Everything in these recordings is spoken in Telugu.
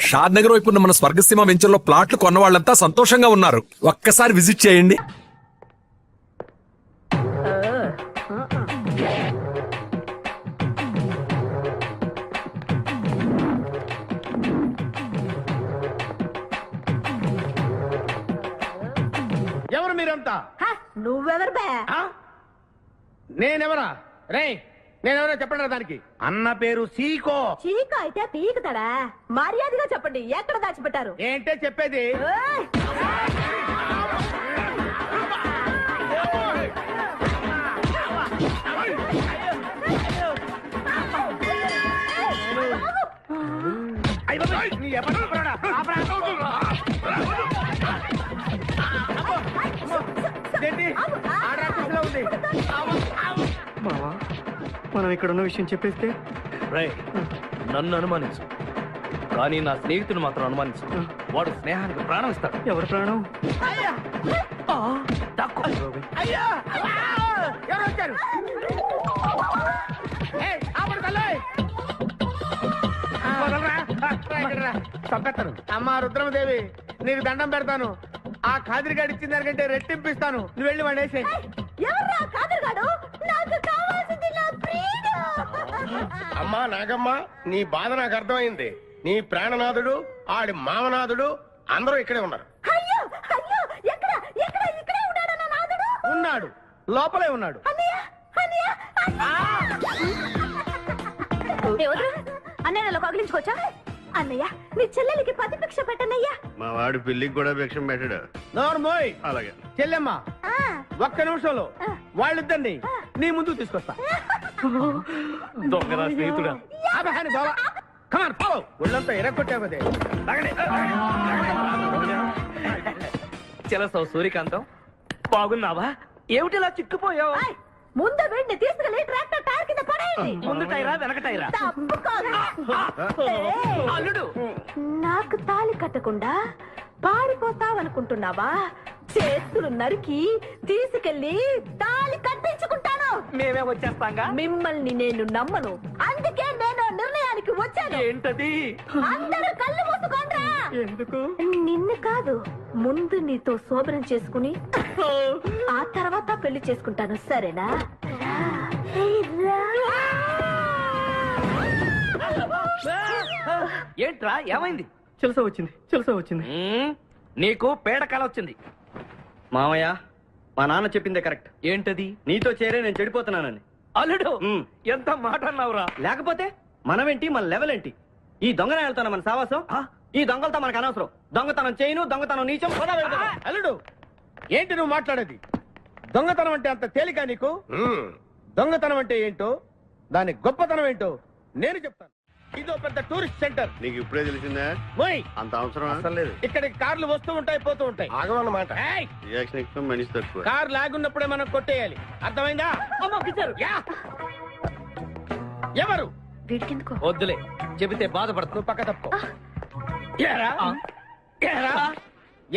షాద్ నగర్ వైపు ఉన్న మన స్వర్గసీమ వెంచర్లో ప్లాట్లు కొన్న వాళ్ళంతా సంతోషంగా ఉన్నారు. ఒక్కసారి విజిట్ చేయండి. ఎవరు మీరంతా? నువ్వెవరు బే? నేనెవరా? రే నేనెవరో చెప్పండి. దానికి అన్న పేరు సీకో. చీక అయితే పీకుతాడా? మర్యాదగా చెప్పండి, ఎక్కడ దాచిపెట్టారు? ఏంటే చెప్పేది? ఏయ్! నీ ఎవరు అనుకున్నాడా? ఇదేంటి? ఆడరాక్షసులా ఉంది. మావా మనం ఇక్కడ ఉన్న విషయం చెప్పేస్తే రేయ్, నన్ను అనుమానించు, కానీ నా స్నేహితుడు మాత్రం అనుమానించు. వాడు స్నేహానికి ప్రాణం ఇస్తాడు. ఎవరి ప్రాణం? అయ్యా! దాక్కో. అయ్యా! ఎవరు వచ్చారు? ఏయ్, ఆపండి తల్లి! వదలరా. ఇక్కడ రా. చంపేస్తాను. అమ్మా రుద్రమదేవి, నీకు దండం పెడతాను. ఆ ఖాదిరిగాడు ఇచ్చిన దానికంటే రెట్టింపిస్తాను. నువ్వు వెళ్ళి వాడు వేసేయ్. ఎవర్రా కాదరుగాడు? నాకు కావాల్సింది నా ప్రియుడు. అమ్మా నాగమ్మ, నీ బాధ నాకు అర్థమైంది. నీ ప్రాణనాథుడు, ఆడి మామనాథుడు అందరూ ఇక్కడే ఉన్నారు. అయ్యో అయ్యో, ఎక్కడ ఎక్కడ ఇక్కడే ఉన్నాడు నా నాదుడు? ఉన్నాడు, లోపలే ఉన్నాడు. అన్నయ్య అన్నయ్య ఎవరు? అన్నయ్య నన్ను కగిలించుకోవచ్చా? అన్నయ్య, నీ చెల్లెలికి పతి భిక్ష పెట్టనయ్యా. మా వాడు పెళ్లికి కూడా భిక్షం పెట్టాడు. నోర్మోయ్. అలాగే చెల్లెమ్మ, ఒక్క నిమిషంలో వాళ్ళిద్దరిని నీ ముందు తీసుకొస్తా. దొంగరా స్నేహితుడా. ఆపహాని బావా. Come on, follow. ఒళ్ళంతా ఎరగొట్టావు కదే. లాగండి. చెలసావు సూర్యకాంతం, బాగున్నావా? ఏమిటిలా చిక్కుపోయావు? ఏయ్, ముందు వీడిని తీసుకెళ్ళి ట్రాక్టర్ టైర్ కింద పడేయండి. ముందు టైరా వెనక టైరా? తప్పుకోదు. ఏయ్, అల్లుడు, నాకు తాళి కట్టకుండా పారిపోతావనుకుంటున్నావా? చేతులు నరికి తీసుకెళ్లి తాళి కట్టించుకుంటాను. మేమే వచ్చేస్తాంగా. మిమ్మల్ని నేను నమ్మను, అందుకే నేను నిర్ణయానికి వచ్చాను. ఏంటది? అందరూ కళ్ళు మూసుకోండ్రా. ఎందుకు? నిన్ను కాదు, ముందు నీతో శోభనం చేసుకుని ఆ తర్వాత పెళ్లి చేసుకుంటాను, సరేనా? ఏంట్రా, ఏమైంది? చిలస వచ్చింది, చిలస వచ్చింది. నీకు పేడకాల వచ్చింది. మామయ్య, మా నాన్న చెప్పిందే కరెక్ట్. ఏంటది? నీతో చేరే నేను చెడిపోతున్నానని. అల్లుడు, ఎంత మాట అన్నావురా? లేకపోతే మనమేంటి, మన లెవెల్ ఏంటి? ఈ దొంగన వెళ్తాను మన సావాసం. ఈ దొంగలతో మనకు అనవసరం. దొంగతనం చేయను, దొంగతనం నీచం. అల్లుడు, ఏంటి నువ్వు మాట్లాడేది? దొంగతనం అంటే అంత తేలిక నీకు? దొంగతనం అంటే ఏంటో, దాని గొప్పతనం ఏంటో నేను చెప్తాను. ఇదో పెద్ద టూరిస్ట్ సెంటర్. నీకు ఇప్పుడే తెలిసిందా? పోయ్, అంత అవసరం అసలు లేదు. ఇక్కడికి కార్లు వస్తూ ఉంటాయి, పోతూ ఉంటాయి. ఆగమన్నమాట. ఏయ్, రియాక్షన్ ఎక్కువ, మనిషి తక్కువ. కార్ లాగున్నప్పుడే మనం కొట్టేయాలి, అర్థమైందా? యా. ఎవరు? వీడికెందుకో వద్దులే, చెబితే బాధపడుతు. నువ్వు పక్క తప్పుకో. ఏరా? ఏరా?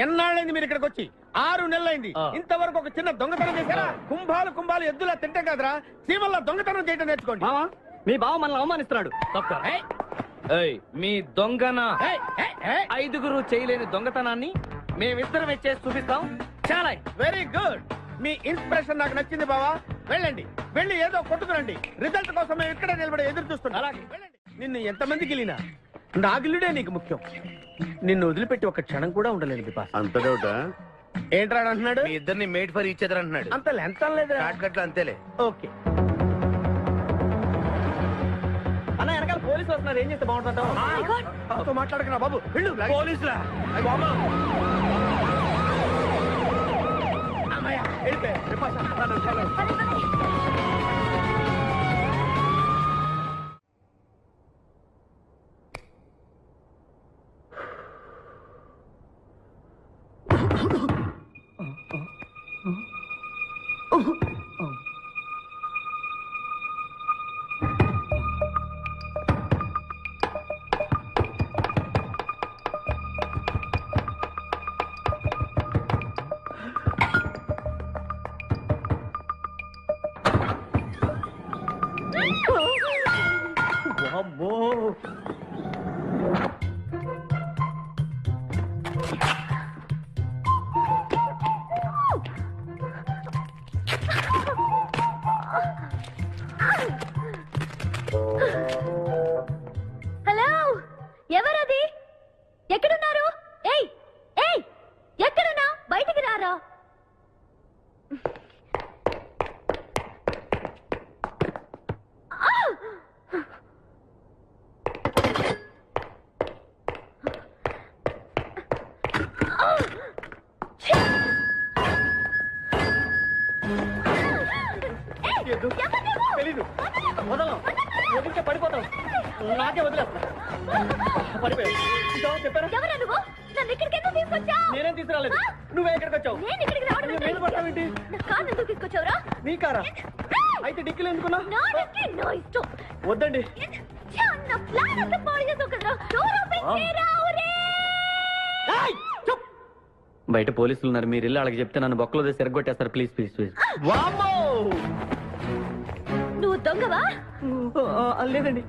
ఎన్నాళ్ళైంది మీరు ఇక్కడికి వచ్చి? 6 నెలలైంది. ఇంతవరకు ఒక చిన్న దొంగతనం చేశారా? కుంభాలు కుంభాలు ఎద్దులా తింటాం కదరా. సీమల్లో దొంగతనం చేయడం నేర్చుకోండి. మావా, మీ బావ మనల్ని అవమానిస్తున్నాడు. తప్ప. ఏయ్, ఏయ్, మీ దొంగన ఏయ్, ఏయ్, ఏయ్. 5గురు చేయలేని దొంగతనాన్ని మేమిద్దరం చేసి చూపిస్తాం. చాలా. Very good. మీ ఇన్స్పిరేషన్ నాకు నచ్చింది బావా. వెళ్ళండి, వెళ్ళి ఏదో కొట్టుకురండి. రిజల్ట్ కోసం మేము ఇక్కడ నిలబడి ఎదురు చూస్తున్నాం. అలాగే. వెళ్ళండి. నిన్ను ఎంతమందికి వెళ్ళినా నా గిల్లుడే నీకు ముఖ్యం. నిన్ను వదిలిపెట్టి ఒక క్షణం కూడా ఉండలేను బిపాస్. అంత డౌటా? ఏంట్రా అంటున్నాడు? మీ ఇద్దరిని మేడ్ ఫర్ ఈచ్ అదర్ అంటున్నాడు. అంత లెంత్ లేదు. షార్ట్ కట్ లో అంతేలే. ఓకే. అన్న, వెనకాల పోలీసు వస్తున్నారు, ఏం చేస్తే బాగుంటుంటావు? నాతో మాట్లాడకురా బాబు. వెళ్ళు. పోలీసులా? అమ్మయ్య, వెళ్ళిపోయారు. బిపాస్, చలో. ఎవరది? ఎక్కడున్నారు? ఏయ్ ఏయ్, ఎక్కడున్నా? బయటికి రారా. తెలీదు. వదలం. వదిలితే పడిపోతాం. నాకే వదిలేస్తా. పడిపోయావు. ఇదో చెప్పారా? ఎవరా నువ్వు? నన్ను ఇక్కడికి ఎందుకు తీసుకొచ్చావు? నేనేం తీసుకురాలేదు. నువ్వే ఎక్కడికి వచ్చావు? నేను ఇక్కడికి రావడం నువ్వు మీద పడతావేంటి? నా కారు ఎందుకు తీసుకొచ్చావురా? నీ కారా? అయితే డిక్కీలు ఎందుకున్నా? నా డిక్కీ నా ఇష్టం. వద్దండి. నా ప్లాన్ అంతా పాడు చేసావు కదరా. డోర్ ఓపెన్ చేయరా. ఏయ్, చూప్. బయట పోలీసులు ఉన్నారు. మీరు ఇల్లు వాళ్ళకి చెప్తే నన్ను బొక్కలో తీసి ఎరగొట్టేస్తారు. Please please please. వామ్మో! నువ్వు దొంగవా? లేదండి.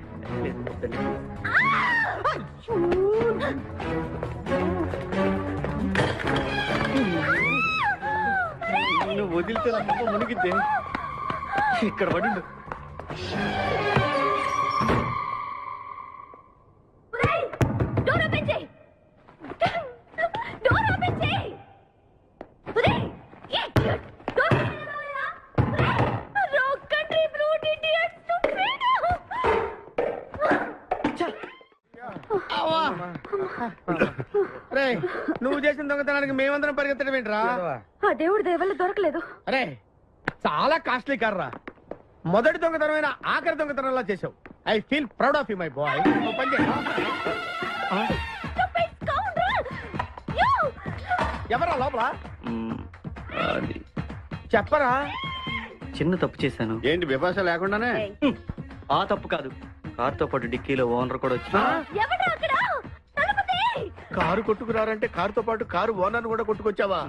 నువ్వు వదిలితే నా పాప మునిగిద్దే. ఇక్కడ పడిండు. డోర్ ఓపెన్ చేయి. డోర్ ఓపెన్ చేయి. Door wrong country brute idiot stupid. రే, నువ్వు చేసిన దొంగతనానికి మేమందరం పరిగెత్తడం ఏంట్రా? ఆ దేవుడి దయవల్ల దొరకలేదు. అరే, చాలా కాస్ట్లీ కార్రా. మొదటి దొంగతనమైన ఆఖరి దొంగతనంలా చేసావు. I feel proud of you my boy. ఎవరా లోపల? అది చెప్పరా. చిన్న తప్పు చేశాను. ఏంటి విభాష లేకుండానే? ఆ తప్పు కాదు. కార్తో పాటు డిక్కీలో ఓనర్ కూడా వచ్చి ఎవడా అక్కడ? తలుపు తీయ్. కారు కొట్టుకురారంటే కారుతో పాటు కారు ఓనర్ కూడా కొట్టుకొచ్చావా?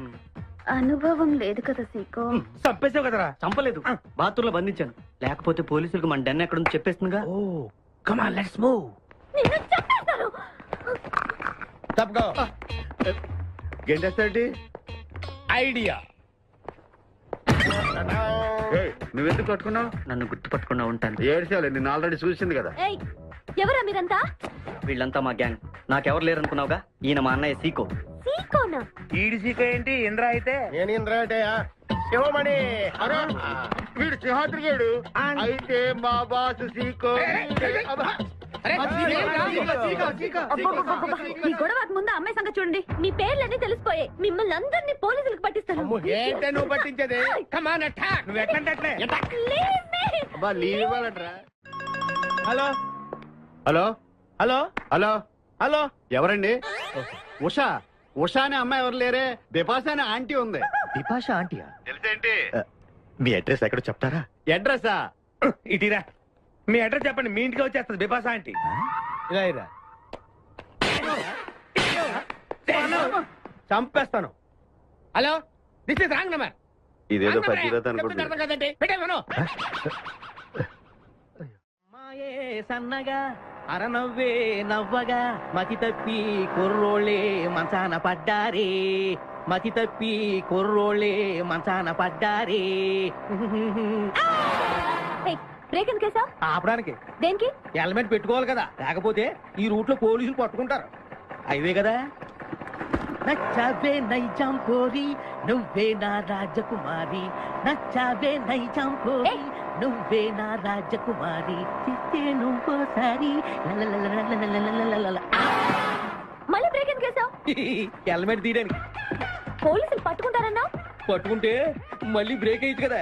అనుభవం లేదు కదా సీకో. చంపేసావు కదరా. చంపలేదు. బాత్రూమ్ లో బంధించాను. లేకపోతే పోలీసులకు మన డెన్ ఎక్కడుందో చెప్పేస్తుందిగా. Oh come on let's move. నిన్ను చంపేస్తారు. తప్పుకో. గెంటేస్తాంటి ఐడియా. నువ్వెందుకు కట్టుకున్నావు? నన్ను గుర్తుపట్టకుండా ఉంటాను. ఏడ్చాలి, నిన్ను ఆల్రెడీ చూసింది కదా. ఏయ్, ఎవరా మీరంతా? వీళ్ళంతా మా గ్యాంగ్. నాకెవరు లేరనుకున్నావుగా. ఈయన మా అన్నయ్య సీకో. సీకోనా? ఏంటి ఇంద్ర అయితే? నేను ఇంద్ర అయితే శివమణి. వీడు సింహాద్రిగాడు. అయితే మా బాసు సీకో. ఈ గొడవకు ముందు అమ్మాయి సంగతి చూడండి. మీ పేర్లన్నీ తెలిసిపోయాయి. మిమ్మల్ని అందరినీ పోలీసులకు పట్టిస్తాను. ఏంటే నువ్వు పట్టించేది? కమాన్ అటాక్. నువ్వు ఎట్లంటే Leave me. లీవ్ ఇవ్వాలంటరా. Hello hello hello hello hello. ఎవరండి? ఉషా. ఉషా అనే అమ్మాయి ఎవరు లేరే. బిపాస అనే ఆంటీ ఉంది. బిపాష ఆంటీయా? తెలుసేంటి? మీ అడ్రస్ ఎక్కడ చెప్తారా? అడ్రసా? ఇటీరా. మీ అడ్రస్ చెప్పండి, మీ ఇంటికి వచ్చేస్తుంది బిపాస ఆంటీ. ఇలా ఇరా. చంపేస్తాను. Hello, this is wrong number. ఇదేదో పచ్చిరత అనుకుంటున్నా. అర్థం కదండి. పెట్టేమను. మాయే సన్నగా అరనవ్వే నవ్వగా మతి తప్పి కుర్రోళ్ళే మంచాన పడ్డారే. మతి తప్పి కుర్రోళ్ళే మంచాన పడ్డారే. బ్రేక్ ఎందుకేసా? ఆపడానికి దేనికి? హెల్మెట్ పెట్టుకోవాలి కదా, లేకపోతే ఈ రూట్ లో పోలీసులు పట్టుకుంటారు. హైవే కదా. నచ్చావే నైజాం పోరి నువ్వే నా రాజకుమారి. నచ్చావే నైజాం పోరి నువ్వే నా రాజకుమారి. చిత్తే నువ్వోసారి మళ్ళీ బ్రేక్ ఎందుకేసావు? హెల్మెట్ తీయడానికి. పోలీసులు పట్టుకుంటారన్నా? పట్టుకుంటే మళ్ళీ బ్రేక్ అయ్యింది కదా.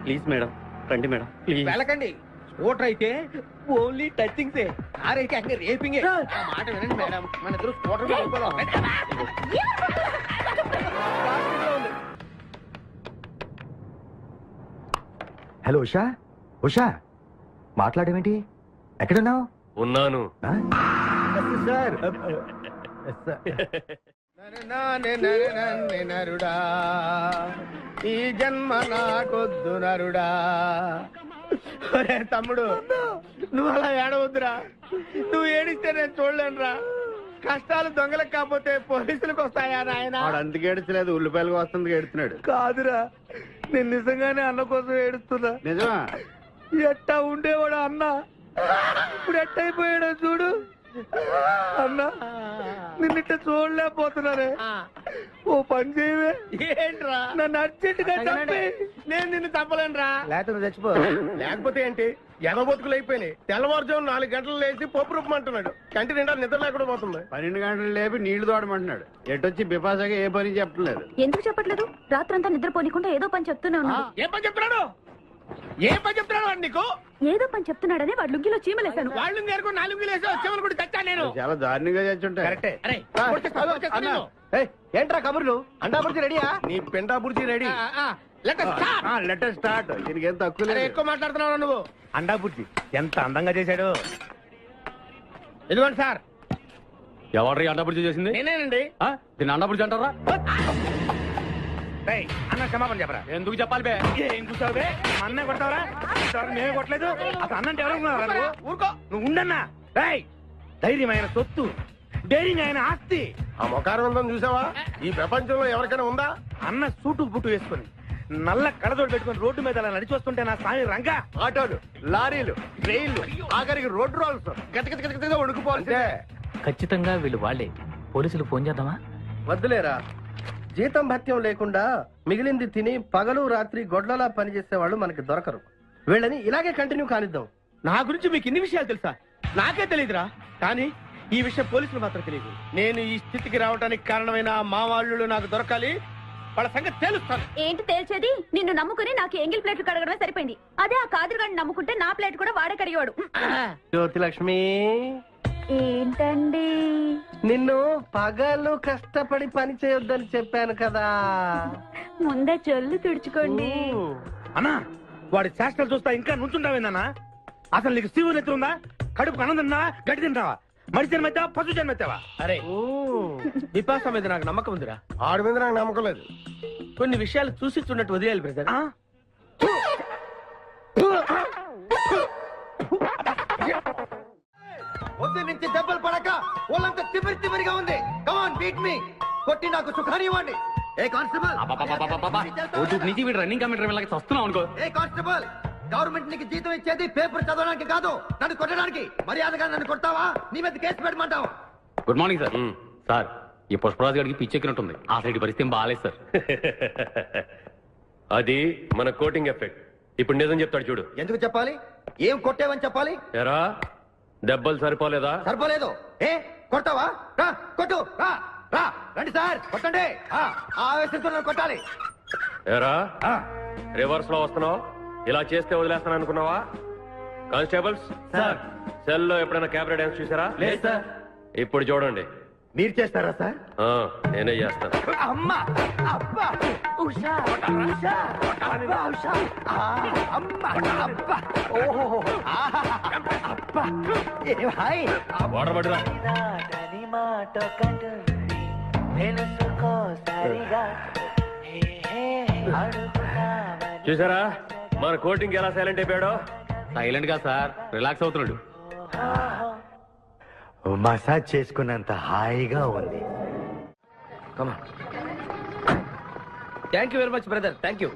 ప్లీజ్ మేడం, రండి మేడం ప్లీజ్. వెళ్ళకండి. స్కూటర్ అయితే ఓన్లీ టచింగ్ కార్ అయితే అక్కడ రేపింగ్. మాట వినండి మేడం, మన ఇద్దరు స్కూటర్ మీద వెళ్ళిపోదాం. హలో ఉషా. ఉషా మాట్లాడేమిటి? ఎక్కడున్నావు? ఉన్నాను. సార్ నరుడా, ఈ జన్మ నాకొద్దు నరుడా. ఒరే తమ్ముడు, నువ్వు అలా ఏడవద్దురా. నువ్వు ఏడిస్తే నేను చూడలేనురా. కష్టాలు దొంగలకు కాకపోతే పోలీసులకు వస్తాయా నాయన? అందుకే ఏడ్చలేదు, ఉల్లిపాయలకు వస్తుంది ఏడుతున్నాడు. కాదురా, నేను నిజంగానే అన్న కోసం ఏడుస్తున్నా. నిజమా? ఎట్టా ఉండేవాడు అన్న, ఇప్పుడు ఎట్టయిపోయాడో చూడు. అన్న నిన్నిట్ట చూడలేకపోతున్నారే. ఓ పని చేయవే. ఏంట్రా? నన్ను అర్జెంట్ గా చంపి నేను నిన్ను చంపలేనురా. లేకపోతే చచ్చిపో. లేకపోతే ఏంటి, ఎనబొతుకులు అయిపోయినాయి. తెల్లవారుజాము 4 గంటలు లేచి పప్పు రూపమంటున్నాడు. కంటి నిండా నిద్ర లేకుండా పోతుంది. 12 గంటలు లేపి నీళ్లు తోడమంటున్నాడు. ఎటొచ్చి బిపాసగా ఏ పని చెప్పట్లేదు. ఎందుకు చెప్పట్లేదు? రాత్రంతా నిద్రపోనికుండా ఏదో పని చెప్తూనే ఉన్నాడు. ఏం పని చెప్తున్నాడు? ఏం పని చెప్తున్నాడు వాడు నీకు? ఏదో పని చెప్తున్నాడని వాడు లుంగిలో చీమలేశాను. వాళ్ళు నేర్కు 4 లేసి వచ్చేవాళ్ళు కూడా చచ్చా నేను. చాలా దారుణంగా చచ్చుంటాయి. కరెక్టే. అరే, కొట్టేస్తా, కొట్టేస్తా నేను. ఏంట్రా కబుర్లు? అండాపుడిచి రెడీయా? నీ పెండా బుర్జీ ready. Let us start. Letter start. దీనికి ఏం తక్కువ అరే, లేదు. ఎక్కువ మాట్లాడుతున్నావు నువ్వు. అండాపుడిచి ఎంత అందంగా చేశాడు. ఇదిగోండి సార్. ఎవరు అన్నప్పుడు చేసింది? నేనేనండి. దీన్ని అన్నప్పుడు అంటారా? అన్న క్షమాపణ చెప్పరా. ఎందుకు చెప్పాలి బే? ఏం కూర్చోవు బే? అన్నే కొడతావరా? ఇంతవరకు మేమే కొట్టలేదు. అసలు అన్నంటే ఎవరనుకున్నారా నువ్వు? ఊరుకో. నువ్వు ఉండన్నా. ధైర్యమైన సొత్తు, డైరింగ్ అయిన ఆస్తి. ఆ మొకారం ఉందని చూసావా? ఈ ప్రపంచంలో ఎవరికైనా ఉందా? అన్న సూటు బుట్టు వేసుకొని నల్ల కడదోడు పెట్టుకొని రోడ్డు మీద అలా నడిచి వస్తుంటే నా స్వామి రంగా. ఆటోలు, లారీలు, ట్రైన్లు, ఆఖరికి రోడ్డు రోల్స్ గతగతగతగా ఉడుకుపోతే. ఖచ్చితంగా వీళ్ళు వాళ్ళే. పోలీసులు ఫోన్ చేద్దామా? వద్దులేరా, జీతం భత్యం లేకుండా మిగిలింది తిని పగలు రాత్రి గొడ్లలా పనిచేసే వాళ్ళు మనకి దొరకరు. వీళ్ళని ఇలాగే కంటిన్యూ కానిద్దాం. నా గురించి మీకు ఇన్ని విషయాలు తెలుసా? నాకే తెలియదురా. కానీ ఈ విషయం పోలీసులు మాత్రం తెలియదు. నేను ఈ స్థితికి రావడానికి కారణమైన మా వాళ్ళు నాకు దొరకాలి. వాళ్ళ సంగతి తెలుస్తాను. ఏంటి తేల్చేది? నిన్ను నమ్ముకుని నాకు ఎంగిల్ ప్లేట్లు కడగడమే సరిపోయింది. అదే ఆ కాదురుగాడిని నమ్ముకుంటే నా ప్లేట్ కూడా వాడే కడిగేవాడు. జ్యోతి లక్ష్మి, ఏంటండి? నిన్ను పగలు కష్టపడి పని చేయొద్దని చెప్పాను కదా. ముందే జల్లు తుడుచుకోండి. అన్నా వాడి చేష్టలు చూస్తా ఇంకా నుంచుంటావేందన్నా? అసలు నీకు శివుని ఎత్తు ఉందా? కడుపు అన్నం తిన్నావా, గడ్డి తింటావా? మడి జన్మెత్తావా, పశు జన్మెత్తావా? అరే, విపాస మీద నాకు నమ్మకం ఉందిరా. ఆడి మీద నాకు నమ్మకం లేదు. కొన్ని విషయాలు చూసి చూడట్టు వదిలేయాలి బ్రదర్. పొద్దు నుంచి దెబ్బలు పడక ఒళ్ళంతా తిమిరి తిమిరిగా ఉంది. కమాన్ బీట్ మీ, కొట్టి నాకు సుఖాన్ని ఇవ్వండి. ఏ కానిస్టేబుల్, రోజు నుంచి వీడు రన్నింగ్ కమిటీ వెళ్ళకి వస్తున్నావు అనుకో. ఏ కానిస్టేబుల్, గవర్నమెంట్ నీకు జీతం ఇచ్చేది పేపర్ చదవడానికి కాదు, నన్ను కొట్టడానికి. మర్యాదగా నన్ను కొడతావా, నీ మీద కేసు పెట్టమంటావు. Good morning sir. సార్, ఈ పుష్పరాజు గారికి పిచ్చెక్కినట్టుంది. ఆ సైడ్ పరిస్థితి బాగాలేదు సార్. అది మన కోటింగ్ ఎఫెక్ట్. ఇప్పుడు నిజం చెప్తాడు చూడు. ఎందుకు చెప్పాలి? ఏం కొట్టేవని చెప్పాలి? ఎరా, దెబ్బలు సరిపోలేదా? సరిపోలేదు. ఏ కొడతావా? రా కొట్టు, రా రా, రండి సార్ కొట్టండి. ఆవేశంతో నన్ను కొట్టాలి. ఎరా, రివర్స్ లో వస్తున్నావు. ఇలా చేస్తే వదిలేస్తాను అనుకున్నావా? Constables sir. సెల్ లో ఎప్పుడైనా కెమెరా డాన్స్ చూసారా? లేదు సార్. ఇప్పుడు చూడండి. మీరు చేస్తారా సార్? నేనే చేస్తాను. అమ్మా, అబ్బా, ఉషా, ఉషా, అబ్బా, ఉషా, అమ్మా, అబ్బా, ఓహో, అబ్బా, ఏ హాయ్. వాడబడిరా. చూసారా మన కోటింగ్ ఎలా సైలెంట్ అయిపోయాడో? సైలెంట్ గా సార్, రిలాక్స్ అవుతున్నాడు. మసాజ్ చేసుకున్నంత హాయిగా ఉంది. Thank you very much brother. Thank you.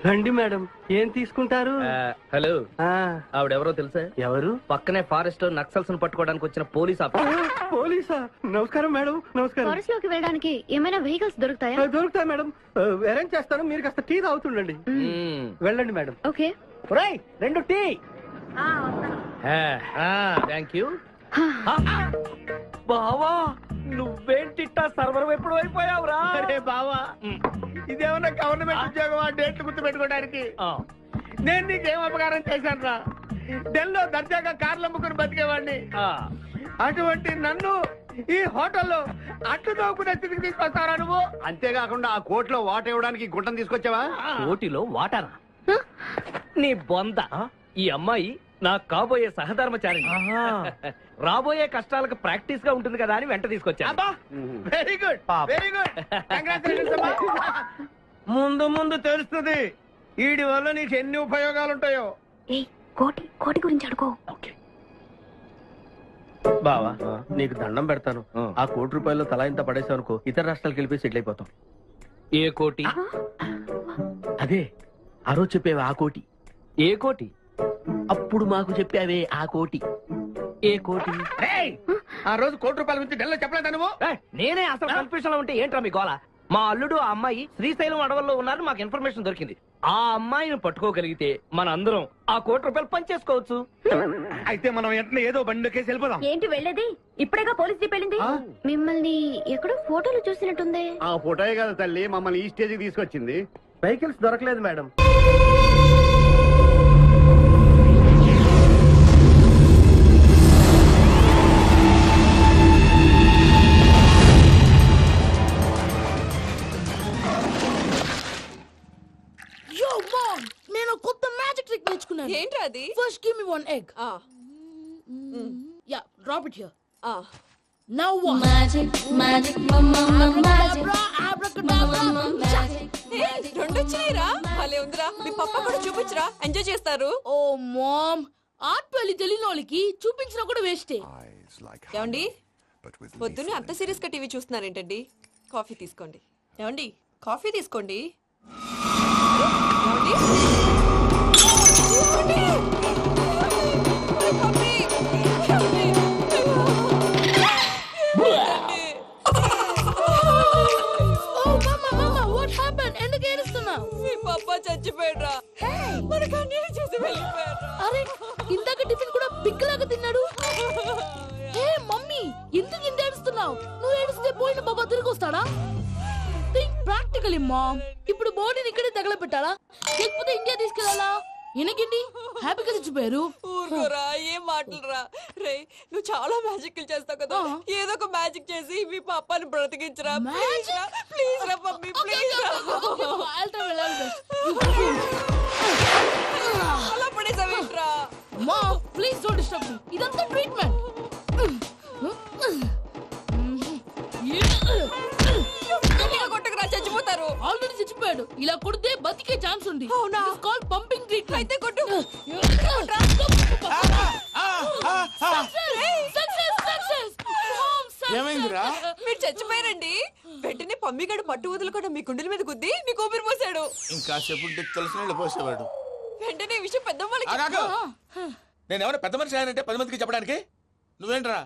రండి మేడం, ఏం తీసుకుంటారు? హలో, ఆవిడెవరో తెలుసా? ఎవరు? పక్కనే ఫారెస్ట్ లో నక్సల్స్ ను పట్టుకోవడానికి వచ్చిన పోలీస్ ఆఫీసర్. పోలీసా? నమస్కారం మేడం. నమస్కారం. ఫారెస్ట్ లోకి వెళ్ళడానికి ఏమైనా వెహికల్స్ దొరుకుతాయా? దొరుకుతాయి మేడం, అరేంజ్ చేస్తాను. మీరు కాస్త టీ తాగుతుండండి. వెళ్ళండి madam. Okay. 2 tea. Thank you. బావా, నువ్వేంటిట్టా సర్వర్ ఎప్పుడు అయిపోయావురా? అరే బావా, ఇదేమన్నా గవర్నమెంట్ ఉద్యోగం? ఆ డేట్లు గుర్తు పెట్టుకోవడానికి నేను నీకేం అపకారం చేశాను రా? ఢిల్లీలో దర్జాగా కార్లు అమ్ముకుని బతికేవాడిని. అటువంటి నన్ను ఈ హోటల్లో అట్లు తోకునే స్థితికి తీసుకొస్తారా నువ్వు? అంతేకాకుండా ఆ కోర్టులో వాట ఇవ్వడానికి గుంటను తీసుకొచ్చావా? పోటీలో వాటారా? నీ బొంద. ఈ అమ్మాయి నా కాబోయే సహధర్మచారి. రాబోయే కష్టాలకు ప్రాక్టీస్ గా ఉంటుంది కదా అని వెంట తీసుకొచ్చా. Very good, very good. ముందు ముందు తెలుస్తుంది వీడి వల్ల నీకు ఎన్ని ఉపయోగాలు ఉంటాయో. కోటి కోటి గురించి అడుకో. బావా నీకు దండం పెడతాను. ఆ ₹1 తలా ఇంత పడేసావు అనుకో, ఇతర రాష్ట్రాలకు వెళ్ళిపోయి సెటిల్ అయిపోతాం. ఏ కోటి? అదే ఆ రోజు చెప్పేవి ఆ కోటి, ఏ కోటి? అప్పుడు మాకు చెప్పావే ఆ కోటి. ఏ కోటి? రేయ్, ఆ రోజు ₹1 గురించి ఢిల్లో చెప్పలేదా నువ్వు? ఏయ్, నేనే అసలు కన్ఫ్యూషన్ లో ఉంటే ఏంట్రా మీ గోల? మా అల్లుడు ఆ అమ్మాయి శ్రీశైలం అడవుల్లో ఉన్నారని మాకు ఇన్ఫర్మేషన్ దొరికింది. ఆ అమ్మాయిని పట్టుకోగలిగితే మన అందరం ఆ ₹1 పంచేసుకోవచ్చు. అయితే మనం వెంటనే ఏదో బండి కేసు వెళ్ళిపోదాం. ఏంటి వెళ్ళేది? ఇప్పుడేగా పోలీస్ జీప్ వెళ్ళింది. మిమ్మల్ని ఎక్కడో ఫోటోలు చూసినట్టుంది. ఆ ఫోటోయే కదా తల్లి మమ్మల్ని ఈ స్టేజ్కి తీసుకొచ్చింది. వెహికల్స్ దొరకలేదు మేడం. Yo, mom! నేను కొత్త మ్యాజిక్ ట్రిక్ నేర్చుకున్నాను. ఏంట్రా అది? First give me one egg. Yeah, drop it here. Now what? Magic, magic, mama, magic. Abracadabra, magic. రెండు వచ్చినాయిరా. భలే ఉందిరా. మీ పప్ప కూడా చూపించరా, ఎంజాయ్ చేస్తారు. Oh, mom. ఆర్ట్ పెళ్లి తెలియని వాళ్ళకి చూపించినా కూడా వేస్టే. ఏమండి, పొద్దున్నే అంత సీరియస్ గా టీవీ చూస్తున్నారేంటండి? కాఫీ తీసుకోండి. ఏమండి, కాఫీ తీసుకోండి. ఏమండి? తీసుకోండి. కాఫీ. ఏమండి? Oh, mama, what happened? ఎందుకు ఏడుస్తున్నావు? మీ పప్ప చచ్చిపోయాడ్రా. మనకు అన్యాయం చేసి వెళ్ళిపోయాడ్రా. అరే, ఇందాక టిఫిన్ కూడా బిగ్గలాగా తిన్నాడు. హే మమ్మీ, ఎందుకు ఇంత ఏడుస్తున్నావు? నువ్వు ఏడిస్తే పోయిన బాబా తిరిగి వస్తాడా? Think practically mom. ఇప్పుడు బాడీని ఇక్కడే తగలబెట్టాలా లేకపోతే ఇండియా తీసుకెళ్లాలా? ఎనకండి హ్యాపీగా చచ్చిపోయారు. ఊరుకోరా, ఏం మాటలురా. రే, నువ్వు చాలా మ్యాజిక్ చేస్తావు కదా, ఏదో ఒక మ్యాజిక్ చేసి మీ పాపాని బ్రతికించరా. ప్లీజ్ రా, ప్లీజ్ రా మమ్మీ, ప్లీజ్ రా. అలా పడేసావేంట్రా? Mom please don't disturb me. ఇదంతా ట్రీట్మెంట్. కొట్టకరా, చచ్చిపోతారు. ఆల్రెడీ చచ్చిపోయాడు. ఇలా కొడితే బతికే ఛాన్స్ ఉంది. అవునా? Call pumping treatment. అయితే కొట్టు. ఏమైందిరా? మీరు చచ్చిపోయారండి. వెంటనే పమ్మిగాడు పట్టు వదులుకుండా మీ గుండెల మీద గుద్ది మీకు ఊపిరి పోసాడు. ఇంకా చెప్పు తెలిసిన పోసేవాడు. వెంటనే ఈ విషయం పెద్ద నేను ఎవరైనా పెద్ద మనిషి ఆయనంటే 10 మందికి చెప్పడానికి నువ్వేంట్రా?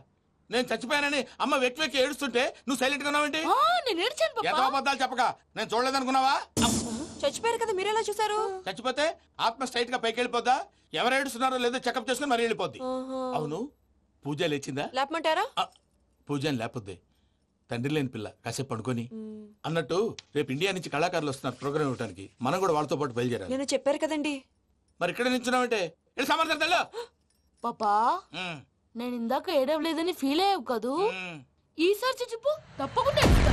నేను చచ్చిపోయానని అమ్మ వెక్కి వెక్కి ఏడుస్తుంటే నువ్వు సైలెంట్ గా ఉన్నావేంటి? నేను ఏడ్చాను పాపా. ఎంతో అబద్ధాలు చెప్పక నేను చూడలేదనుకున్నావా? చచ్చిపోయారు కదా, మీరెలా చూసారు? చచ్చిపోతే ఆత్మ స్ట్రైట్ గా పైకి వెళ్ళిపోద్దా? ఎవరు ఏడుస్తున్నారో లేదో చెకప్ చేసుకుని మరీ వెళ్ళిపోద్ది. అవును, పూజ లేచిందా? లేపమంటారా? పూజ లేకపోద్ది. తండ్రి లేని పిల్ల కాసేపు పడుకొని. అన్నట్టు రేపు ఇండియా నుంచి కళాకారులు వస్తున్నారు ప్రోగ్రామ్ ఇవ్వడానికి. మనం కూడా వాళ్ళతో పాటు బయలుదేరాలి. నేను చెప్పారు కదండి. మరి ఇక్కడ నిల్చున్నావంటే సమాధానం. పాపా, నేను ఇందాక ఏడవలేదని ఫీల్ అయ్యావు కదూ? ఈసారి చచ్చిపో, తప్పకుండా ఏడుస్తా.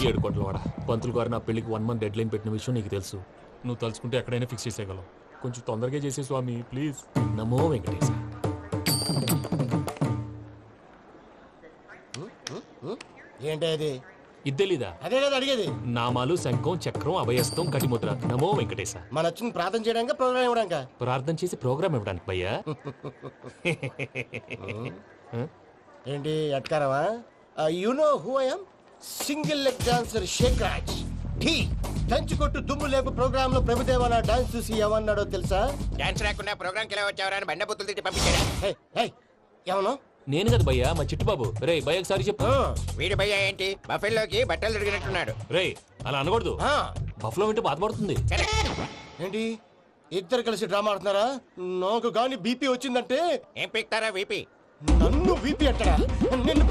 ఏడు కోట్ల వాడ పంతులు గారు నా పెళ్లికి 1 month డెడ్ లైన్ పెట్టిన విషయం నీకు తెలుసు. నువ్వు తలుచుకుంటే ఎక్కడైనా ఫిక్స్ చేసేయగలవు. కొంచెం తొందరగా చేసే స్వామి ప్లీజ్. నమో వెంకటేశ. ఏంటి అది? ఇద్దెలీదా? అదే కదా అడిగేది. నామాలు శంఖం చక్రం అభయస్తం కటిముద్ర. నమో వెంకటేశ. మన వచ్చిన ప్రార్థన చేయడానికి ప్రోగ్రామ్ ఇవ్వడానికి. ప్రార్థన చేసి ప్రోగ్రామ్ ఇవ్వడానికి భయ్యా. ఏంటి అట్కారమా? You know who I am? Single leg dancer Shaik Raj. ఠీ దంచి కొట్టు దుమ్ము లేపు ప్రోగ్రామ్ లో ప్రభుదేవ నా డాన్స్ చూసి ఏమన్నాడో తెలుసా? డాన్స్ రాకుండా ప్రోగ్రామ్ కి ఎలా వచ్చావరా అని బండ బుద్ధులు తిట్టి పంపించాడా? ఏమన్నా? నేను కదా భయ్యా, మా చిట్టుబాబు. రే భయ్య ఒకసారి చెప్పు. వీడి భయ్య ఏంటి బఫెల్లోకి బట్టలు తిరిగినట్టున్నాడు. రే అలా అనకూడదు. బఫ్లో వింటే బాధపడుతుంది. ఏంటి ఇద్దరు కలిసి డ్రామా ఆడుతున్నారా? నాకు గాని బీపీ వచ్చిందంటే ఏం పీక్తారా? బీపీ నన్ను బీపీ అంటారా? నిన్ను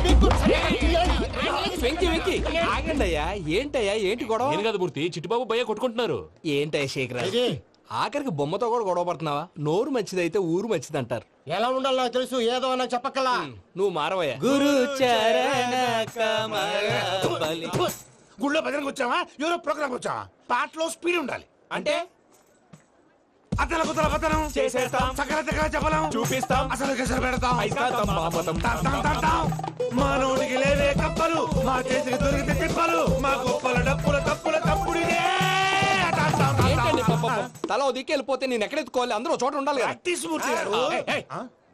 ఆగండయ్యా, ఏంటయ్యా, ఏంటి గొడవ? నేను కదా మూర్తి, చిట్టుబాబు భయ్య కొట్టుకుంటున్నారు. ఏంటయ్యా శేఖరా, ఆఖరికి బొమ్మతో కూడా గొడవ పడుతున్నావా? నోరు మంచిదైతే ఊరు మంచిది అంటారు. ఎలా ఉండాలి నాకు తెలుసు, ఏదో అన్నా చెప్పక్కలా. నువ్వు మారవయ్యా. గురు చరణ గుళ్ళో భజనకు వచ్చావా? ఎవరో ప్రోగ్రామ్ వచ్చావా? పాటలో స్పీడ్ ఉండాలి. అంటే అతల కుతల పతనం చేసేస్తాం. సకల దగ్గర చెప్పలేం చూపిస్తాం. అసలు గసలు పెడతాం ఐస్తాం, బాపతం. మా నోటికి లేవే కప్పలు మా చేతికి దొరికితే తిప్పలు మా గొప్పల డప్పుల తప్పుల తప్పుడిదే తల దిక్కి వెళ్ళిపోతే నేను ఎక్కడ ఎత్తుకోవాలి అందరూ చోట ఉండాలి కదా. మూర్తి గారు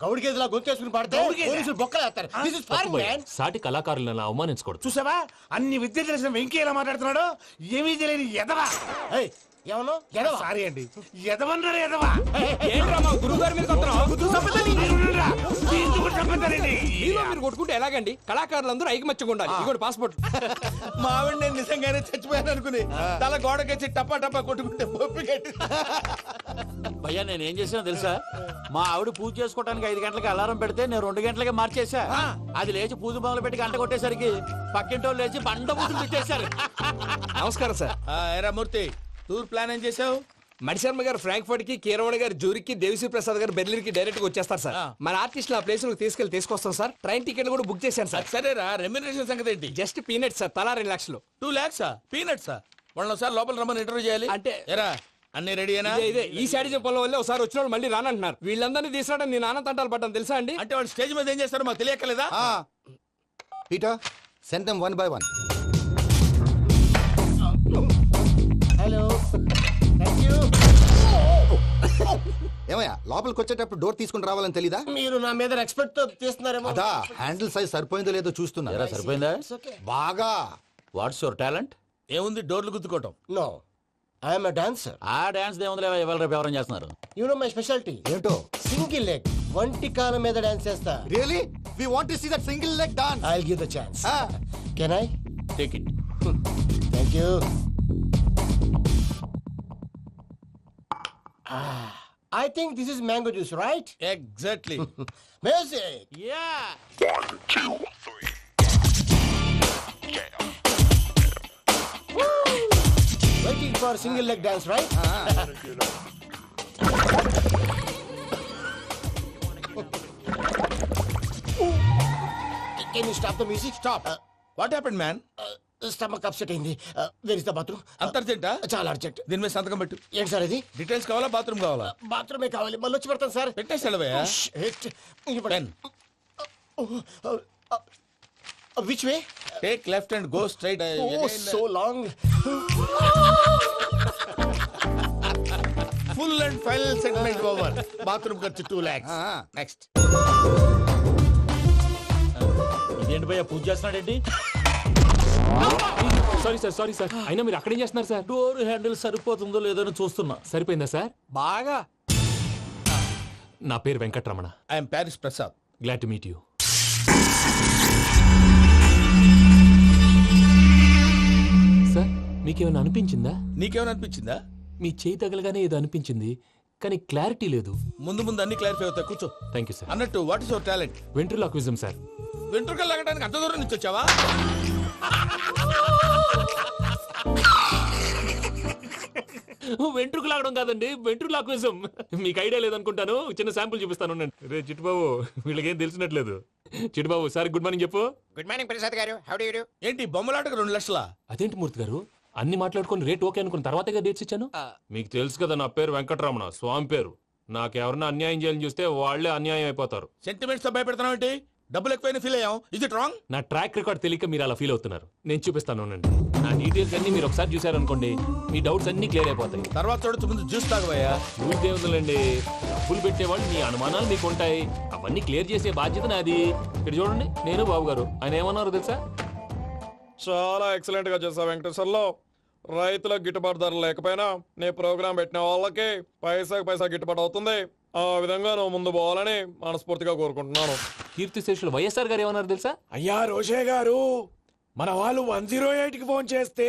గౌడి గేదెలా గొంతేసుకుని పడితే పోలీసులు బొక్కలేస్తారు. This is foreign, man. సాటి కళాకారులను అవమానించకూడదు. చూసావా అన్ని విద్య తెలిసిన వెంకీ ఎలా మాట్లాడుతున్నాడు ఏమీ తెలియని ఎదవా ఏయ్, ఏమన్నా ఎడవా? సారీ అండి ఎదవన్నారు ఎదవా ఏంట్రా మా గురువు గారి మీద మీరు కొట్టుకుంటే ఎలాగండి? కళాకారులందరూ ఐకమత్యంగా ఉండాలి. ఇదిగోటి పాస్పోర్ట్. మా ఆవిడ నేను నిజంగానే చచ్చిపోయాను అనుకుని తల గోడకొచ్చి టపా టపా కొట్టుకుంటే బొప్పి కట్టి భయ్యా నేను ఏం చేసినా తెలుసా? మా ఆవిడ పూజ చేసుకోవడానికి 5 గంటలకి అలారం పెడితే నేను 2 గంటలకి మార్చేసా. అది లేచి పూజ మొదలు పెట్టి గంట కొట్టేసరికి పక్కింటి వాళ్ళు లేచి బండ పూజలు పెట్టేశారు. నమస్కారం సార్. ఏరా మూర్తి టూర్ ప్లాన్ ఏం చేసావు? మణిశర్మ గారు ఫ్రాంక్ఫర్ట్ కి, కీరవాణి గారు జూరికి, దేవిశ్రీ ప్రసాద్ గారు బెర్లిన్ కి డైరెక్ట్ గా వచ్చేస్తారు సార్. మన ఆర్టిస్ట్ ఆ ప్లేస్ తీసుకొస్తాం సార్. ట్రైన్ టికెట్ కూడా బుక్ చేశాను సార్. సరేరా రెమ్యూనరేషన్ సంగతి ఏంటి? జస్ట్ పీనట్ సార్, తలా 2 లక్షలు. 2 lakhs పీనట్సా? వాళ్ళని ఒకసారి లోపల రమ్మని ఇంటర్వ్యూ చేయాలి. అంటే ఎరా అన్ని రెడీయేనా? ఇదే ఈ శాడిజం పొలం వల్ల ఒకసారి వచ్చిన వాళ్ళు మళ్ళీ రానంటున్నారు. వీళ్ళందరినీ తీసుకురావడం నేను నాన్న తంటాలు పడ్డాను తెలుసా అండి? అంటే వాళ్ళు స్టేజ్ మీద ఏం చేస్తారో మాకు తెలియక్కలేదా? Peter send them 1 by 1. Hello, thank you. ఏమయ్యా లోపలికి వచ్చేటప్పుడు డోర్ తీసుకుని రావాలని తెలీదా? మీరు నా మీద ఎక్స్పెక్ట్ తో తీస్తున్నారేమో. అదా హ్యాండిల్ సైజ్ సరిపోయిందో లేదో చూస్తున్నా. సరిపోయిందా? బాగా. What's your talent? ఏముంది డోర్లు గుద్దుకోవటం. No, I'm a dancer. ఆ డాన్స్ దేవుందిలే, ఇవాళ రేపు ఎవరైనా చేస్తున్నారు. యు నో మై స్పెషాలిటీ ఏంటో? సింగిల్ లెగ్, వంటి కాలం మీద డాన్స్ చేస్తా. Really we want to see that single leg dance. I will give the chance. Can I take it. Thank you. I think this is mango juice, right? Exactly. Music. Yeah. 1, 2, 3. Waiting for single leg dance, right? Can you stop the music? Stop. What happened, man? Stomach upset అయింది. Where is the bathroom? అంత అర్జెంటా? చాలా అర్జెంట్. దీని మీద సంతకం పెట్టు. ఏంటి సార్ ఇది? డీటెయిల్స్ కావాలా బాత్రూమ్ కావాలా? బాత్రూమే కావాలి. మళ్ళీ వచ్చి పెడతాను సార్. పెట్టేసాడవయ్యా. Pen. Which way? Take left and go straight. Oh, so long. Full and final segment over. Bathroom ఖర్చు 2 lakhs. Next. ఇదేంటి భయ్యా పూజ చేస్తున్నాడేంటి? Sorry sir. అయినా మీరు అక్కడేం చేస్తున్నారు సార్? డోర్ హ్యాండిల్ సరిపోతుందో లేదో అని చూస్తున్నా. సరిపోయిందా సార్? బాగా. నా పేరు Venkatramana. I am Paris Prasad. Glad to meet you. Sir మీకేమైనా అనిపించిందా? నీకేమైనా అనిపించిందా? మీ చేయి తగలగానే ఏదో అనిపించింది, కానీ క్లారిటీ లేదు. ముందు అన్ని క్లారిఫై అవుతాయి. కూర్చో. Thank you sir. అన్నట్టు what is your talent? Ventriloquism sir. వెంట్రుకలు లాగడానికి అంత దూరం నుంచి వచ్చావా? వెంట్రుకు లాగడం కాదండి, వెంట్రులాక్విజం. మీకు ఐడియా లేదనుకుంటాను. చిన్న శాంపుల్ చూపిస్తాను. రే చిట్టుబాబు, వీళ్ళకేం తెలిసినట్లేదు. చిట్టుబాబు సార్ గుడ్ మార్నింగ్ చెప్పు. Good morning Prasad garu. How do you do? ఏంటి బొమ్మలాటకు 2 లక్షలా? అదేంటి మూర్తి గారు, అన్ని మాట్లాడుకొని రేట్ ఓకే అనుకున్న తర్వాతగా డేట్స్ ఇచ్చాను. మీకు తెలుసు కదా నా పేరు వెంకటరమణ, స్వామి పేరు. నాకెవరన్నా అన్యాయం చేయాలని చూస్తే వాళ్లే అన్యాయం అయిపోతారు. సెంటిమెంట్స్ తో భయపెడతావు ఏంటి? డబ్బులు ఎక్కువైనా ఫీల్ అయ్యాం. Is it wrong? నా ట్రాక్ రికార్డ్ తెలియక మీరు అలా ఫీల్ అవుతున్నారు. నేను చూపిస్తాను ఉండండి. నా డీటెయిల్స్ అన్ని మీరు ఒకసారి చూసారనుకోండి, మీ డౌట్స్ అన్ని క్లియర్ అయిపోతాయి. తర్వాత చూడొచ్చు, ముందు జ్యూస్ తాగబోయా. జ్యూస్ దేవుందండి, డబ్బులు పెట్టేవాళ్ళు మీ అనుమానాలు మీకు ఉంటాయి. అవన్నీ క్లియర్ చేసే బాధ్యత నాది. ఇక్కడ చూడండి, నేను బాబు గారు. ఆయన ఏమన్నారు తెలుసా? చాలా ఎక్సలెంట్ గా చేసావు వెంకటేశ్వర్లో. రైతులకు గిట్టుబాటు ధర లేకపోయినా నీ ప్రోగ్రాం పెట్టిన వాళ్ళకి పైసాకి పైసా గిట్టుబాటు అవుతుంది. ఆ విధంగా నువ్వు ముందు పోవాలని మనస్ఫూర్తిగా కోరుకుంటున్నాను. కీర్తిశేషులు వైఎస్ఆర్ గారు ఏమన్నారు తెలుసా? అయ్యా రోషే గారు, మన వాళ్ళు 108కి ఫోన్ చేస్తే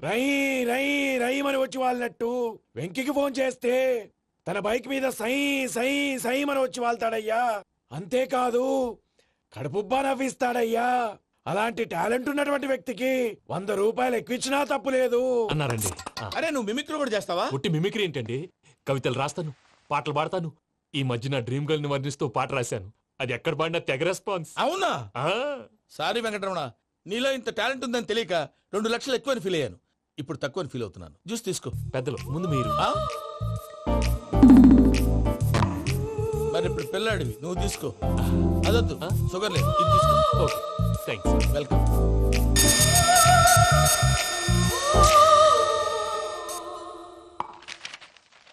రై రై రై అని వచ్చి వాళ్ళనట్టు, వెంకికి ఫోన్ చేస్తే తన బైక్ మీద సై సై సై అని వచ్చి వాళ్తాడయ్యా. అంతేకాదు కడుపుబ్బా నవ్విస్తాడయ్యా. అలాంటి టాలెంట్ ఉన్నటువంటి వ్యక్తికి 100 రూపాయలు ఎక్కువచ్చినా తప్పు లేదు అన్నారండి. అరే నువ్వు మిమిక్రీ కూడా చేస్తావా? ఒట్టి మిమిక్రీ ఏంటండి, కవితలు రాస్తాను, పాటలు పాడతాను. ఈ మధ్య నా డ్రీమ్ గర్ల్ ని వర్ణిస్తూ పాట రాశాను. అది ఎక్కడ పాడినా తెగ రెస్పాన్స్. అవునా? సారీ వెంకటరమణ, నీలో ఇంత టాలెంట్ ఉందని తెలియక 2 లక్షలు ఎక్కువని ఫీల్ అయ్యాను. ఇప్పుడు తక్కువని ఫీల్ అవుతున్నాను. జ్యూస్ తీసుకో. పెద్దలు ముందు మీరు. మరి ఇప్పుడు పిల్లాడివి నువ్వు తీసుకో. అదొద్దు, షుగర్ లేదు, ఇది తీసుకో. Okay thanks. వెల్కమ్.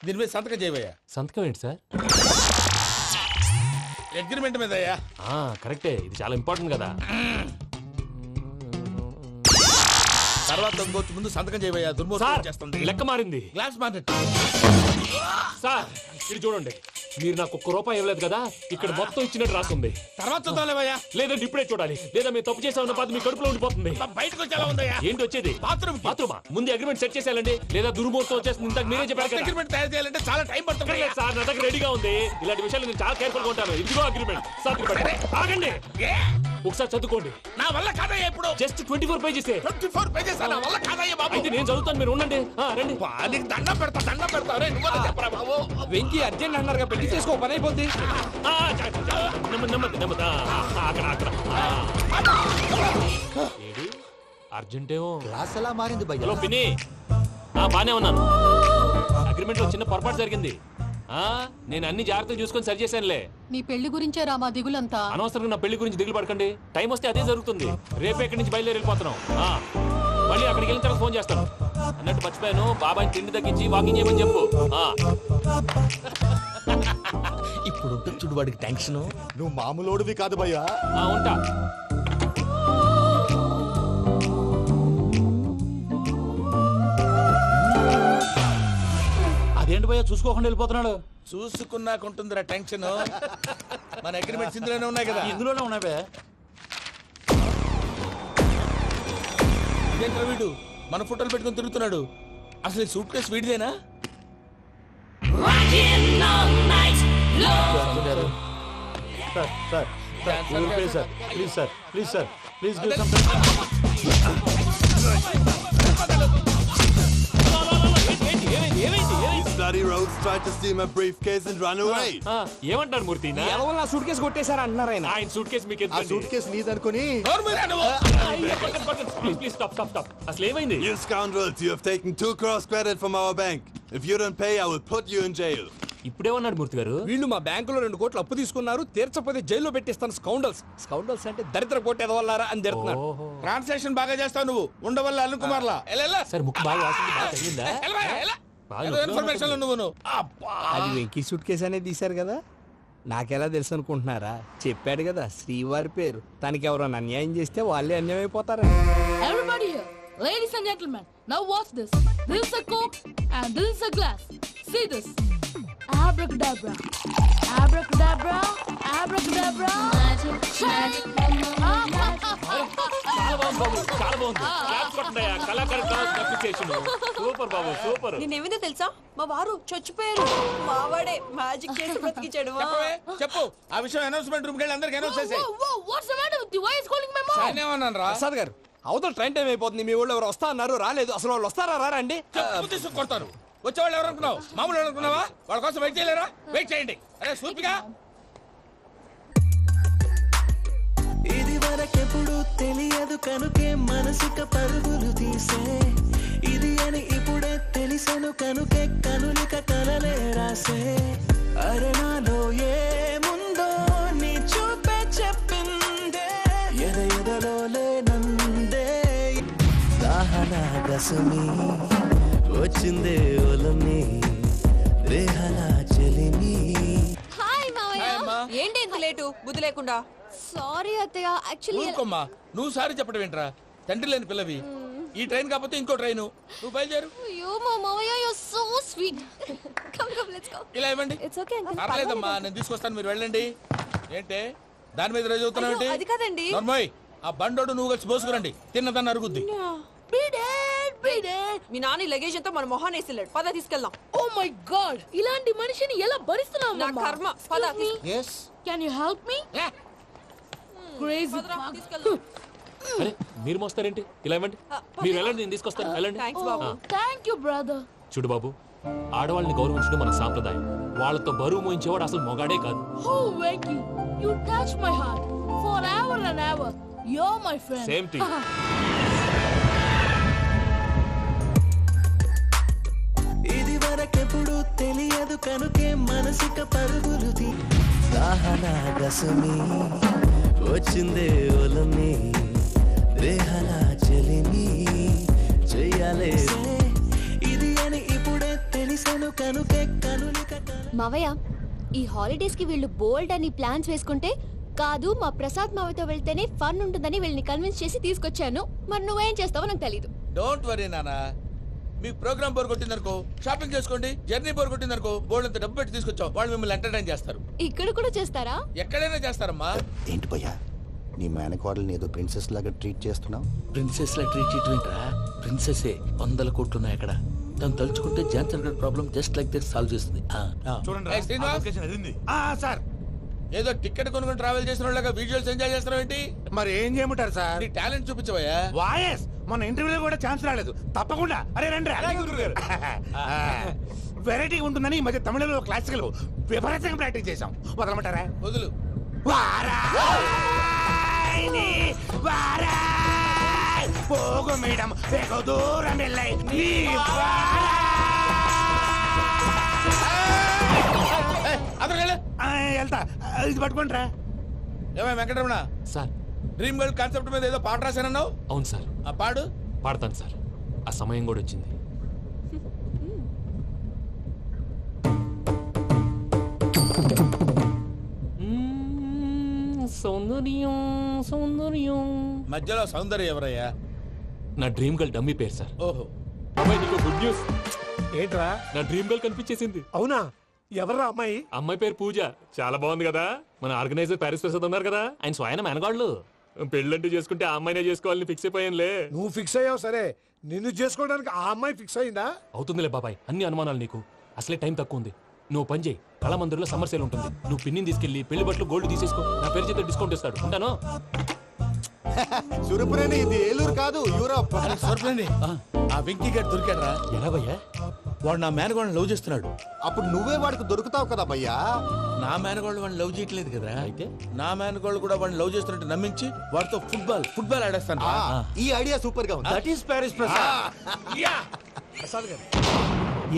దీని మీద సంతకం చేయవయ్యా. సంతకం ఏంటి సార్? అగ్రిమెంట్ మీద అయ్యా. కరెక్టే, ఇది చాలా ఇంపార్టెంట్ కదా. తర్వాత ఇంకొచ్చి ముందు సంతకం చేయవయ్యా. దుర్మోహం చేస్తుంది. లెక్క మారింది. Glass market. సార్ ఇది చూడండి, మీరు నాకు ₹1 ఇవ్వలేదు కదా, ఇక్కడ మొత్తం ఇచ్చినట్టు రాస్తుంది. తర్వాత చూద్దాంలేవయ్యా. లేదంటే ఇప్పుడే చూడాలి, లేదా మీరు తప్పు చేసామన్న బాధ మీ కడుపులో ఉండిపోతుంది. బయటకు వచ్చేలా ఉందయ్యా. ఏంటి వచ్చేది? బాత్రూమా? ముందు అగ్రిమెంట్ సెట్ చేసేయాలండి, లేదా దుర్మూర్తం వచ్చేస్తుంది. ఇంతకు మీరే చెప్పారు కదా. అగ్రిమెంట్ తయారు చేయాలంటే చాలా టైం పడుతుంది సార్. నా దగ్గర రెడీగా ఉంది. ఇలాంటి విషయాలు నేను చాలా కేర్ఫుల్ గా ఉంటాను. ఇదిగో అగ్రిమెంట్. ఆగండి, ఒకసారి చదువుకోండి. నా వల్ల కాదయ్యా. ఇప్పుడు జస్ట్ 24 పేజెస్. 24 పేజెస్ నా వల్ల కాదయ్యా బాబు. అయితే నేను చదువుతాను, మీరు ఉండండి. రండి. నీకు దండం పెడతా. చెప్పరా బాబు. వెంకీ అర్జెంట్ అన్నారుగా, పెళ్లి చేసుకో, పని అయిపోద్ది. అర్జెంటేమో. క్లాస్ ఎలా మారింది భయ్యా? హలో పిన్ని, బానే ఉన్నాను. అగ్రిమెంట్ లో చిన్న పొరపాటు జరిగింది. నేను అన్ని జాగ్రత్తలు చూసుకొని సరి చేశానులే. నీ పెళ్లి గురించే రామా దిగులంతా. అనవసరంగా నా పెళ్లి గురించి దిగులు పడకండి. టైం వస్తే అదే జరుగుతుంది. రేపే ఇక్కడి నుంచి బయలుదేరి వెళ్ళిపోతున్నాం. మళ్ళీ అక్కడికి వెళ్ళిన తర్వాత ఫోన్ చేస్తాను. అన్నట్టు మర్చిపోయాను, బాబాయ్ తిండి తగ్గించి వాకింగ్ చేయమని చెప్పు. ఇప్పుడు చూడు వాడికి టెన్షన్. నువ్వు మామూలోడివి కాదు భయ్యా. ఉంటా. అదేంటి భయ్యా చూసుకోకుండా వెళ్ళిపోతున్నాడు? చూసుకున్నాకుంటుందిరా టెన్షన్. మన అగ్రిమెంట్స్ ఇందులోనే ఉన్నాయి కదా. ఇందులోనే ఉన్నాయి భయ్యా. ఇదేంట్రా వీడు మన ఫోటోలు పెట్టుకుని తిరుగుతున్నాడు. అసలు ఈ సూట్ కేసు వీడిదేనా? Bloody rogues tried to steal my briefcase and run away. ఏమంటారు మూర్తి? నా సూట్ కేసు కొట్టేశారా అన్నారా? ఆయన సూట్ కేసు మీకు ఆ సూట్ కేసు నీదనుకుని. Please stop. అసలు ఏమైంది? You scoundrels, you have taken 2 crores credit from our bank. If you don't pay, I will put you in jail. ఇప్పుడేమన్నాడు మూర్తి గారు? వీళ్ళు మా బ్యాంకులో 2 కోట్లు అప్పు తీసుకున్నారు, తీర్చపోతే జైల్లో పెట్టిస్తాను. స్కౌండల్స్ అంటే దరిద్ర కోట ఎదవల్లారా అని తిడుతున్నారు. ట్రాన్సాక్షన్ బాగా చేస్తావు నువ్వు. ఉండవల్ల అల్లు కుమార్లా. సార్ ముక్కు బాగా వాసింది, బాగా తగిలిందా? ఇన్ఫర్మేషన్ నువ్వు. అది వెంకీ సూట్ కేసు అనేది తీశారు కదా, నాకెలా తెలుసు అనుకుంటున్నారా? చెప్పాడు కదా శ్రీవారి పేరు. తనకి ఎవరైనా అన్యాయం చేస్తే వాళ్ళే అన్యాయం అయిపోతారు. Everybody here, ladies and gentlemen, now watch this. This is a coke and this is a glass. See this. Abracadabra. Abracadabra. Abracadabra. Magic. చాలా బాగుంది. క్లాప్స్ కొట్టండియా. కళాకారు క్లాస్ అప్లికేషన్. సూపర్ బాబు, సూపర్. నేనేమిందో తెలుసా, మా వారు చచ్చిపోయారు. మావాడే మ్యాజిక్ చేసి బ్రతికించాడు. చెప్పు ఆ విషయం. అనౌన్స్మెంట్ రూమ్ కెళ్ళి అందరికి అనౌన్స్ చేసే. What's the matter with you? Why is calling my mom? నేనేమన్నాను రా ప్రసాద్ గారు, అవతల ట్రైన్ టైం అయిపోతుంది. మీ ఊళ్ళో ఎవరు వస్తా అన్నారు, రాలేదు. అసలు వాళ్ళు వస్తారా రారా అండి? కొడతారు. వచ్చేవాళ్ళు ఎవరు అనుకున్నావు? మామూలు అనుకున్నావా? వాళ్ళ కోసం వెయిట్ చేయలేరా? వెయిట్ చేయండి. అరే సూపిగా. ఇది వరకెప్పుడు తెలియదు కనుకే మనసుక పరుగులు తీసే, ఇది అని ఇప్పుడే తెలిసెను కనుకే కనులిక కలలే రాసే. అరణాలో ఏముందో నీ చూపే చెప్పిందే, ఎదలో లేనందే దాహనా గసమి వచ్చిందే ఒలమి రేహనా చెలిమి. హాయ్ మావయ్య. ఏంటి ఇంత లేటు? బుద్ధి లేకుండా. సారీ అత్తయ్య, యాక్చువల్లీ. ఊరుకోమ్మా, నువ్వు సారీ చెప్పడం ఏంట్రా? తండ్రి లేని పిల్లవి. ఈ ట్రైన్ కాకపోతే ఇంకో ట్రైన్. నువ్వు బయలుదేరు. అయ్యో మా మావయ్య, you are so sweet. Come let's go. ఇలా ఇవ్వండి. It's okay uncle. పర్లేదమ్మా, నేను తీసుకొస్తాను, మీరు వెళ్ళండి. ఏంటే దాని మీద రోజు అవుతున్నావు ఏంటి? అది కాదండి. నర్మోయ్, ఆ బండోడు నువ్వు కలిసి పోసుకురండి. తిన్నదాన్ని అరుగుద్ది. మీ నాన్న లగేజ్ అంతా మన మొహాన్ని వేసిల్లాడు. పద తీసుకెళ్దాం. Oh my God! ఇలాంటి మనిషిని ఎలా భరిస్తున్నావు? నా కర్మ. పద. Yes. Can you help me? Crazy. అరే మీరు మోస్తారేంటి? ఇలా ఇవ్వండి. మీరు వెళ్ళండి, నేను తీసుకొస్తాను. వెళ్ళండి. Thank you, brother. చూడు బాబు, ఆడవాళ్ళని గౌరవించడం మన సాంప్రదాయం. వాళ్ళతో బరువు మోయించేవాడు అసలు మొగాడే కాదు. Oh, Venky, you touch my heart forever and ever. You're my friend. Same to you. ఇది వరకెప్పుడు తెలియదు కనుకే మనసుక పరుగులు దాహనా గసమి వచ్చిందే ఒలమి రేహనా చెలిమి చెయ్యాలే ఇది అని ఇప్పుడే తెలిసెను కనుకే కనులిక మావయ్య ఈ హాలిడేస్ కి వీళ్ళు బోల్డ్ అని ప్లాన్స్ వేసుకుంటే కాదు మా ప్రసాద్ మావయ్యతో వెళ్తేనే ఫన్ ఉంటుందని వీళ్ళని కన్విన్స్ చేసి తీసుకొచ్చాను. మరి నువ్వేం చేస్తావో నాకు తెలీదు. డోంట్ వరీ నానా, మీ ప్రోగ్రామ్ బోర్ కొట్టిందనుకో షాపింగ్ చేసుకోండి, జర్నీ బోర్ కొట్టిందనుకో బోర్డు అంత డబ్బు పెట్టి తీసుకొచ్చావు, వాళ్ళు మిమ్మల్ని ఎంటర్టైన్ చేస్తారు. ఇక్కడ కూడా చేస్తారా? ఎక్కడైనా చేస్తారమ్మా. ఏంటి భయ్యా నీ మేనకోడల్ని ఏదో ప్రిన్సెస్ లాగా ట్రీట్ చేస్తున్నావు? ప్రిన్సెస్ లా ట్రీట్ చేయటమేంట్రా? ప్రిన్సెస్ 100 కోట్లు ఉన్నాయి అక్కడ. తను తలుచుకుంటే జాన్సన్ గడ్ problem just like this solve చేస్తుంది. ఏయ్ శ్రీనివాస్, సార్ ఏదో టికెట్ కొనుక్కొని ట్రావెల్ చేసిన వాళ్ళగా వీడియోస్ ఎంజాయ్ చేస్తున్నావు ఏంటి? మరి ఏం చేయమంటారు సార్? నీ టాలెంట్ చూపించవయ్యా. వాయస్ మన ఇంటర్వ్యూలో కూడా ఛాన్స్ రాలేదు. తప్పకుండా అరే రండి. వెరైటీ ఉంటుందని ఈ మధ్య తమిళలో క్లాసికల్ విపరీతంగా ప్రాక్టీస్ చేసాం. వదలమంటారా? వదులు. పోగు మేడం వెగు దూరం వెళ్ళాయి. వెళ్తా, ఇది పట్టుకుంటారా? ఏమై Venkataramana sir, dream girl concept మీద ఏదో పాట రాశానన్నావు. అవును సార్. ఆ పాడు. పాడతాను సార్, ఆ సమయం కూడా వచ్చింది. సౌందర్యం సౌందర్యం. మధ్యలో సౌందర్యం ఎవరయ్యా? నా డ్రీమ్ గర్ల్ డమ్మీ పేరు సార్. ఓహో, అమ్మాయి నీకు గుడ్ న్యూస్. ఏంట్రా? నా డ్రీమ్ గర్ల్ కనిపించేసింది. అవునా? ఎవరా అమ్మాయి? అమ్మాయి పేరు పూజ. చాలా బాగుంది కదా. మన ఆర్గనైజర్ ప్యారిస్ ప్రసాద్ ఉన్నారు కదా, ఆయన స్వయం మెనగాళ్ళు. పెళ్ళంటూ చేసుకుంటే ఆ అమ్మాయినే చేసుకోవాలని ఫిక్స్ అయిపోయానులే. నువ్వు ఫిక్స్ అయ్యావు సరే, నిన్ను చేసుకోవడానికి ఆ అమ్మాయి ఫిక్స్ అయిందా? అవుతుందిలే బాబాయ్, అన్ని అనుమానాలు నీకు. అసలే టైం తక్కువ ఉంది. నువ్వు పని చేయి, కళామందిర్లో సమ్మర్ సేల్ ఉంటుంది. నువ్వు పిన్నిని తీసుకెళ్లి పెళ్లి బట్టలు గోల్డ్ తీసేసుకో. నా పేరు చేత డిస్కౌంట్ ఇస్తాడు. ఉంటాను. సురపురేని ఇది ఏలూరు కాదు, యూరోప్. సూరపురేని ఆ వెంకీ గారు దొరికాడరా? ఎలా భయ్యా? వాడు నా మేనగోళ్ళని లవ్ చేస్తున్నాడు. అప్పుడు నువ్వే వాడికి దొరుకుతావు కదా భయ్యా. నా మేనగోళ్ళు వాడిని లవ్ చేయట్లేదు కదరా. అయితే నా మేనగోళ్ళు కూడా వాడిని లవ్ చేస్తున్నట్టు నమ్మించి వాడితో ఫుట్బాల్ ఆడేస్తాను. ఈ ఐడియా సూపర్ గా ఉంది. That is Paris Prasad. Prasad గారు,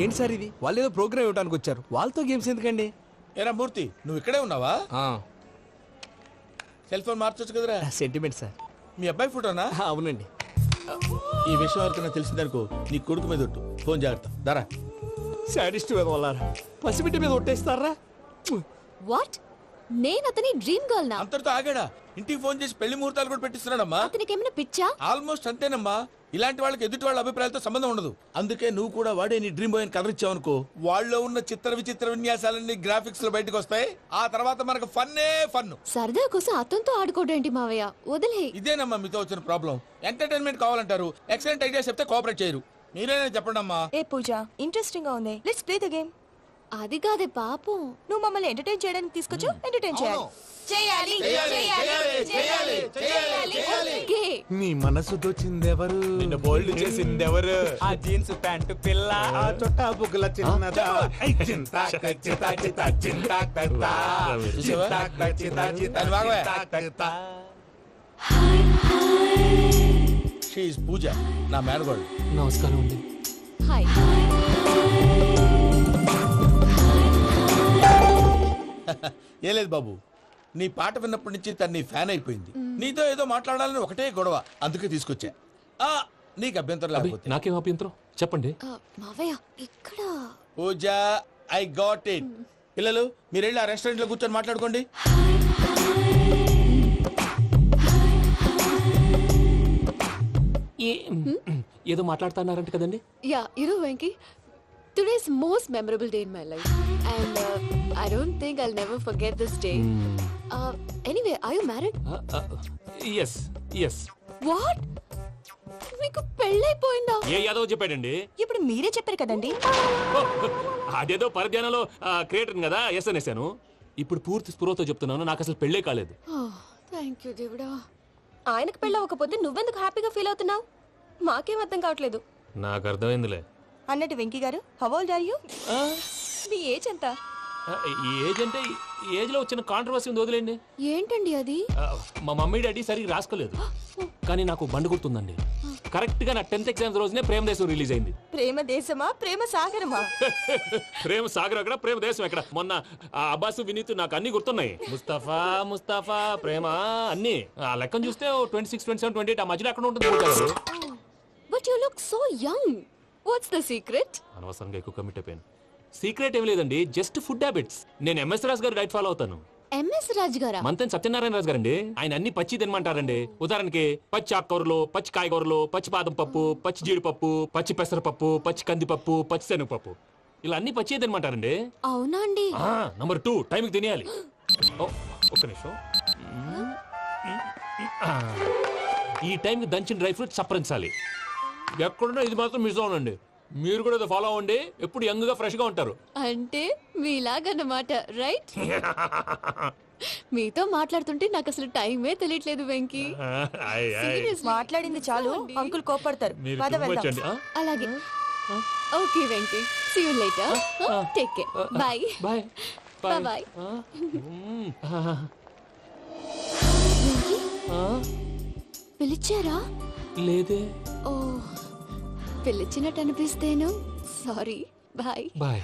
ఏంటి సార్ ఇది? వాళ్ళు ఏదో ప్రోగ్రామ్ ఇవ్వడానికి వచ్చారు, వాళ్ళతో గేమ్స్ ఎందుకండి? ఏరా మూర్తి, నువ్వు ఇక్కడే ఉన్నావా? సెల్ ఫోన్ మార్చొచ్చు కదరా. Sentiment sir. మీ అబ్బాయి ఫోటోనా? అవునండి. ఈ విషయం ఎవరికైనా తెలిసిందనుకో నీ కొడుకు మీద ఒట్టు. ఫోన్ జాగ్రత్త. దరా సాడిస్ట్ మీద వాళ్ళారా? పసిబిడ్డ మీద ఒట్టేస్తారా? వాట్? నేను అతని డ్రీమ్ గర్ల్ నా? అంతటితో ఆగాడా? ఇంటికి ఫోన్ చేసి పెళ్లి ముహూర్తాలు కూడా పెట్టిస్తున్నాడమ్మా. అతనికి ఏమైనా పిచ్చా? ఆల్మోస్ట్ అంతేనమ్మా. ఇలాంటి వాళ్ళకి ఎదుటి వాళ్ళ అభిప్రాయాలతో సంబంధం ఉండదు. అందుకే నువ్వు కూడా వాడే నీ డ్రీమ్ బాయ్ కలర్ ఇచ్చావనుకో, వాళ్ళలో ఉన్న చిత్ర విచిత్ర విన్యాసాలన్నీ గ్రాఫిక్స్ లో బయటకు వస్తాయి. ఆ తర్వాత మనకు ఫన్నే ఫన్. సరదా కోసం అతనితో ఆడుకోవడేంటి మావయ్య? వదిలే. ఇదేనమ్మా మీతో వచ్చిన ప్రాబ్లం. ఎంటర్టైన్మెంట్ కావాలంటారు, ఎక్సలెంట్ ఐడియా చెప్తే కోఆపరేట్ చేయరు. మీరేనా చెప్పండి అమ్మా. ఏ పూజ, ఇంట్రెస్టింగ్ గా ఉంది. Let's play the game. అది కాదే పాపం. నువ్వు మమ్మల్ని ఎంటర్టైన్ చేయడానికి తీసుకొచ్చు, ఎంటర్టైన్ చేయాలి. చేయాలి చేయాలి చేయాలి చేయాలి. నీ మనసు దోచిందెవరు? నిన్న బోల్డ్ చేసిందెవరు? ఆ జీన్స్ ప్యాంటు పిల్ల, ఆ చొట్టా బుగ్గల చిన్నదా. చింతా చింతా చింతా చింతా చింతా షీ ఇస్ పూజ, నా మేనగోడు. నమస్కారం అండి. హాయ్. ఏ లేదు బాబు, నీ పాట విన్నప్పటి నుంచి తను నీ ఫ్యాన్ అయిపోయింది. నీతో ఏదో మాట్లాడాలని ఒకటే గొడవ, అందుకే తీసుకొచ్చా. నీకు అభ్యంతరం లేకపోతే. నాకేం అభ్యంతరం చెప్పండి. మావయ్య ఇక్కడ. పూజ, ఐ గాట్ ఇట్. పిల్లలు మీరు వెళ్ళి ఆ రెస్టారెంట్ లో కూర్చొని మాట్లాడుకోండి. ఏదో మాట్లాడుతున్నారంట కదండి. Yeah, Venky, today's most memorable day in my life, and I don't think I'll never forget this day. Anyway, are you married? yes yes. What? మీకు పెళ్ళైపోయిందా? ఏ యాదవ్ చెప్పాడండి? ఇప్పుడు మీరే చెప్పారు కదండి. అదేదో పరధ్యానంలో క్రియేటర్ కదా ఎస్ అనేసాను. ఇప్పుడు పూర్తి స్పృహతో చెప్తున్నాను, నాకు అసలు పెళ్ళే కాలేదు. థ్యాంక్ యూ దేవుడా. ఆయనకు పెళ్ళవకపోతే నువ్వెందుకు హ్యాపీగా ఫీల్ అవుతున్నావు? మాకేం అర్థం కావట్లేదు. నాకు అర్థమైందిలే. అన్నట్టు వెంకీ గారు, హౌ ఓల్డ్ ఆర్ యు? మీ ఏజ్ ఎంత? ఈ ఏజ్ అంటే ఏజ్ లో వచ్చిన కాంట్రవర్సీ ఉంది, వదిలేండి. ఏంటండి అది? మా మమ్మీ డాడీ సరిగ్గా రాసుకోలేదు, కానీ నాకు బండి గుర్తుందండి. కరెక్ట్ గా నా 10th ఎగ్జామ్స్ రోజునే ప్రేమ దేశం రిలీజ్ అయింది. ప్రేమ దేశమా ప్రేమ సాగరమా? ప్రేమ సాగర్ ఎక్కడ, ప్రేమ దేశం ఎక్కడ? మొన్న ఆ అబ్బాసు వినీత్ నాకు అన్ని గుర్తున్నాయి. ముస్తఫా ప్రేమ అన్ని ఆ లెక్కను చూస్తే 26, 27, 28 ఆ మధ్యలో ఎక్కడ ఉంటుంది పూజ గారు? But you look so young. What's the secret? అనవసరంగా ఎక్కువ కమిట్ అయిపోయాను. సీక్రెట్ ఏం లేదండి, జస్ట్ ఫుడ్ హ్యాబిట్స్. నేను ఎంఎస్ రాజు గారు డైట్ ఫాలో అవుతాను. ఎంఎస్ రాజు గారా? మంతెన్ సత్యనారాయణ రాజు గారండి. ఆయన అన్ని పచ్చి తినమంటారండి. ఉదాహరణకి పచ్చి ఆకుకూరలు, పచ్చి కాయగూరలు, పచ్చి బాదం పప్పు, పచ్చి జీడిపప్పు, పచ్చి పెసరపప్పు, పచ్చి కందిపప్పు, పచ్చి శనగపప్పు, ఇలా అన్ని పచ్చి తినమంటారండి. అవునా అండి? నంబర్ 2 టైంకి తినేయాలి. ఒక్క నిమిషం. ఈ టైంకి దంచిన డ్రై ఫ్రూట్స్ సప్పరించాలి. ఎక్కడున్నా ఇది మాత్రం మిస్ అవునండి. మీరు కూడా ఫాలో అవ్వండి, ఎప్పుడు యంగ్ గా ఫ్రెష్ గా ఉంటారు. అంటే మీలాగన్నమాట, రైట్? మీతో మాట్లాడుతుంటే నాకు అసలు టైమే తెలియట్లేదు వెంకీ. మాట్లాడింది చాలు, అంకుల్ కోపడతారు. పద వెళ్దాం. అలాగే. Okay Venky, see you later. Take care. Bye bye bye. పిలిచారా? లేదే. ఓ, పిలిచినట్టు అనిపిస్తేను. సారీ. Bye bye.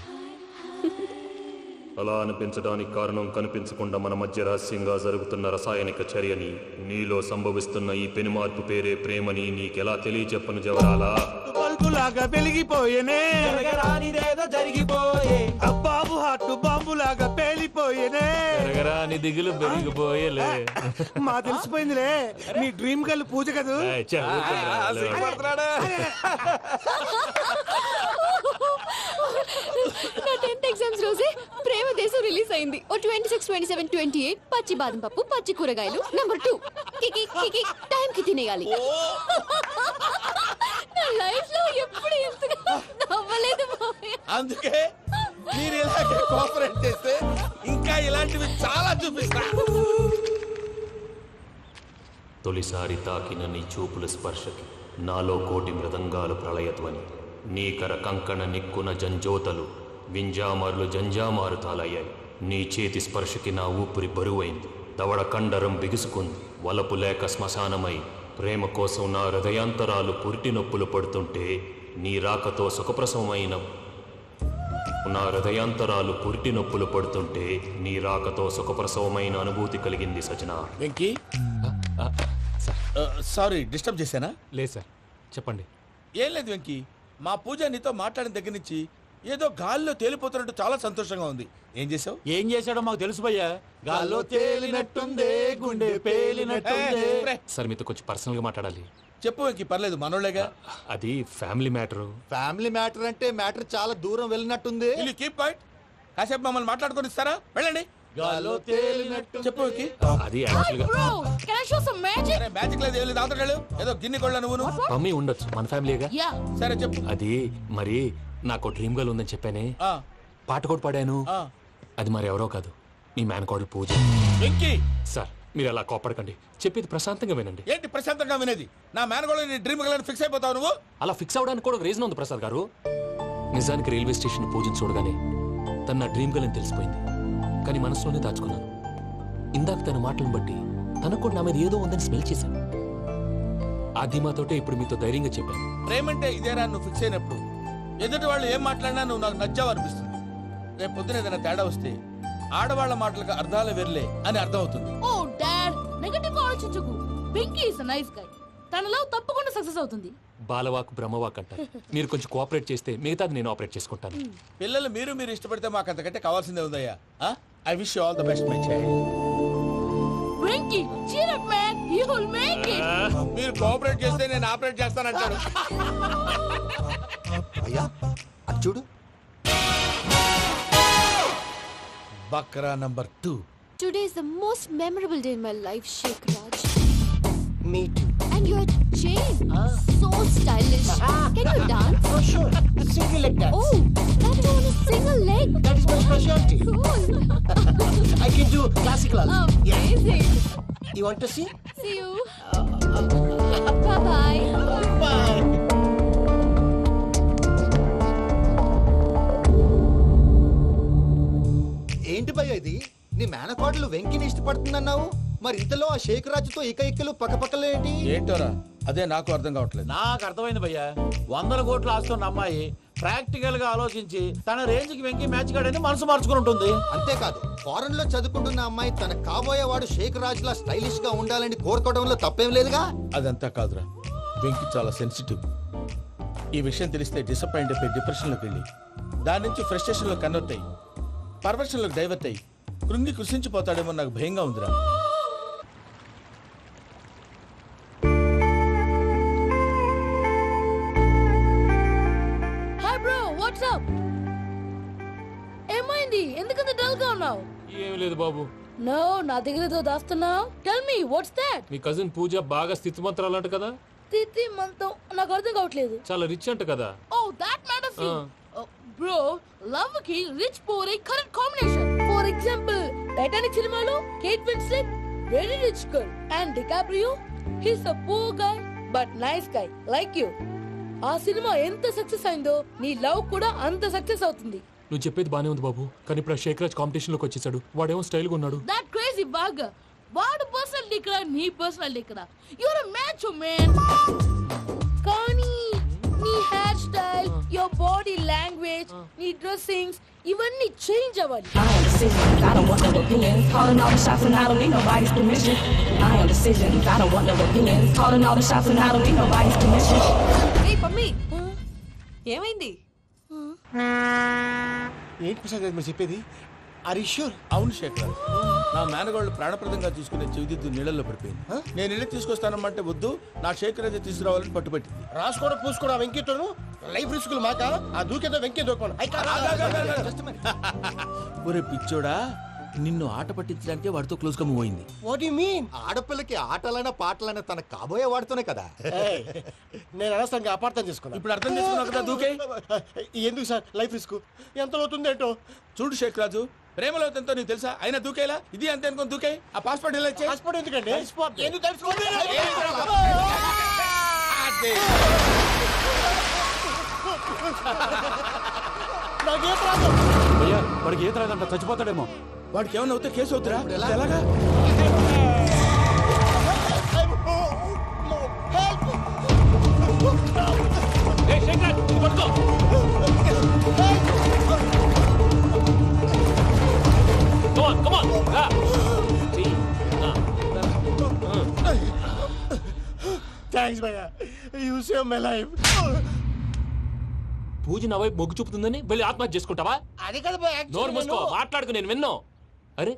అలా అనిపించడానికి కారణం కనిపించకుండా మన మధ్య రహస్యంగా జరుగుతున్న రసాయనిక చర్యని, నీలో సంభవిస్తున్న ఈ పెను మార్పు పేరే ప్రేమని నీకెలా తెలియచెప్పను జవరాలా? బల్బులాగా వెలిగిపోయేనే, జరగరానిదేదో జరిగిపోయే, బాబు హార్ట్ బాంబులాగా పేలిపోయేనే, జరగరాని దిగులు పెరిగిపోయేలే. మా తెలిసిపోయిందిలే, నీ డ్రీమ్ గర్ల్ పూజ కదూ. నా 10th ఎగ్జామ్స్ రోజే ప్రేమ దేశం రిలీజ్ అయింది. ఓ 26, 27, 28 పచ్చి బాదం పప్పు, పచ్చి కూరగాయలు. నంబర్ 2 కికి టైం కి తినేయాలి. నా లైఫ్ లో ఎప్పుడు ఇంతగా నవ్వలేదు మామయ్య. అందుకే మీరు ఇలాగే కోఆపరేట్ చేస్తే ఇంకా ఇలాంటివి చాలా చూపిస్తా. తొలిసారి తాకిన నీ చూపుల స్పర్శకి నాలో కోటి మృదంగాలు ప్రళయత్వని, నీకర కంకణ నిక్కున జంజోతలు వింజామారులు జంజామారు తాలయ్యాయి. నీ చేతి స్పర్శకి నా ఊపిరి బరువైంది, దవడ కండరం బిగుసుకుంది. వలపు లేక శ్మశానమై ప్రేమ కోసం నా హృదయాంతరాలు పురిటి నొప్పులు పడుతుంటే, నీ రాకతో సుఖప్రసవమైన నా హృదయాంతరాలు పురిటి నొప్పులు పడుతుంటే, నీ రాకతో సుఖప్రసవమైన అనుభూతి కలిగింది సజనా. వెంకీ, సారీ డిస్టర్బ్ చేశానా? లేదు సార్, చెప్పండి. ఏం లేదు వెంకీ, మా పూజ నీతో మాట్లాడిన దగ్గర నుంచి ఏదో గాల్లో తేలిపోతున్నట్టు చాలా సంతోషంగా ఉంది. ఏం చేసావు? ఏం చేశాడో మాకు తెలుసు భయ్యా. గాల్లో తేలినట్టుందే, గుండె పేలినట్టుందే. సార్ మీతో కొంచెం పర్సనల్ గా మాట్లాడాలి. చెప్పు వెంకీ, పర్లేదు, మనోళ్ళేగా. అది ఫ్యామిలీ మ్యాటర్. ఫ్యామిలీ మ్యాటర్ అంటే మ్యాటర్ చాలా దూరం వెళ్ళినట్టుంది. Keep point. కాసేపు మమ్మల్ని మాట్లాడుకొని ఇస్తారా? వెళ్ళండి. గాల్లో తేలినట్టు. చెప్పు వెంకీ. అది యాక్చువల్గా మ్యాజిక్ లేదు, ఏం లేదు. అవతల ఏదో గిన్నె కొళ్ళ నువ్వు మమ్మీ ఉండొచ్చు, మన ఫ్యామిలీగా. సరే చెప్పు. అది మరి నాకు డ్రీమ్ గర్ల్ ఉందని చెప్పానే, పాట కూడా పాడాను. అది మరి ఎవరో కాదు, మీ మేనకోడలు పూజ. వెంకీ సార్ మీరు అలా కోపడకండి, చెప్పేది ప్రశాంతంగా వినండి. ఏంటి ప్రశాంతంగా వినేది? నా మేనకోడలు నీ డ్రీమ్ గర్ల్ ఫిక్స్ అయిపోతావు నువ్వు. అలా ఫిక్స్ అవడానికి కూడా ఒక రీజన్ ఉంది ప్రసాద్ గారు. నిజానికి రైల్వే స్టేషన్ పూజను చూడగానే తన నా డ్రీమ్ గర్ల్ అని తెలిసిపోయింది. కానీ మనసులోనే దాచుకున్నాను. ఇందాక తన మాటలను బట్టి తనకు కూడా నా మీద ఏదో ఉందని స్మెల్ చేశాను. ఆ ధీమాతోటే ఇప్పుడు మీతో ధైర్యంగా చెప్పాను. ప్రేమంటే ఇదేరా నువ్వు ఫిక్స్ అయినప్పుడు ఎదుటి వాళ్ళు ఏం మాట్లాడినా నువ్వు నాకు నచ్చావు అనిపిస్తుంది. రేపు పొద్దున ఏదైనా తేడా వస్తే ఆడవాళ్ల మాటలకు అర్థాలు వెర్లే అని అర్థం అవుతుంది. ఓ డాడ్, నెగటివ్ ఆలోచించకు. Venky is a nice guy. తన లవ్ తప్పకుండా సక్సెస్ అవుతుంది. బాలవాక్ బ్రహ్మవాక్ అంటారు. మీరు కొంచెం కోఆపరేట్ చేస్తే మిగతాది నేను ఆపరేట్ చేసుకుంటాను. పిల్లలు మీరు ఇష్టపడితే మాకు అంతకంటే కావాల్సిందే ఉందయ్యా. I wish you all the best my child. Venky cheer up man, you will make it. మీరు కోఆపరేట్ చేస్తే నేను ఆపరేట్ చేస్తానంటాడు. అయ్యా అది చూడు. Bakra number 2. Today is the most memorable day in my life, Sheikh Raj. Me too. And your chain, so stylish. Can you dance? Oh sure, single leg dance. Oh, that is on a single leg. That is my specialty. Cool. I can do classical also. Amazing. You want to see? See you. Bye bye. Bye. ఏంటి భయ్య ఇది? నీ మేనకోడలు వెంకిని ఇష్టపడుతుందన్నావు, మరి ఇంతలో ఆ షేక్ రాజుతో ఇక్కలు పక్కపక్కలు ఏంటి? ఏంటోరా అదే నాకు అర్థం కావట్లేదు. నాకు అర్థమైంది భయ్యా, 100 కోట్లు ఆస్తున్న అమ్మాయి ప్రాక్టికల్ గా ఆలోచించి తన రేంజ్ కి వెంకీ మ్యాచ్ కాడని మనసు మార్చుకుని ఉంటుంది. అంతేకాదు ఫారెన్ లో చదువుకుంటున్న అమ్మాయి తన కాబోయేవాడు షేక్ రాజ్ లా స్టైలిష్ గా ఉండాలని కోరుకోవడంలో తప్పేం లేదుగా. అదంతా కాదురా, వెంకీ చాలా సెన్సిటివ్. ఈ విషయం తెలిస్తే డిసప్పాయింట్ అయిపోయి డిప్రెషన్ లోకి వెళ్ళి దాని నుంచి ఫ్రస్ట్రేషన్ లో కన్వర్ట్ అయ్యి పర్వర్షన్ లోకి డైవర్ట్ అయ్యి కృంగి కృషించిపోతాడేమో నాకు భయంగా ఉందిరా. Hi bro, what's up? ఏమైంది? ఎందుకంత డల్ గా ఉన్నావు? ఏం లేదు బాబు. నో, నా దగ్గర ఏదో దాస్తున్నావు. Tell me what's that? మీ కజిన్ పూజ బాగా స్థితిమంతరాలు అంట కదా. తిత్తి మంతం నాకు అర్థం కావట్లేదు. చాలా రిచ్ అంట కదా. ఓ దట్ మ్యాటర్ ఫీ. బ్రో, లవ్ కి rich poor a correct combination. For example Titanic సినిమాలో Kate Winslet very rich girl and DiCaprio he's a poor guy but nice guy like you. ఆ సినిమా ఎంత సక్సెస్ అయిందో నీ లవ్ కూడా అంత సక్సెస్ అవుతుంది. నువ్వు చెప్పేది బానే ఉంది బాబు, కానీ ఇప్పుడు షేక్ రాజ్ కాంపిటీషన్ లోకి వచ్చేసాడు. వాడేమో స్టైల్ గా ఉన్నాడు. That crazy bag. వాడు పర్సనల్ ఇక్కడ, నీ పర్సనల్ ఇక్కడ. Your a match man. కానీ నీ hair style, your body language, నీ డ్రెస్సింగ్స్ ఇవన్నీ చేంజ్ అవ్వాలి. I am decisions, I don't want no opinions. Calling all the shots and I don't need nobody's permission. I am decisions, I don't want no opinions. Calling all the shots and I don't need nobody's permission. ఏ పమ్మి, ఏమైంది? ఏంటి ప్రసాద్ గారు మీరు చెప్పేది? Are you sure? అవును శేఖర్, నా మేనగోళ్ళు ప్రాణప్రదంగా చూసుకునే చెవిదిద్దు నీళ్ళల్లో పడిపోయింది. నేను ఇల్లు తీసుకొస్తానమ్మంటే వద్దు, నా శేఖర్ అయితే తీసుకురావాలని పట్టుబట్టింది. రాసుకోవడం పూసుకోవడం ఆ వెంకీతోను లైఫ్ రిస్కులు మాక ఆ దూకేదో వెంకీ దూకోను. ఒరే పిచ్చోడా, నిన్ను ఆట పట్టించడానికి వాడితో క్లోజ్ గా మూవ్ అయింది. What you mean? ఆడపిల్లకి ఆటలైనా పాటలైనా తన కాబోయే వాడితోనే కదా. నేను అనవసరంగా అపార్థం చేసుకున్నా. ఇప్పుడు అర్థం చేసుకున్నావు కదా, దూకే. ఎందుకు సార్ లైఫ్ రిస్క్ ఎంత అవుతుంది ఏంటో చూడు శేఖ్ రాజు, ప్రేమలో ఎంతో నీకు తెలుసా? అయినా దూకేలా ఇది అంతే అనుకుని దూకే. ఆ పాస్పోర్ట్ ఎలా ఇచ్చే? పాస్పోర్ట్ ఎందుకండి? ఎందుకు తెలుసుకోండి. భయ్యా, వాడికి ఈత రాదంట, చచ్చిపోతాడేమో. వాడికి ఏమన్నా అవుతే కేసు అవుతురా? ఎలాగా? థ్యాంక్స్ భయ్యా, యు సేవ్ మై లైఫ్. పూజ నా వైపు మొగ్గు చూపుతుందని వెళ్ళి ఆత్మహత్య చేసుకుంటావా? అది కదా భయ్యా. నోరు మూసుకో, మాట్లాడుకు, నేను విన్నో. అరే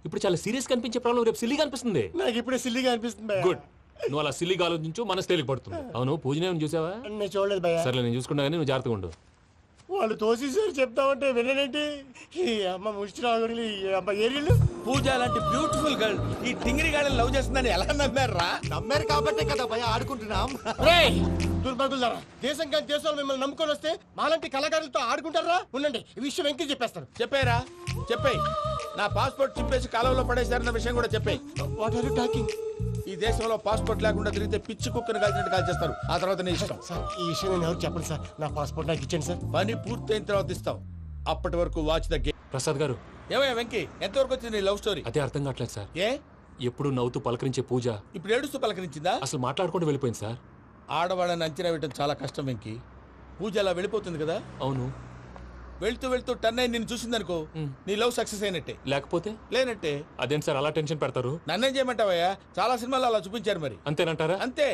ఇప్పుడు చాలా సీరియస్ కనిపించే ప్రాబ్లం రేపు సిల్లీగా అనిపిస్తుంది. నాకు ఇప్పుడే సిల్లీగా అనిపిస్తుంది. గుడ్, నువ్వు అలా సిల్లీగా ఆలోచించు, మనసు తేలిక పడుతుంది. అవును, పూజనే చూసావా? నేను చూడలేదు భయ్యా. సరే నేను చూసుకుంటా కానీ నువ్వు జాగ్రత్తగా ఉండు. వాళ్ళు తోసేసారు చెప్తామంటే విననేంటి? ఈ అమ్మ ముష్టి రాగుడి అమ్మ ఏరియాలు. పూజ లాంటి బ్యూటిఫుల్ గర్ల్ ఈ టింగిరి గాడిని లవ్ చేస్తుందని ఎలా నమ్మారా? నమ్మారు కాబట్టే కదా భయ ఆడుకుంటున్నాం. దుర్భగులారా, దేశం కానీ దేశాలు మిమ్మల్ని నమ్ముకొని వస్తే మాలాంటి కళాకారులతో ఆడుకుంటారా? ఉండండి, ఈ విషయం వెంకీ చెప్పేస్తాను. చెప్పారా? చెప్పే. నా పాస్పోర్ట్ చింపేసి కాలంలో పడేశారన్న విషయం కూడా చెప్పే. What are you talking? ఈ దేశంలో పాస్పోర్ట్ లేకుండా తిరిగితే పిచ్చి కుక్కను కాల్చినట్టు కాల్చేస్తారు. ఆ తర్వాత నీ ఇష్టం. సార్, ఈ విషయం నేను ఎవరు చెప్పండి సార్. నా పాస్పోర్ట్ నాకు ఇచ్చేయండి సార్. పని పూర్తయిన తర్వాత ఇస్తాం. అప్పటి వరకు వాచ్ ద గేమ్. ప్రసాద్ గారు, ఏమయ్యా వెంకీ, ఎంతవరకు వచ్చింది నీ లవ్ స్టోరీ? అదే అర్థం కావట్లేదు సార్. ఏ ఎప్పుడు నవ్వుతూ పలకరించే పూజ ఇప్పుడు ఏడుస్తూ పలకరించిందా? అసలు మాట్లాడుకుంటూ వెళ్ళిపోయింది సార్. ఆడవాళ్ళని అంచనా వేయడం చాలా కష్టం వెంకీ. పూజ అలా వెళ్ళిపోతుంది కదా. అవును, వెళ్తూ వెళ్తూ టర్న్ అయి నిన్ను చూసిందనుకో, నీ లవ్ సక్సెస్ అయినట్టే. లేకపోతే లేనట్టే. అదేం సార్ అలా టెన్షన్ పెడతారు? నన్నేం చేయమంటావయ్యా? చాలా సినిమాలు అలా చూపించారు మరి. అంతేనంటారా? అంతే.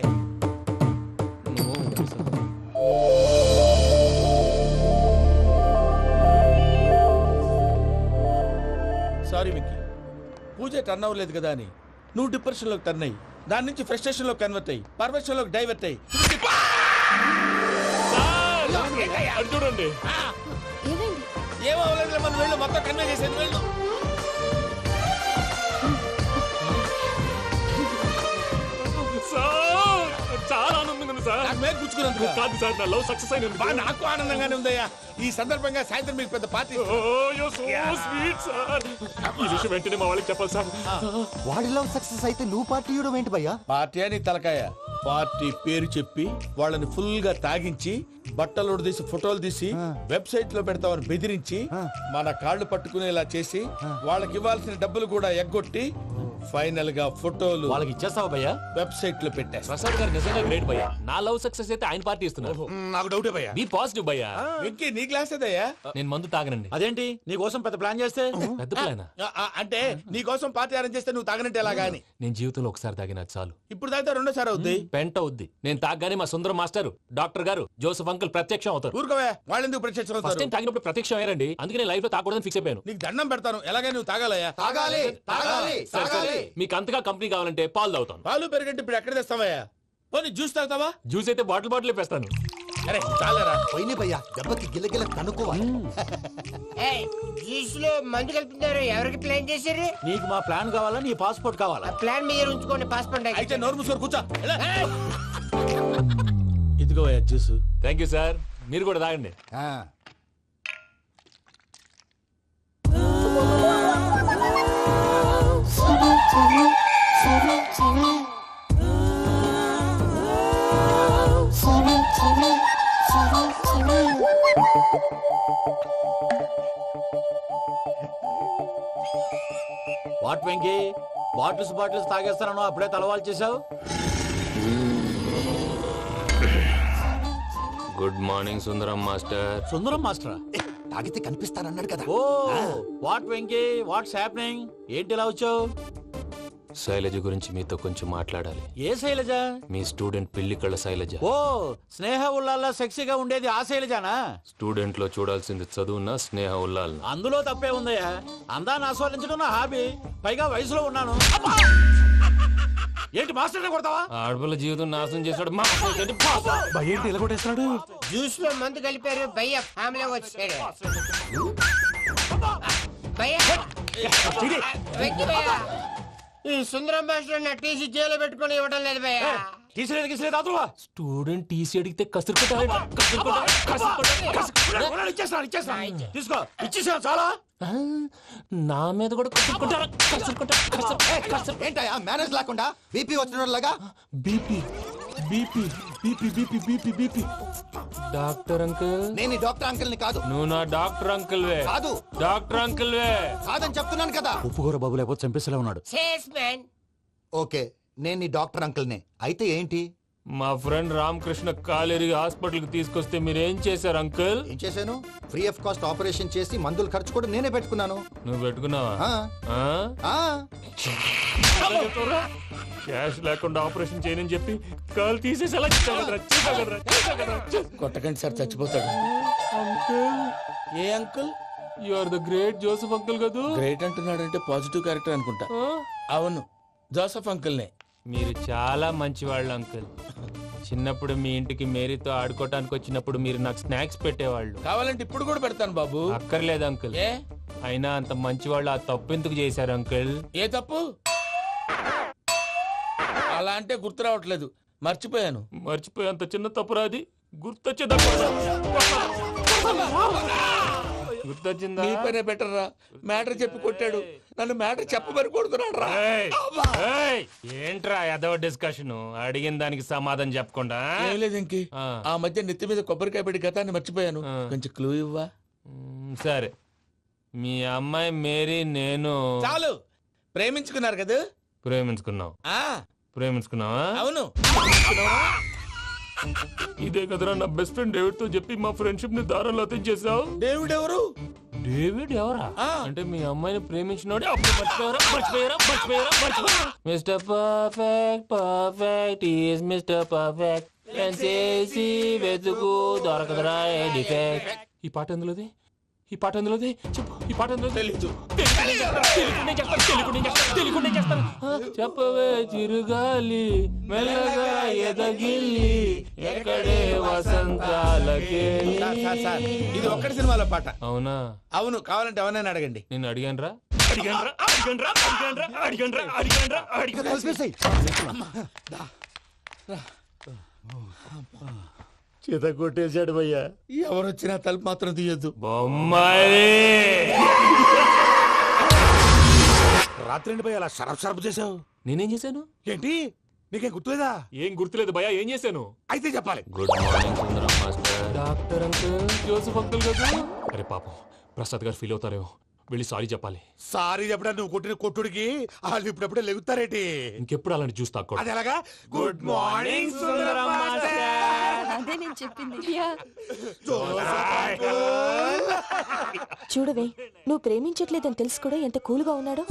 సారీ మిక్కీ, పూజ టర్న్ అవ్వలేదు కదా అని నువ్వు డిప్రెషన్ లోకి టర్న్ అయ్యి దాని నుంచి ఫ్రస్ట్రేషన్ లో కన్వర్ట్ అయ్యి పర్వర్షన్ లోకి డైవర్ట్ అయ్యి చూడండి. ఏమవ్వలేదు, మనం వెళ్ళు, మొత్తం కన్వే చేసేది వెళ్ళు. చాలా ఆనందంగా ఉంది సార్. నాకు మేలు గుచ్చుకున్నందుకు కాదు సార్, నా లవ్ సక్సెస్ అయినందుకు. నాకు ఆనందంగానే ఉందయ్యా. ఈ సందర్భంగా సాయంత్రం మీకు పెద్ద పార్టీ. ఈ విషయం వెంటనే మా వాళ్ళకి చెప్పాలి సార్. వాడి లవ్ సక్సెస్ అయితే నువ్వు పార్టీ ఇవ్వడం ఏంటి భయ్యా? పార్టీ అని తలకాయ. పార్టీ పేరు చెప్పి వాళ్ళని ఫుల్ గా తాగించి బట్టలు తీసి ఫోటోలు తీసి వెబ్సైట్ లో పెడతామని బెదిరించి మన కాళ్ళు పట్టుకునేలా చేసి వాళ్ళకి ఇవ్వాల్సిన డబ్బులు కూడా ఎగ్గొట్టి ఫైనల్ గా ఫోటోలు వాళ్ళకి ఇచ్చేస్తావా భయ్యా? వెబ్సైట్ లో పెట్టా. ప్రసాద్ గారు నిజంగా గ్రేట్ భయ్యా. నా లవ్ సక్సెస్ అయితే ఆయన పార్టీ ఇస్తున్నారు. నాకు డౌటే భయ్యా. బీ పాజిటివ్ భయ్యా. వెంకీ నీ గ్లాస్ ఏదయ్యా? నేను మందు తాగనండి. అదేంటి నీ కోసం పెద్ద ప్లాన్ చేస్తే? పెద్ద ప్లాన్ అంటే నీ కోసం పార్టీ అరేంజ్ చేస్తే నువ్వు తాగనంటే ఎలాగా అని. నేను జీవితంలో ఒకసారి తాగినా చాలు. ఇప్పుడు తాగితే రెండోసారి అవుద్ది. పెంట అవుద్ది. నేను తాగగానే మా సుందరం మాస్టర్, డాక్టర్ గారు, జోసెఫ్ అంకుల్ ప్రత్యక్షం అవుతారు. ఊరుకోవే, వాళ్ళు ఎందుకు ప్రత్యక్షం ఫస్ట్ అవుతారు? టైం తాగినప్పుడు ప్రత్యక్షం అయ్యారండి. అందుకే నేను లైఫ్ లో తాగకూడదని ఫిక్స్ అయిపోయాను. నీకు దండం పెడతాను, ఎలాగే నువ్వు తాగాలయ్యా. తాగాలి తాగాలి సరే, సరే. మీకు అంతగా కంపెనీ కావాలంటే పాలు తాగుతాను. పాలు పెరిగంటే ఇప్పుడు ఎక్కడ తెస్తావయ్యా? పోనీ జ్యూస్ తాగుతావా? జ్యూస్ అయితే బాటిల్ వేస్తాను. అరే చాలరా. పోయిన భయ్యా, దెబ్బకి గిల్లగిల్ల కనుక్కోవాలి. జ్యూస్ లో మందు కలుపుతున్నారు. ఎవరికి ప్లాన్ చేశారు? నీకు మా ప్లాన్ కావాలా, నీ పాస్పోర్ట్ కావాలా? ప్లాన్ మీరు ఉంచుకోండి, పాస్పోర్ట్ అయితే నోరు మూసుకొని కూర్చో. ఇదిగో జ్యూస్. Thank you sir. మీరు కూడా తాగండి. వాట్ వెంకీ, బాటిల్స్ తాగేస్తాను అప్పుడే తలవాలు చేసావు. Good morning Sundaram master. Sundaram మాస్టరా? తాగితే కనిపిస్తానన్నాడు కదా. Oh what Venky, what's happening? ఏంటి ఇలా వచ్చావు? శైలజ గురించి మీతో కొంచెం మాట్లాడాలి. ఏ శైలజ? మీ స్టూడెంట్ పిల్లి కళ్ళ శైలజ. ఓ స్నేహ ఉల్లాల్లో సెక్సీగా ఉండేది ఆ శైలజానా? స్టూడెంట్ లో చూడాల్సింది చదువున స్నేహ ఉల్లాల్. అందులో తప్పే ఉందయ్యా. అందాన్ని ఆస్వాదించడం నా హాబీ. పైగా వయసులో ఉన్నాను. ఏంటి మాస్టర్ కొడతావా? ఆడపిల్ల జీవితం నాశనం చేశాడు. ఏంటి ఇలా కొట్టేస్తున్నాడు? జ్యూస్ లో మందు కలిపారు. భయ్య ఫ్యామిలీ వచ్చాడు. భయ్య వెంకీ భయ్య, ఈ సుందరం మాస్టర్ నా టీసీ జైలు పెట్టుకుని ఇవ్వడం లేదు భయ్య. స్టూడెంట్ టీసీ అడిగితే తీసుకో, ఇచ్చేసా చాలా. నా మీద కూడా ఏంటయ్యా మేనేజ్ లేకుండా బీపీ వచ్చినలాగా? BP BP BP BP BP BP. Doctor uncle, నేను ఈ డాక్టర్ అంకుల్ ని కాదు. నువ్వు నా డాక్టర్ అంకుల్ వే. కాదు, డాక్టర్ అంకుల్ వే. కాదని చెప్తున్నాను కదా. ఉప్పుకూర బాబు లేకపోతే చంపేసేలా ఉన్నాడు. ఓకే, నేను ఈ డాక్టర్ అంకుల్ నే. అయితే ఏంటి? మా ఫ్రెండ్ రామకృష్ణ కాలేరి హాస్పిటల్ కి తీసుకొస్తే మీరేం చేశారు అంకుల్? ఏం చేశాను? ఫ్రీ ఆఫ్ కాస్ట్ ఆపరేషన్ చేసి మందులు ఖర్చు కూడా నేనే పెట్టుకున్నాను. నువ్వు పెట్టుకున్నావా? క్యాష్ లేకుండా ఆపరేషన్ చేయనని చెప్పి కాల్ తీసేసేలా కొట్టకండి సార్, చచ్చిపోతాడు. ఏ uncle? You are the great Joseph uncle కదా. గ్రేట్ అంటున్నాడంటే పాజిటివ్ క్యారెక్టర్ అనుకుంటా. అవును, జోసెఫ్ అంకుల్ నే. మీరు చాలా మంచివాళ్ళు అంకుల్. చిన్నప్పుడు మీ ఇంటికి మేరీతో ఆడుకోవటానికి వచ్చినప్పుడు మీరు నాకు స్నాక్స్ పెట్టేవాళ్ళు. కావాలంటే ఇప్పుడు కూడా పెడతాను బాబు. అక్కర్లేదు అంకుల్. అయినా అంత మంచివాళ్ళు ఆ తప్పు ఎందుకు చేశారు అంకుల్? ఏ తప్పు? అలా అంటే గుర్తు రావట్లేదు, మర్చిపోయాను. మర్చిపోయేంత చిన్న తప్పురా అది? గుర్తొచ్చిందా? నీ పనే బెటర్ రా. మ్యాటర్ చెప్పి కొట్టాడు, నన్ను మ్యాటర్ చెప్పమని కొడుతున్నాడు రా. ఏంట్రా ఎదవ డిస్కషన్? అడిగిన దానికి సమాధానం చెప్పకుండా. ఏం లేదు ఇంకి, ఆ మధ్య నెత్తి మీద కొబ్బరికాయ పెట్టి గతాన్ని మర్చిపోయాను. కొంచెం క్లూ ఇవ్వా? సరే, మీ అమ్మాయి మేరీ నేను చాలు. ప్రేమించుకున్నారు కదా? ప్రేమించుకున్నావు. ప్రేమించుకున్నావా? అవును. ఇదే కదరా నా బెస్ట్ ఫ్రెండ్ డేవిడ్ తో చెప్పి మా ఫ్రెండ్షిప్ ని దారంలో తెంచేసావు. డేవిడ్ ఎవరు? డేవిడ్ ఎవరా? అంటే మీ అమ్మాయిని ప్రేమించినోడే. Mister perfect perfect is mister perfect చేసి వెతుకు దొరకదురా డిఫెక్ట్. ఈ పాట ఎందులోది? ఈ పాట ఎందులోది? చెప్పు. ఈ పాట ఎందులో? తెలీదు. చెప్పవే చిరుగాలి మెల్లగా ఎదగిల్లి ఎక్కడే వసంతాలకే. ఇది ఒక్కటి సినిమాలో పాట. అవునా? అవును. కావాలంటే ఎవరైనా అడగండి. నేను అడిగాను చేత కొట్టేశాడు భయ్యా. ఎవరు వచ్చినా తలుపు మాత్రం తీయద్దు. రాత్రి భయ్య అలా షరఫ్ చేసావు. నేనేం చేశాను? ఏంటి నీకేం గుర్తులేదా? ఏం గుర్తులేదు భయ్యా. ఏం చేశాను? అయితే చెప్పాలి. Good morning Sundaram master. Doctor uncle, Joseph uncle కదా. అరే పాపం, ప్రసాద్ గారు ఫీల్ అవుతారేమో. వెళ్ళి సారీ చెప్పాలి. సారీ చెప్పడా నువ్వు కొట్టిన కొట్టుడికి వాళ్ళు ఇప్పుడప్పుడే లెగుతారేటి. ఇంకెప్పుడు అలాంటి జ్యూస్ తాక్కూడదు. అది ఎలాగా? Good morning Sundaram master. అదే నేను చెప్పింది. చూడవే, నువ్వు ప్రేమించట్లేదని తెలుసు కూడా ఎంత కూల్గా ఉన్నాడో.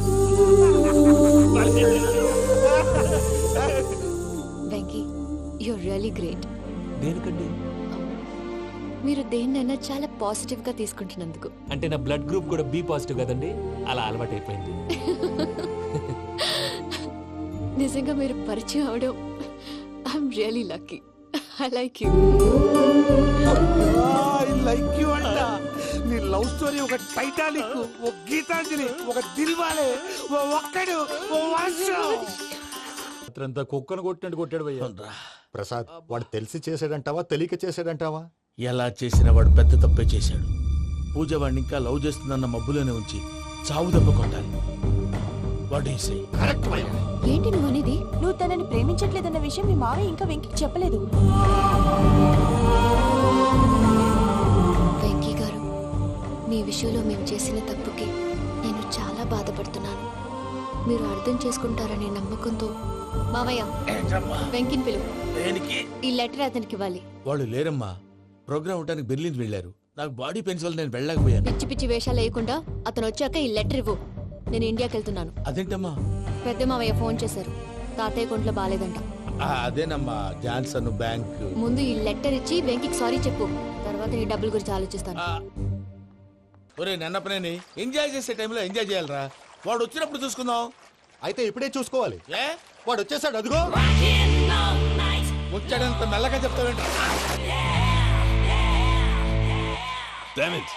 Venky, you're really great. దేనికండి? మీరు దేన్నైనా చాలా పాజిటివ్ గా తీసుకుంటున్నందుకు. అంటే నా బ్లడ్ గ్రూప్ కూడా బి పాజిటివ్ కదండి, అలా అలవాటు అయిపోయింది. నిజంగా మీరు పరిచయం అవడం I'm really lucky. I like you. I like you అంట. నీ లవ్ స్టోరీ ఒక టైటానిక్, ఒక గీతాంజలి, ఒక దిల్వాలే, ఓ ఒక్కడు, ఓ వర్షం. అంతా కుక్కను కొట్టినట్టు కొట్టాడు భయ్యా. ప్రసాద్, వాడు తెలిసి చేసాడంటావా తెలియక చేసాడంటావా? ఎలా చేసినా వాడు పెద్ద తప్పే చేశాడు. పూజ వాడిని ఇంకా లవ్ చేస్తుందన్న మబ్బులోనే ఉంచి చావు దెబ్బ కొట్టాలి. ఏంటి నువ్వు అనేది? నువ్వు తనని ప్రేమించట్లేదన్న విషయం మీ మావయ్య ఇంకా వెంకికి చెప్పలేదు. వెంకీ గారు, మీ విషయంలో మేము చేసిన తప్పుకి నేను చాలా బాధపడుతున్నాను. మీరు అర్థం చేసుకుంటారనే నమ్మకంతో మావయ్య వెంకిని పిలువు. ఈ లెటర్ అతనికి ఇవ్వాలి. వాళ్ళు లేరమ్మా, ప్రోగ్రామ్ ఉండడానికి బెర్లిన్ వెళ్ళారు. నాకు బాడీ పెయిన్స్ వల్ల నేను వెళ్ళలేకపోయాను. పిచ్చి పిచ్చి వేషాలు వేయకుండా అతను వచ్చాక ఈ లెటర్ ఇవ్వు. నేను ఇండియాకి వెళ్తున్నాను. అదేంటమ్మా? పెద్ద మావయ్య ఫోన్ చేశారు, తాతయ్య కొంట్లో బాలేదంట. అదేనమ్మా, జాన్సన్ బ్యాంక్. ముందు ఈ లెటర్ ఇచ్చి వెంకికి సారీ చెప్పు, తర్వాత నీ డబ్బుల గురించి ఆలోచిస్తాను. ఒరే నన్నపనేని, ఎంజాయ్ చేసే టైంలో ఎంజాయ్ చేయాలరా. వాడు వచ్చినప్పుడు చూసుకుందాం. అయితే ఇప్పుడే చూసుకోవాలి. వాడు వచ్చేసాడు, అదిగో. వచ్చాడంత మెల్లగా చెప్తావేంట? Damn it.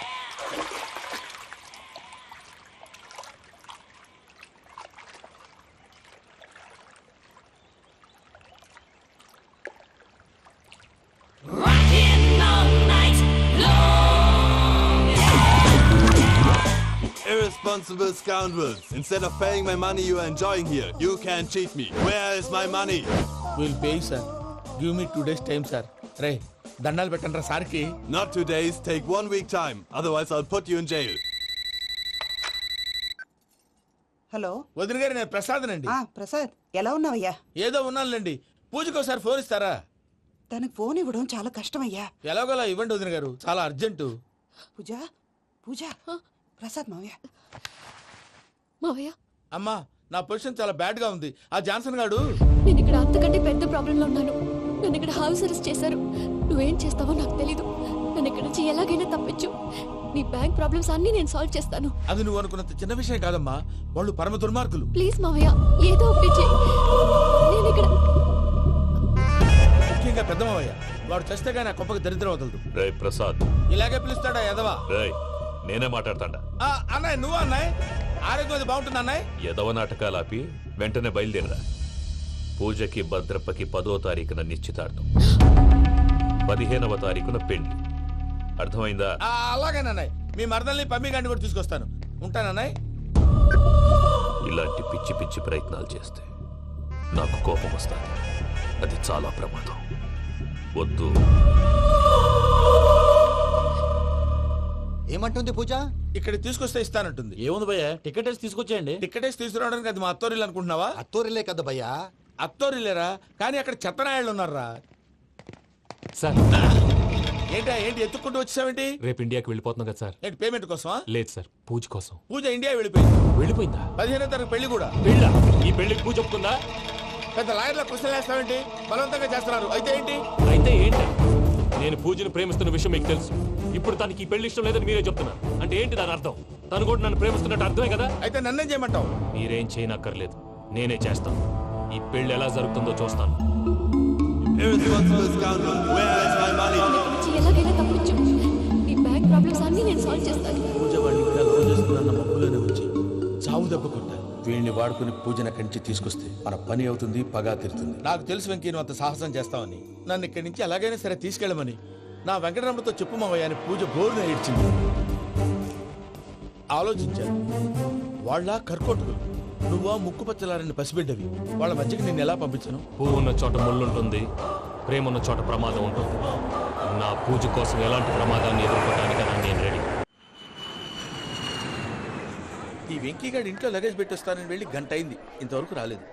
Irresponsible scoundrels. Instead of paying my money you are enjoying here, you can cheat me. Where is my money? We'll pay, sir. Give me 2 days time, sir. Ray, దండాలు పెట్టండి సార్కి. Not 2 days, take 1 week time. Otherwise I'll put you in jail. Hello వదిన గారు, నేను ప్రసాదనండి. ప్రసాద్, ఎలా ఉన్నావయ్యా? ఏదో ఉన్నానులేండి. పూజకి ఒకసారి ఫోన్ ఇస్తారా? తనకు ఫోన్ ఇవ్వడం చాలా కష్టమయ్యా. ఎలాగోలా ఇవ్వండి వదిన గారు, చాలా అర్జెంటు. పూజ పూజ, ప్రసాద్ మావయ్య. మావయ్య, అమ్మా, నా పొజిషన్ చాలా బ్యాడ్ గా ఉంది. ఆ జాన్సన్ గాడు. నేను ఇక్కడ అంతకంటే పెద్ద ప్రాబ్లంలో ఉన్నాను. నన్ను ఇక్కడ హౌస్ అరెస్ట్ చేశారు. నువ్వేం చేస్తావో నాకు తెలీదు. నన్ను ఇక్కడ నుంచి ఎలాగైనా తప్పించు. నీ బ్యాంక్ ప్రాబ్లమ్స్ అన్ని నేను సాల్వ్ చేస్తాను. అది నువ్వు అనుకున్నంత చిన్న విషయం కాదమ్మా. వాళ్ళు పరమ దుర్మార్గులు. ప్లీజ్ మావయ్య, ఏదో ఒకటి చెయ్యి. నేను ఇక్కడ ముఖ్యంగా పెద్ద మావయ్య, వాడు చస్తే గానీ ఆ కొంపకి దరిద్రం వదలదు. రే ప్రసాద్, ఇలాగే పిలుస్తాడా ఎదవా? నేనే మాట్లాడతాడా? అన్నయ్య, నువ్వు అన్నయ్య. ఆరోగ్యం అది బాగుంటుంది అన్నయ్య. ఎదవ నాటకాలు ఆపి వెంటనే బయలుదేరరా. పూజకి భద్రప్పకి 10వ తారీఖున నిశ్చితార్థం, 15వ తారీఖున పెళ్లి. అర్థమైందా? అలాగేనన్నయ్య. మీ మరదల్ని పమ్మి గాండి కూడా తీసుకొస్తాను. ఉంటానన్నయ్య. ఇలాంటి పిచ్చి పిచ్చి ప్రయత్నాలు చేస్తే నాకు కోపం వస్తుంది. అది చాలా ప్రమాదం. వద్దు. ఏమంటుంది పూజ? ఇక్కడ తీసుకొస్తే ఇస్తానంటుంది. ఏముంది భయ్యా, టికెట్ వేసి తీసుకొచ్చేయండి. టికెట్ వేసి తీసుకురావడానికి అది మా అత్తోరిల్లు అనుకుంటున్నావా? అత్తోరిల్లే కదా భయ్యా. అత్తోరిల్లేరా, కానీ అక్కడ చెత్తనాయాళ్ళు ఉన్నారా. సార్, ఏంటి ఎత్తుక్కుంటూ వచ్చావేంటి? రేపు ఇండియాకి వెళ్ళిపోతున్నాం కదా సార్. ఏంటి పేమెంట్ కోసమా? లేదు సార్, పూజ కోసం. పూజ ఇండియా వెళ్ళిపోయిందా? 15వ తారీఖు పెళ్లి కూడా. ఈ పెళ్లికి పూజ ఒప్పుకుందా? పెద్ద లాయర్ల క్వశ్చన్ వేస్తావేంటి? బలవంతంగా చేస్తున్నారు. అయితే ఏంటి? అయితే ఏంటి? నేను పూజను ప్రేమిస్తున్న విషయం మీకు తెలుసు. ఇప్పుడు తనకి ఈ పెళ్లి ఇష్టం లేదని మీరే చెప్తున్నారు. అంటే ఏంటి దాని అర్థం? తను కూడా నన్ను ప్రేమిస్తున్నట్టు అర్థమే కదా. అయితే నన్నేం చేయమంటావు? మీరేం చేయనక్కర్లేదు, నేనే చేస్తాను. ఈ పెళ్లి ఎలా జరుగుతుందో చూస్తాను. ఎలాగైనా తప్పించు. ఈ బ్యాంక్ ప్రాబ్లమ్స్ అన్ని నేను సాల్వ్ చేస్తాను. పూజ వాడిని ఇంకా లవ్ చేస్తున్న మబ్బులోనే ఉంచి చావు దెబ్బ కొట్టాలి. వీళ్ళని వాడుకుని పూజన కంచి తీసుకొస్తే మన పని అవుతుంది, పగా తీరుతుంది. నాకు తెలుసు వెంకీ, నువ్వు అంత సాహసం చేస్తావని. నన్ను ఇక్కడి నుంచి ఎలాగైనా సరే తీసుకెళ్ళమని నా వెంకటరమణతో చెప్పు మావయ్య అని పూజ బోరున ఏడ్చింది. ఆలోచించాను. వాళ్ళ కర్కోటకులు, నువ్వా ముక్కు పచ్చలారని పసిబిడ్డవి. వాళ్ళ మధ్యకి నేను ఎలా పంపించను? పువ్వు ఉన్న చోట ముళ్ళుంటుంది, ప్రేమ ఉన్న చోట ప్రమాదం ఉంటుంది. నా పూజ కోసం ఎలాంటి ప్రమాదాన్ని ఎదుర్కోవడానికైనా నేను రెడీ. ఈ వెంకీగాడి ఇంట్లో లగేజ్ పెట్టొస్తానని వెళ్ళి గంట అయింది, ఇంతవరకు రాలేదు.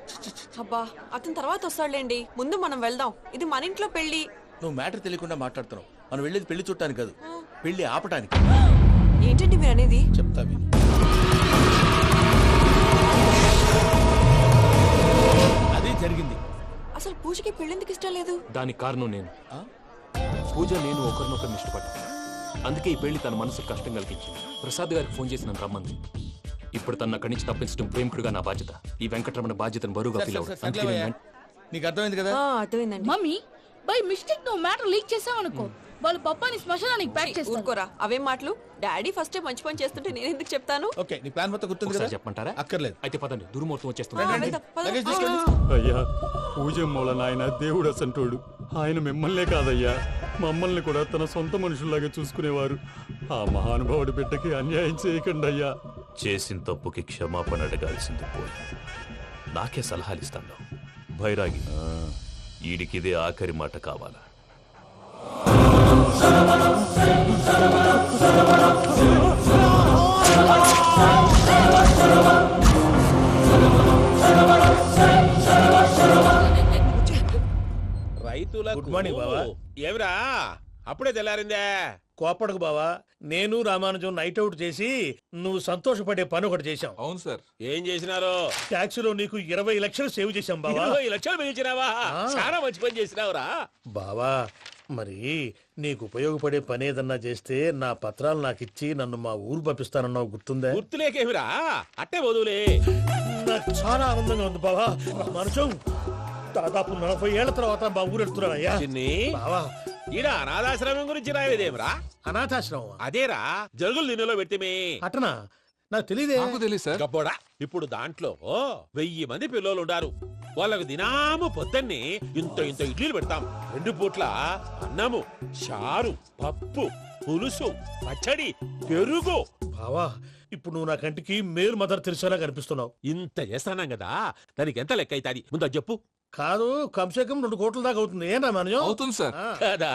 అబ్బా అతని తర్వాత వస్తాడులేండి, ముందు మనం వెళ్దాం. ఇది మన ఇంట్లో పెళ్లి. నువ్వు మ్యాటర్ తెలియకుండా మాట్లాడుతున్నావు. మనం వెళ్ళేది పెళ్లి చుట్టానికి కాదు, పెళ్లి ఆపటానికి. ఏంటండి మీరు అనేది? చెప్తా విను. అదే జరిగింది. అసలు పూజకి పెళ్ళెందుకు ఇష్టం లేదు? దానికి కారణం నేను. పూజ నేను ఒకరినొకరిని ఇష్టపడ్డా. అందుకే ఈ పెళ్లి తన మనసుకు కష్టం కలిగించింది. ప్రసాద్ గారికి ఫోన్ చేసి నన్ను రమ్మంది. ఇప్పుడు తన అక్కడి నుంచి తప్పించడం ప్రేమికుడుగా నా బాధ్యత. ఈ వెంకటరమణ బాధ్యతను బరువుగా ఫీల్ అవుతుంది. నీకు అర్థమైంది కదా? అర్థమైందండి. మమ్మీ బై మిస్టేక్ నువ్వు మ్యాటర్ లీక్ చేసావనుకో, వాళ్ళు పప్పాని శ్మశానానికి ప్యాక్ చేస్తారు. ఊరుకోరా, అవేం మాటలు. డాడీ ఫస్ట్ మంచి పని చేస్తుంటే నేను ఎందుకు చెప్తాను? ఓకే, నీ ప్లాన్ మొత్తం గుర్తుంది కదా? చెప్పమంటారా? అక్కర్లేదు. అయితే పదండి, దుర్మూర్తం వచ్చేస్తుంది. అయ్యా పూజ మూలన ఆయన దేవుడు అసంటోడు. ఆయన మిమ్మల్నే కాదయ్యా, మమ్మల్ని కూడా తన సొంత మనుషుల్లాగా చూసుకునేవారు. ఆ మహానుభావుడి బిడ్డకి అన్యాయం చేయకండి అయ్యా. చేసిన తప్పుకి క్షమాపణ అడగాల్సింది పోయి నాకే సలహాలు ఇస్తాను. భైరాగి, ఈడికిదే ఆఖరి మాట కావాలా? రైతులకు గుడ్ మార్నింగ్ బావా. ఏమిరా అప్పుడే తెల్లారిందే? కోపడకు బావా, నేను రామానుజం నైట్ అవుట్ చేసి నువ్వు సంతోషపడే పని ఒకటి చేశాం. అవును సార్. ఏం చేసినారు? ట్యాక్సీలో నీకు 20 లక్షలు సేవ్ చేశాం బావా. 20 లక్షలు మిగిల్చినావా? చాలా మంచి పని చేసినావురా బావా. మరి నీకు ఉపయోగపడే పని ఏదన్నా చేస్తే నా పత్రాలు నాకు ఇచ్చి నన్ను మా ఊరు పంపిస్తానన్నావు, గుర్తుందా? గుర్తులేకేమిరా, అట్టే వదులే. నాకు చాలా ఆనందంగా ఉంది బావా. రామానుజం దాదాపు 40 ఏళ్ల తర్వాత మా ఊరు వెళ్తున్నానయ్యా. బావా ఈడ అనాథాశ్రమం గురించి రాయలేదేమిరా? అనాథాశ్రమం అదేరా, జరుగులు దీనిలో పెట్టిమే. అటనా? నాకు తెలియదే. గబ్బోడా, ఇప్పుడు దాంట్లో 1000 మంది పిల్లలు ఉండారు. వాళ్ళకు దినాము పొద్దున్నే ఇంత ఇంత ఇడ్లీలు పెడతాం. 2 పూట్ల అన్నము, చారు, పప్పు, పులుసు, పచ్చడి, పెరుగు. బావా ఇప్పుడు నువ్వు నా కంటికి మేలు మదర్ తెరిసేలా కనిపిస్తున్నావు. ఇంత చేస్తానం కదా, దానికి ఎంత లెక్క అవుతుంది ముందు చెప్పు. కాదు, కంసే కం 2 కోట్ల దాకా అవుతుంది. ఏం రామానుజం? అవుతుంది సార్. కదా,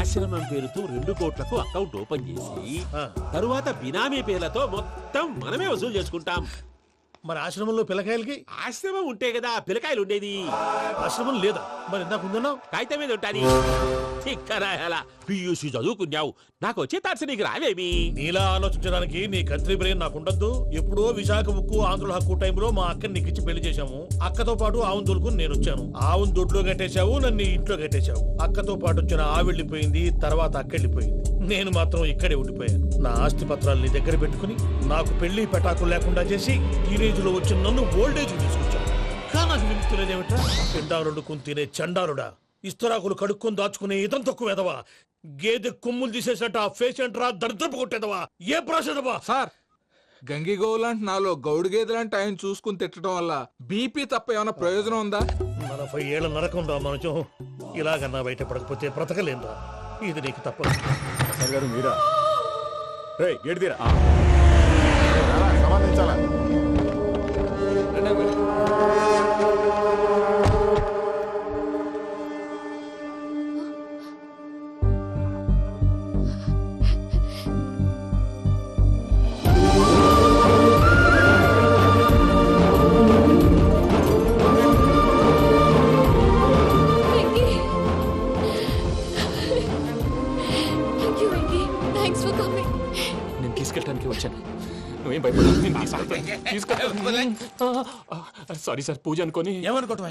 ఆశ్రమం పేరుతో 2 కోట్లకు అకౌంట్ ఓపెన్ చేసి తరువాత బినామీ పేర్లతో మొత్తం మనమే వసూలు చేసుకుంటాం. మరి ఆశ్రమంలో పిల్లకాయలకి? ఆశ్రమం ఉంటే కదా పిల్లకాయలు ఉండేది. ఆశ్రమం లేదా? మరి ఇందాక ఉందన్నావు. కాగితం మీద ఉంటాది. చిక్కరాయాలా పియూసీ చదువుకున్నావు, నాకు వచ్చే తాట్స్ నీకు రావేమి? నీలా ఆలోచించడానికి నీ కంట్రీ బ్రెయిన్ నాకు ఉండద్దు. ఎప్పుడో విశాఖ ఉక్కు ఆంధ్రుల హక్కు టైంలో మా అక్కని నీకిచ్చి పెళ్లి చేశాము. అక్కతో పాటు ఆవును దొడుకుని నేను వచ్చాను. ఆవును దొడ్లో కట్టేశావు, నన్ను ఇంట్లో కట్టేశావు. అక్కతో పాటు వచ్చిన ఆవిళ్ళిపోయింది, తర్వాత అక్కెళ్ళిపోయింది. నేను మాత్రం ఇక్కడే ఉండిపోయాను. నా ఆస్తి పత్రాలు నీ దగ్గర పెట్టుకుని నాకు పెళ్లి పెటాకులు లేకుండా చేసి టీనేజ్ లో వచ్చిన నన్ను ఓల్డేజ్ తీసుకొచ్చాను. కానీ నాకు విముక్తులేదేమిట్రా? పిండారుడుకుని తినే చండారుడా, ఇస్తరాకులు కడుక్కొని దాచుకునే ఇతం తక్కువ ఎదవా, గేదె కొమ్ములు తీసేసట ఆ పేషెంట్ రా దరిద్రపు కొట్టేదవా, ఏ ప్రాసెదవా? సార్, గంగిగోవులాంటి నాలో గౌడు గేదెలాంటి ఆయన చూసుకుని తిట్టడం వల్ల బీపీ తప్ప ఏమైనా ప్రయోజనం ఉందా? 40 ఏళ్ల నరకం రా మనచం. ఇలాగన్నా బయటపడకపోతే బ్రతకలేనురా. ఇది నీకు తప్పదు. గారు మీరా? గేడిదీరా సమాధించాలా? నేను తీసుకెళ్ళడానికి వచ్చాను. నువ్వేం భయపడలేదు. సారీ సార్, పూజ అనుకోని. ఏమనుకోవటం?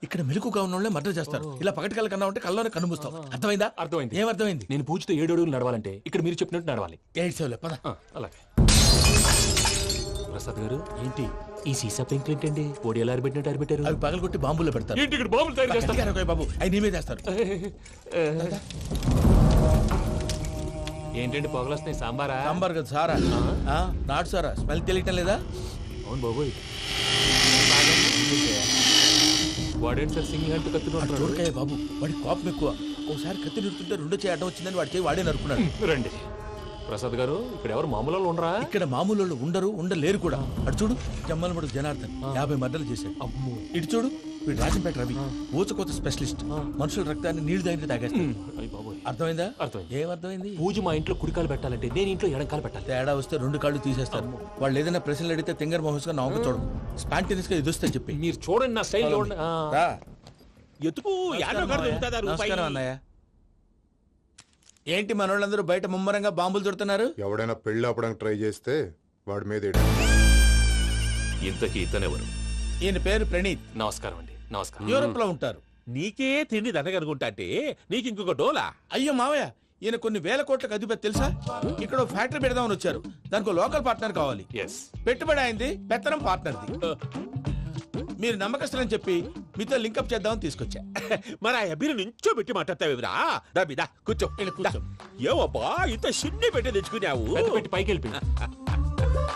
ఇక్కడ మెలకుగా ఉన్న వాళ్ళే మర్డర్ చేస్తారు. ఇలా పగటి కళ్ళ కన్నా ఉంటే కళ్ళలోనే కనుమూస్తావు. అర్థమైందా? అర్థమైంది. ఏమర్థమైంది? నేను పూజతో 7 అడుగులు నడవాలంటే ఇక్కడ మీరు చెప్పినట్టు నడవాలి. 8 పద. అలాగే. ప్రసాద్ గారు, ఏంటి ఈ సీసా పెంకులు ఏంటండి? పొడి ఎలా అరబెట్టినట్టు అరబెట్టారు? అవి పగలగొట్టి బాంబులో పెడతారు. ఏంటి ఇక్కడ బాంబులు తయారు చేస్తారు? బాబు అవి నీవే చేస్తారు. ఏంటండి పొగలొస్తాయి? సాంబారా? సాంబార్ కదా, సారా. నాటు సారా. స్మెల్ తెలియటం లేదా? అవును బాబోయ్. వాడేంటి సార్ సింగిల్ హ్యాండ్ కత్తిని చూడకాయ బాబు, వాడి కోపం ఎక్కువ. ఒకసారి కత్తి నిరుతుంటే 2 చేయి అడ్డం వచ్చిందని వాడి చేయి వాడే నరుకున్నాడు. రండి ప్రసాద్ గారు, ఇక్కడ ఎవరు మామూలు వాళ్ళు ఉండరా? ఇక్కడ మామూలు వాళ్ళు ఉండరు, ఉండలేరు కూడా. అటు చూడు, జమ్మలమడుగు జనార్దన్ 50 మర్డర్లు చేశాడు. ఇటు చూడు, వీడు రాజంపేట రవి ఊచకోత స్పెషలిస్ట్. మనుషుల రక్తాన్ని నీళ్లు దగ్గర తాగేస్తాడు. అర్థమైందా? అర్థమైంది. ఏమర్థమైంది? పూజ మా ఇంట్లో కుడికాలు పెట్టాలంటే నేను ఇంట్లో ఎడంకాలు పెట్టాలి. తేడా వస్తే 2 కాళ్ళు తీసేస్తారు. వాళ్ళు ఏదైనా ప్రశ్నలు అడిగితే తింగర్ మహోస్ గా నవ్వు చూడదు. స్పాంటినియస్ గా ఎదుస్తా చెప్పి మీరు చూడండి నా స్టైల్ చూడండి. ఎతుకు యాడో కాడ దొరుకుతుందా రూపాయి? నమస్కారం అన్నయ్య. ఏంటి మనోళ్ళందరూ బయట ముమ్మరంగా బాంబులు చుడుతున్నారు? ఎవడైనా పెళ్లి ఆపడానికి ట్రై చేస్తే వాడి మీద ఇంతకీ ఇతనెవరు? ఈయన పేరు ప్రణీత్. నమస్కారం అండి. నమస్కారం. యూరోప్ లో ఉంటారు. నీకే తిండి దండగనుకుంటా అంటే నీకు ఇంకొక డోలా? అయ్యో మావయ్య, ఈయన కొన్ని వేల కోట్లకు అధిపతి తెలుసా? ఇక్కడ ఫ్యాక్టరీ పెడదామని వచ్చారు. దానికి లోకల్ పార్ట్నర్ కావాలి. పెట్టుబడి అయింది, పెత్తనం పార్ట్నర్ది. మీరు నమ్మకస్తులని చెప్పి మీతో లింకప్ చేద్దామని తీసుకొచ్చా. మరి ఆ అబ్బిని నుంచో పెట్టి మాట్లాడతావురా? దాబిదా కూర్చో. కూర్చో. ఏవబ్బా ఇంత సిన్ని పెట్టి తెచ్చుకున్నావు? పెట్టి పైకి వెళ్ళి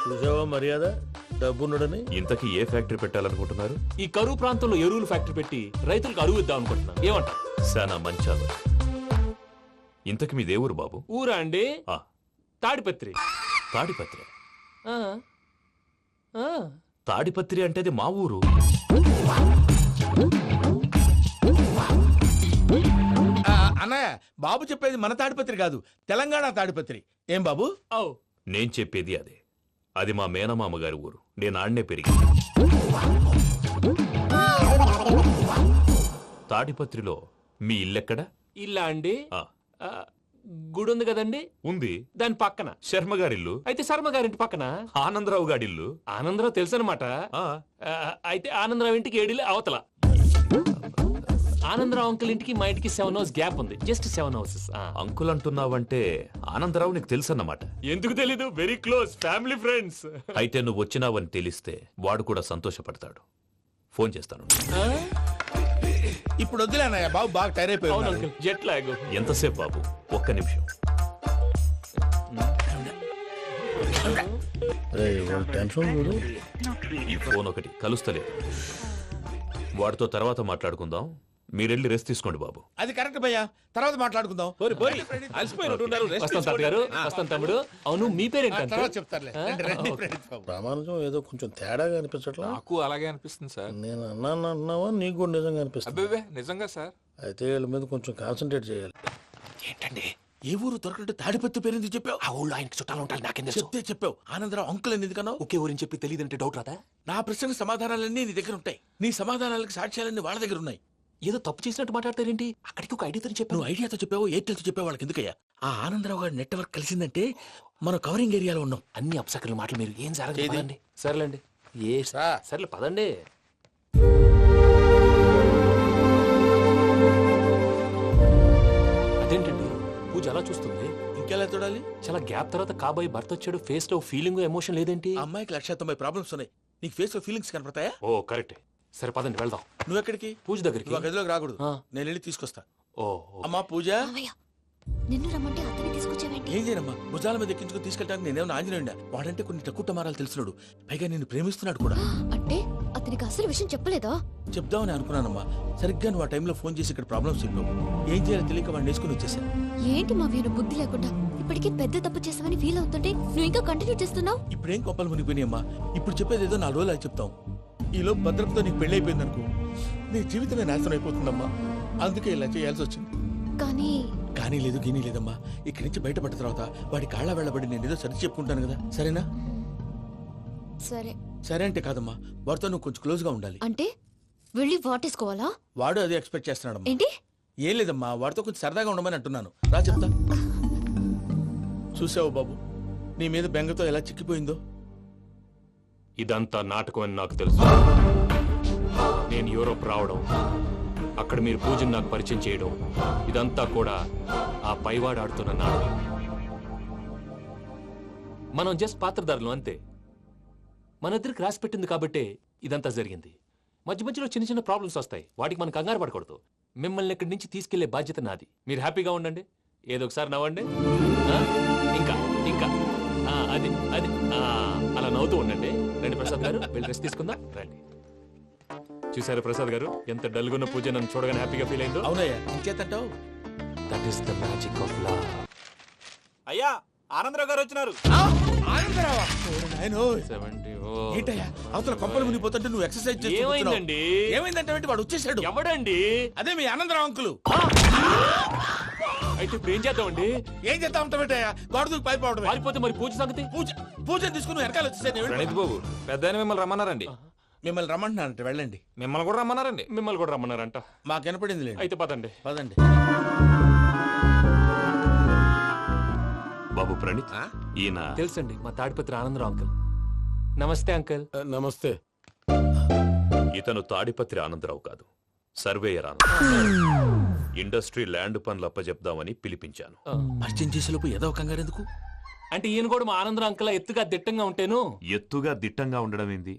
చూసావా మర్యాద డబ్బున్నడని. ఇంతకీ ఏ ఫ్యాక్టరీ పెట్టాలనుకుంటున్నారు? ఈ కరువు ప్రాంతంలో ఎరువులు ఫ్యాక్టరీ పెట్టి రైతులకు అరువు ఇద్దాం అనుకుంటున్నాను. ఏమంటారు? శానా మంచాలు. ఇంతకి మీ దేవురు బాబు? ఊరా అండి? తాడిపత్రి. తాడిపత్రి? తాడిపత్రి అంటే అది మా ఊరు. అన్నయ్య, బాబు చెప్పేది మన తాడిపత్రి కాదు, తెలంగాణ తాడిపత్రి. ఏం బాబు? నేను చెప్పేది అదే. అది మా మేనమామ గారి ఊరు. నేను ఆడనే పెరిగింది. తాడిపత్రిలో మీ ఇల్లెక్కడ? ఇల్లా అండి? గుడి ఉంది కదండి? ఉంది. దాని పక్కన శర్మ గారిల్లు. అయితే శర్మ గారింటి పక్కన ఆనందరావు గారిల్లు. ఆనందరావు తెలుసు అనమాట. అయితే ఆనందరావు ఇంటికి 7 అవతల. ఆనందరావు అంకుల్ ఇంటికి మా ఇంటికి 7 hours గ్యాప్ ఉంది. Just 7 houses. అంకుల్ అంటున్నావంటే ఆనందరావు నీకు తెలుసు అన్నమాట. ఎందుకు తెలీదు? Very close family friends. అయితే నువ్వు వచ్చినావని తెలిస్తే వాడు కూడా సంతోషపడతాడు. ఫోన్ చేస్తాను. ఇప్పుడు వద్దులే అన్నయ్య, బాబు బాగా టైర్ అయిపోయాడు. Jet lag. ఎంతసేపు బాబు? ఒక్క నిమిషం. ఈ ఫోన్ ఒకటి కలుస్తలేదు. వాడితో తర్వాత మాట్లాడుకుందాం. మీరెళ్ళి రెస్ట్ తీసుకోండి బాబు. అది కరెక్ట్ భయ్యా, తర్వాత మాట్లాడుకుందాం. వస్తాను తమ్ముడు. అవును, మీ పేరేంటి? ప్రామాణికం ఏదో కొంచెం తేడాగా అనిపించట్లా? నాకు అలాగే అనిపిస్తుంది సార్. నేను అన్నావా నీకు కూడా నిజంగా అనిపిస్తుంది? అబ్బే నిజంగా సార్. అయితే వీళ్ళ మీద కొంచెం కాన్సన్ట్రేట్ చేయాలి. ఏంటండి ఏ ఊరు దొరకట్టు తాడిపత్రి పేరు ఎందుకు చెప్పావు? ఆ ఊళ్ళో ఆయనకి చుట్టాలు ఉంటారు. నాకేం తెలుసు? చెప్తే చెప్పావు. ఆనందరావు అంకుల్ అని ఎందుకన్నావు? ఒకే ఊరిని చెప్పి తెలియదంటే డౌట్ రాదా? నా ప్రశ్నకు సమాధానాలన్నీ నీ దగ్గర ఉంటాయి. నీ సమాధానాలకు సాక్ష్యాలన్నీ వాళ్ళ దగ్గర ఉన్నాయి. ఏదో తప్పు చేసినట్టు మాట్లాడతారేంటి? అక్కడికి ఒక ఐడియాతో చెప్పావు. నువ్వు ఐడియాతో చెప్పావు, ఎయిర్టెల్తో చెప్పావు, వాళ్ళకి ఎందుకయ్యా? ఆ ఆనందరావు గారి నెట్వర్క్ కలిసిందంటే మనం కవరింగ్ ఏరియాలో ఉన్నాం. అన్ని అప్సకర్ల మాటలు మీరు ఏం జరగదండి. సర్లేండి. సర్లే పదండి. అదేంటండి పూజ అలా చూస్తుంది? ఇంకెలా చూడాలి? చాలా గ్యాప్ తర్వాత కాబోయే భర్త వచ్చాడు. ఫేస్ లో ఫీలింగ్ ఎమోషన్ లేదేంటి? అమ్మాయికి 190 ప్రాబ్లమ్స్ ఉన్నాయి. నీకు ఫేస్ లో ఫీలింగ్స్ కనపడతాయా? ఓ కరెక్ట్. సరే పదండి వెళ్దాం. నువ్వు ఎక్కడికి? పూజ దగ్గరికి. నువ్వు గదిలోకి రాకూడదు. నేను వెళ్ళి తీసుకొస్తా. ఓ అమ్మా పూజ. నిన్ను రమ్మంటే అతన్ని తీసుకొచ్చావేంటి? ఏం చేయనమ్మా, భుజాల మీద ఎక్కించుకుని తీసుకెళ్ళడానికి నేనేమన్నా ఆంజనేయుడా? వాడంటే కొన్ని తక్కువ టమారాలు తెలిసినాడు. పైగా నేను ప్రేమిస్తున్నాడు కూడా. అంటే అతనికి అసలు విషయం చెప్పలేదా? చెప్దామని అనుకున్నానమ్మా. సరిగ్గా నువ్వు ఆ టైంలో ఫోన్ చేసి ఇక్కడ ప్రాబ్లమ్స్ చెప్పావు. ఏం చేయాలో తెలియక వాడిని వేసుకుని వచ్చేసాను. ఏంటి మా వీరు బుద్ధి లేకుండా ఇప్పటికీ పెద్ద తప్పు చేసామని ఫీల్ అవుతుంటే నువ్వు ఇంకా కంటిన్యూ చేస్తున్నావు? ఇప్పుడేం కొప్పలు మునిగిపోయినాయమ్మా. ఇప్పుడు చెప్పేది ఏదో 4 రోజులు చెప్తాం. ఈలో భద్రతతో నీకు పెళ్లి అయిపోయింది అనుకో, నీ జీవితమే నాశనం అయిపోతుందమ్మా. అందుకే ఇలా చేయాల్సి వచ్చింది. కానీ లేదు గీనీ లేదమ్మా. ఇక్కడి నుంచి బయటపడ్డ తర్వాత వాడి కాళ్ళ వెళ్ళబడి నేను ఏదో సరి చెప్పుకుంటాను కదా, సరేనా? సరే. సరే అంటే కాదమ్మా, వాడితో నువ్వు కొంచెం క్లోజ్ గా ఉండాలి. అంటే వెళ్ళి వాటేసుకోవాలా? వాడు అదే ఎక్స్పెక్ట్ చేస్తున్నాడమ్మా. ఏంటి? ఏం లేదమ్మా, వాడితో కొంచెం సరదాగా ఉండమని అంటున్నాను. రా చెప్తా. చూసావు బాబు, నీ మీద బెంగతో ఎలా చిక్కిపోయిందో. ఇదంతా నాటకం అని నాకు తెలుసు. నేను యూరోప్ రావడం, అక్కడ మీరు పూజను నాకు పరిచయం చేయడం, ఇదంతా కూడా ఆ పైవాడు ఆడుతున్న నాటకం. మనం జస్ట్ పాత్రధారులు అంతే. మన ఇద్దరికి రాసి పెట్టింది కాబట్టే ఇదంతా జరిగింది. మధ్య మధ్యలో చిన్న చిన్న ప్రాబ్లమ్స్ వస్తాయి. వాటికి మనం కంగారు పడకూడదు. మిమ్మల్ని ఇక్కడి నుంచి తీసుకెళ్లే బాధ్యత నాది. మీరు హ్యాపీగా ఉండండి. ఏదో ఒకసారి నవ్వండి. ఇంకా ఇంకా అది అది అలా నవ్వుతూ ఉండండి. రండి ప్రసాద్ గారు, వెళ్ళి రెస్ట్ తీసుకుందాం. రండి. చూసారు ప్రసాద్ గారు, ఎంత డల్గున్న పూజ నన్ను చూడగానే హ్యాపీగా ఫీల్ అయిందో? అవునయ్యా, ఇంకేతంటావు? That is the magic of love. అయ్యా, ఆనందరావు గారు వచ్చినారు. ఏంటయ్యా అవతల కొంపలు మునిగిపోతుంటే నువ్వు ఎక్సర్సైజ్ చేస్తున్నావు? ఏమైందండి? ఏమైందంటే వాడు వచ్చేసాడు. ఎవడండి? అదే మీ ఆనందరావు అంకులు. అయితే ఇప్పుడు ఏం చేద్దామండి? ఏం చేద్దాం ఉంటావేటయ్యా? గోడ దూకి పైపోవడం. పారిపోతే మరి పూజ సంగతి? పూజ తీసుకుని వెనకాల వచ్చేసాను. ప్రణీత్ బాబు పెద్ద ఆయన మిమ్మల్ని రమ్మన్నారండి. మిమ్మల్ని రమ్మంటున్నారంట, వెళ్ళండి. మిమ్మల్ని కూడా రమ్మన్నారండి. మిమ్మల్ని కూడా రమ్మన్నారంట. మాకు వినపడింది లేదు. అయితే పదండి. పదండి. బాబు ప్రణీత్, ఈయన తెలుసండి, మా తాడిపత్రి ఆనందరావు అంకుల్. నమస్తే అంకుల్. నమస్తే. ఇతను తాడిపత్రి ఆనందరావు కాదు, సర్వేయర్ ఆనందరావు. ఇండస్ట్రీ ల్యాండ్ పనులు అప్పచెప్దామని పిలిపించాను. పరిచయం చేసేలోపు ఏదో కంగారు ఎందుకు? అంటే ఈయన కూడా మా ఆనందరావు అంకుల్ ఎత్తుగా దిట్టంగా ఉంటాను. ఎత్తుగా దిట్టంగా ఉండడం ఏంది?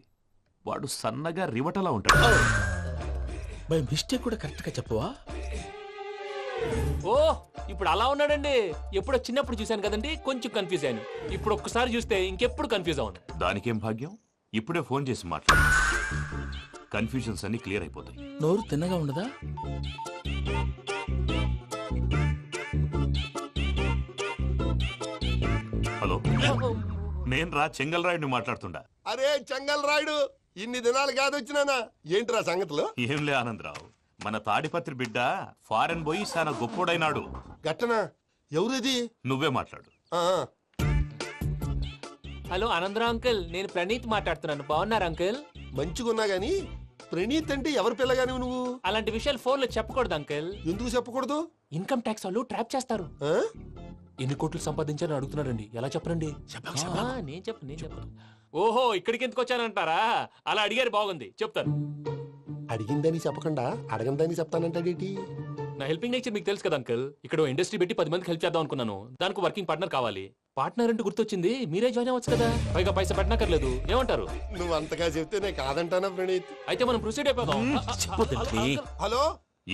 వాడు సన్నగా రివటలా ఉంటాడు. బై మిస్టేక్ కూడా కరెక్ట్ గా చెప్పవా? ఓ ఇప్పుడు అలా ఉన్నాడండి. ఎప్పుడో చిన్నప్పుడు చూశాను కదండి, కొంచెం కన్ఫ్యూజ్ అయ్యాను. ఇప్పుడు ఒక్కసారి చూస్తే ఇంకెప్పుడు కన్ఫ్యూజ్ అవును. దానికేం భాగ్యం, ఇప్పుడే ఫోన్ చేసి మాట్లాడు. కన్ఫ్యూజన్స్ అన్ని క్లియర్ అయిపోతాయి. నోరు తిన్నగా ఉండదా? హలో, నేను రా చెంగల్ రాయుడిని మాట్లాడుతుండా. అరే చెంగల్ రాయుడు, ఇన్ని దినాలు కాదు వచ్చినానా? ఏంట్రా సంగతులు? ఏంలే ఆనందరావు, మన తాడిపత్రి బిడ్డ ఫారెన్ పోయి చాలా గొప్పోడైనాడు. గట్టనా? ఎవరిది? నువ్వే మాట్లాడు. హలో ఆనందరావు అంకుల్, నేను ప్రణీత్ మాట్లాడుతున్నాను. బాగున్నారు అంకుల్? మంచిగున్నా గాని ప్రణీత్ అంటే ఎవరి పిల్లగాని నువ్వు? అలాంటి విషయాలు ఫోన్ లో చెప్పకూడదు అంకుల్. ఎందుకు చెప్పకూడదు? ఇన్కమ్ ట్యాక్స్ వాళ్ళు ట్రాప్ చేస్తారు. ఎన్ని కోట్లు సంపాదించారని అడుగుతున్నారండి. ఎలా చెప్పరండి? నేను చెప్పను. ఓహో, ఇక్కడికి ఎందుకు వచ్చానంటారా? అలా అడిగారు, బాగుంది, చెప్తాను. అడిగిందని చెప్పకుండా అడగందని చెప్తానంటాడేటి? నా హెల్పింగ్ నేచర్ మీకు తెలుసు కదా అంకుల్. ఇక్కడ ఇండస్ట్రీ పెట్టి 10 మందికి హెల్ప్ చేద్దాం అనుకున్నాను. దానికి వర్కింగ్ పార్ట్నర్ కావాలి. పార్ట్నర్ అంటే గుర్తొచ్చింది, మీరే జాయిన్ అవ్వచ్చు కదా. పైగా పైసా పెట్టనక్కర్లేదు. ఏమంటారు? నువ్వు అంతగా చెప్తే నేను కాదంటానా ప్రణీత్? అయితే మనం ప్రొసీడ్ అయిపోదాం. హలో,